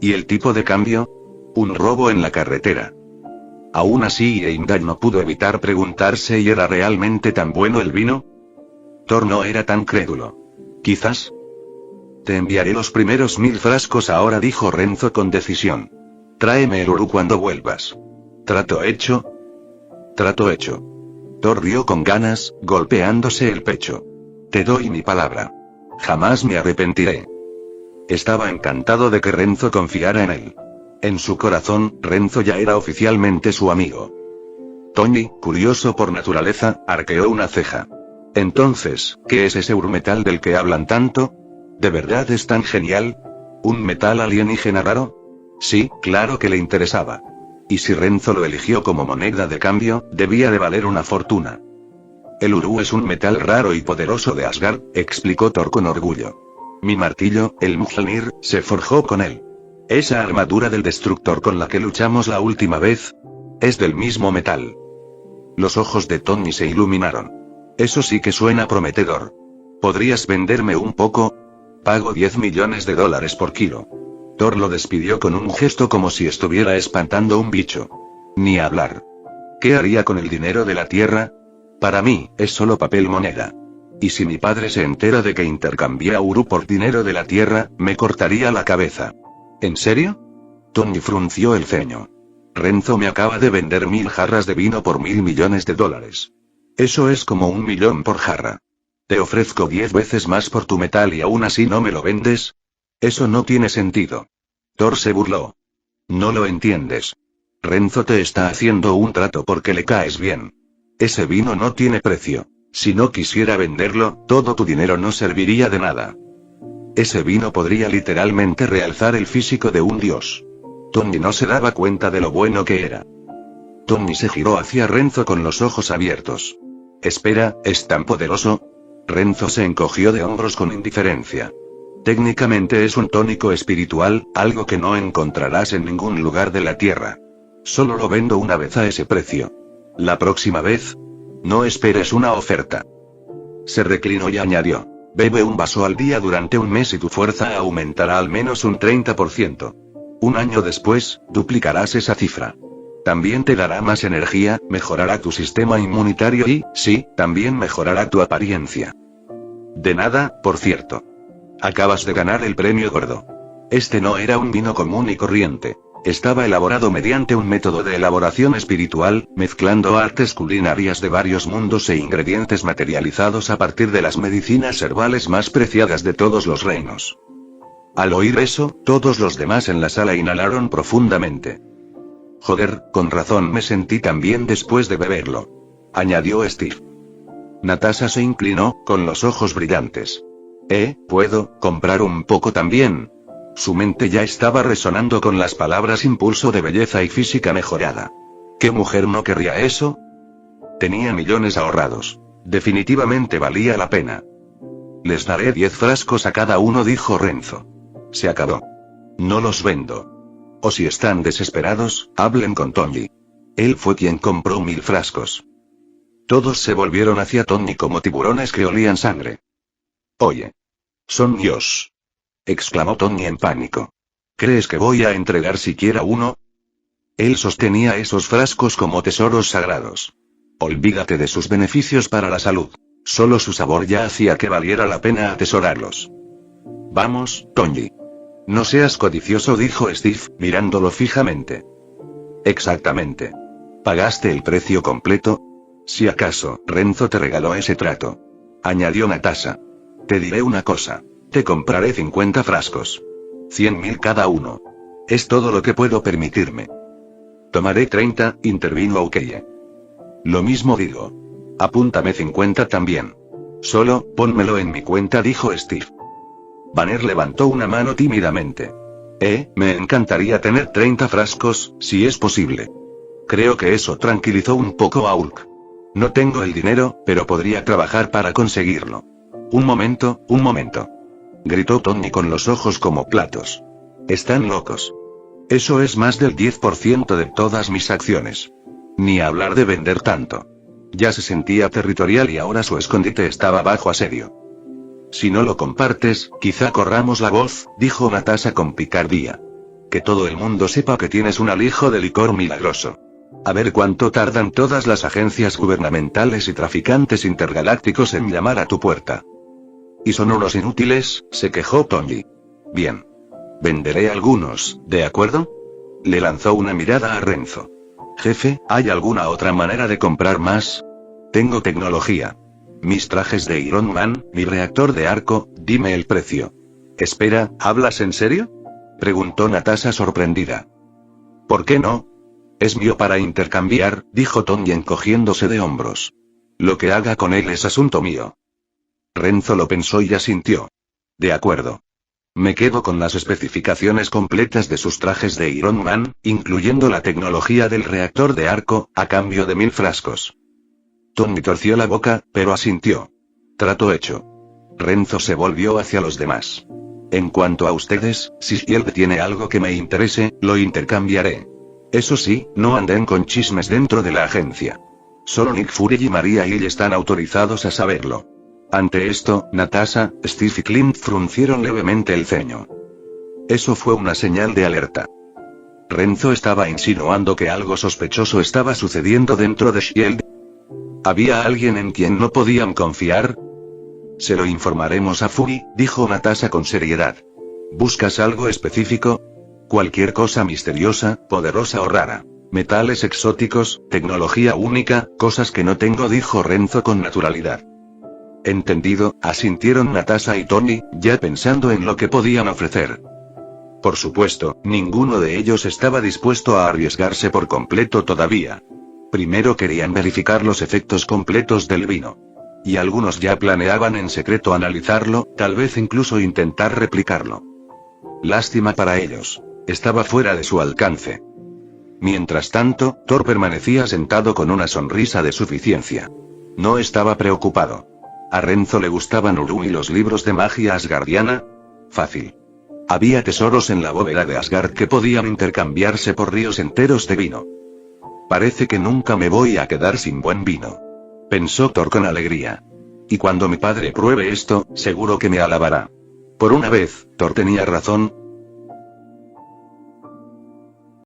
¿Y el tipo de cambio? Un robo en la carretera. Aún así, Heimdall no pudo evitar preguntarse ¿y era realmente tan bueno el vino? Thor no era tan crédulo. Quizás. Te enviaré los primeros 1.000 frascos ahora, dijo Renzo con decisión. Tráeme el Uru cuando vuelvas. ¿Trato hecho? Trato hecho. Thor rió con ganas, golpeándose el pecho. Te doy mi palabra. Jamás me arrepentiré. Estaba encantado de que Renzo confiara en él. En su corazón, Renzo ya era oficialmente su amigo. Tony, curioso por naturaleza, arqueó una ceja. Entonces, ¿qué es ese urmetal del que hablan tanto? ¿De verdad es tan genial? ¿Un metal alienígena raro? Sí, claro que le interesaba. Y si Renzo lo eligió como moneda de cambio, debía de valer una fortuna. El Uru es un metal raro y poderoso de Asgard, explicó Thor con orgullo. Mi martillo, el Mjolnir, se forjó con él. Esa armadura del destructor con la que luchamos la última vez, es del mismo metal. Los ojos de Tony se iluminaron. Eso sí que suena prometedor. ¿Podrías venderme un poco? Pago 10 millones de dólares por kilo. Thor lo despidió con un gesto como si estuviera espantando un bicho. Ni hablar. ¿Qué haría con el dinero de la Tierra? Para mí, es solo papel moneda. Y si mi padre se entera de que intercambié a Uru por dinero de la Tierra, me cortaría la cabeza. ¿En serio? Tony frunció el ceño. Renzo me acaba de vender 1000 jarras de vino por 1000 millones de dólares. Eso es como 1 millón por jarra. Te ofrezco 10 veces más por tu metal y aún así no me lo vendes. Eso no tiene sentido. Thor se burló. No lo entiendes. Renzo te está haciendo un trato porque le caes bien. Ese vino no tiene precio. Si no quisiera venderlo, todo tu dinero no serviría de nada. Ese vino podría literalmente realzar el físico de un dios. Tony no se daba cuenta de lo bueno que era. Tony se giró hacia Renzo con los ojos abiertos. Espera, ¿es tan poderoso? Renzo se encogió de hombros con indiferencia. Técnicamente es un tónico espiritual, algo que no encontrarás en ningún lugar de la Tierra. Solo lo vendo una vez a ese precio. La próxima vez, no esperes una oferta. Se reclinó y añadió. Bebe un vaso al día durante un mes y tu fuerza aumentará al menos un 30%. Un año después, duplicarás esa cifra. También te dará más energía, mejorará tu sistema inmunitario y, sí, también mejorará tu apariencia. De nada, por cierto. Acabas de ganar el premio gordo. Este no era un vino común y corriente. Estaba elaborado mediante un método de elaboración espiritual, mezclando artes culinarias de varios mundos e ingredientes materializados a partir de las medicinas herbales más preciadas de todos los reinos. Al oír eso, todos los demás en la sala inhalaron profundamente. Joder, con razón me sentí tan bien después de beberlo. Añadió Steve. Natasha se inclinó, con los ojos brillantes. ¿Puedo comprar un poco también? Su mente ya estaba resonando con las palabras impulso de belleza y física mejorada. ¿Qué mujer no querría eso? Tenía millones ahorrados. Definitivamente valía la pena. Les daré 10 frascos a cada uno, dijo Renzo. Se acabó. No los vendo. O si están desesperados, hablen con Tony. Él fue quien compró 1000 frascos. Todos se volvieron hacia Tony como tiburones que olían sangre. Oye. Son Dios. Exclamó Tony en pánico. ¿Crees que voy a entregar siquiera uno? Él sostenía esos frascos como tesoros sagrados. Olvídate de sus beneficios para la salud. Solo su sabor ya hacía que valiera la pena atesorarlos. Vamos, Tony. No seas codicioso, dijo Steve, mirándolo fijamente. Exactamente. ¿Pagaste el precio completo? Si acaso, Renzo te regaló ese trato. Añadió Natasha. Te diré una cosa. Te compraré 50 frascos. 100.000 cada uno. Es todo lo que puedo permitirme. Tomaré 30, intervino Aukeye. Lo mismo digo. Apúntame 50 también. Solo, pónmelo en mi cuenta, dijo Steve. Banner levantó una mano tímidamente. Me encantaría tener 30 frascos, si es posible. Creo que eso tranquilizó un poco a Hulk. No tengo el dinero, pero podría trabajar para conseguirlo. Un momento, gritó Tony con los ojos como platos. Están locos. Eso es más del 10% de todas mis acciones. Ni hablar de vender tanto. Ya se sentía territorial y ahora su escondite estaba bajo asedio. Si no lo compartes, quizá corramos la voz, dijo Natasha con picardía. Que todo el mundo sepa que tienes un alijo de licor milagroso. A ver cuánto tardan todas las agencias gubernamentales y traficantes intergalácticos en llamar a tu puerta. Y son unos inútiles, se quejó Tony. Bien. Venderé algunos, ¿de acuerdo? Le lanzó una mirada a Renzo. Jefe, ¿hay alguna otra manera de comprar más? Tengo tecnología. Mis trajes de Iron Man, mi reactor de arco, dime el precio. Espera, ¿hablas en serio? Preguntó Natasha sorprendida. ¿Por qué no? Es mío para intercambiar, dijo Tony encogiéndose de hombros. Lo que haga con él es asunto mío. Renzo lo pensó y asintió. De acuerdo. Me quedo con las especificaciones completas de sus trajes de Iron Man, incluyendo la tecnología del reactor de arco, a cambio de 1000 frascos. Tony torció la boca, pero asintió. Trato hecho. Renzo se volvió hacia los demás. En cuanto a ustedes, si Shield tiene algo que me interese, lo intercambiaré. Eso sí, no anden con chismes dentro de la agencia. Solo Nick Fury y Maria Hill están autorizados a saberlo. Ante esto, Natasha, Steve y Clint fruncieron levemente el ceño. Eso fue una señal de alerta. Renzo estaba insinuando que algo sospechoso estaba sucediendo dentro de S.H.I.E.L.D. ¿Había alguien en quien no podían confiar? Se lo informaremos a Fury, dijo Natasha con seriedad. ¿Buscas algo específico? Cualquier cosa misteriosa, poderosa o rara. Metales exóticos, tecnología única, cosas que no tengo, dijo Renzo con naturalidad. Entendido, asintieron Natasha y Tony, ya pensando en lo que podían ofrecer. Por supuesto, ninguno de ellos estaba dispuesto a arriesgarse por completo todavía. Primero querían verificar los efectos completos del vino. Y algunos ya planeaban en secreto analizarlo, tal vez incluso intentar replicarlo. Lástima para ellos. Estaba fuera de su alcance. Mientras tanto, Thor permanecía sentado con una sonrisa de suficiencia. No estaba preocupado. A Renzo le gustaban Uru y los libros de magia asgardiana. Fácil. Había tesoros en la bóveda de Asgard que podían intercambiarse por ríos enteros de vino. Parece que nunca me voy a quedar sin buen vino, pensó Thor con alegría. Y cuando mi padre pruebe esto, seguro que me alabará. Por una vez, Thor tenía razón,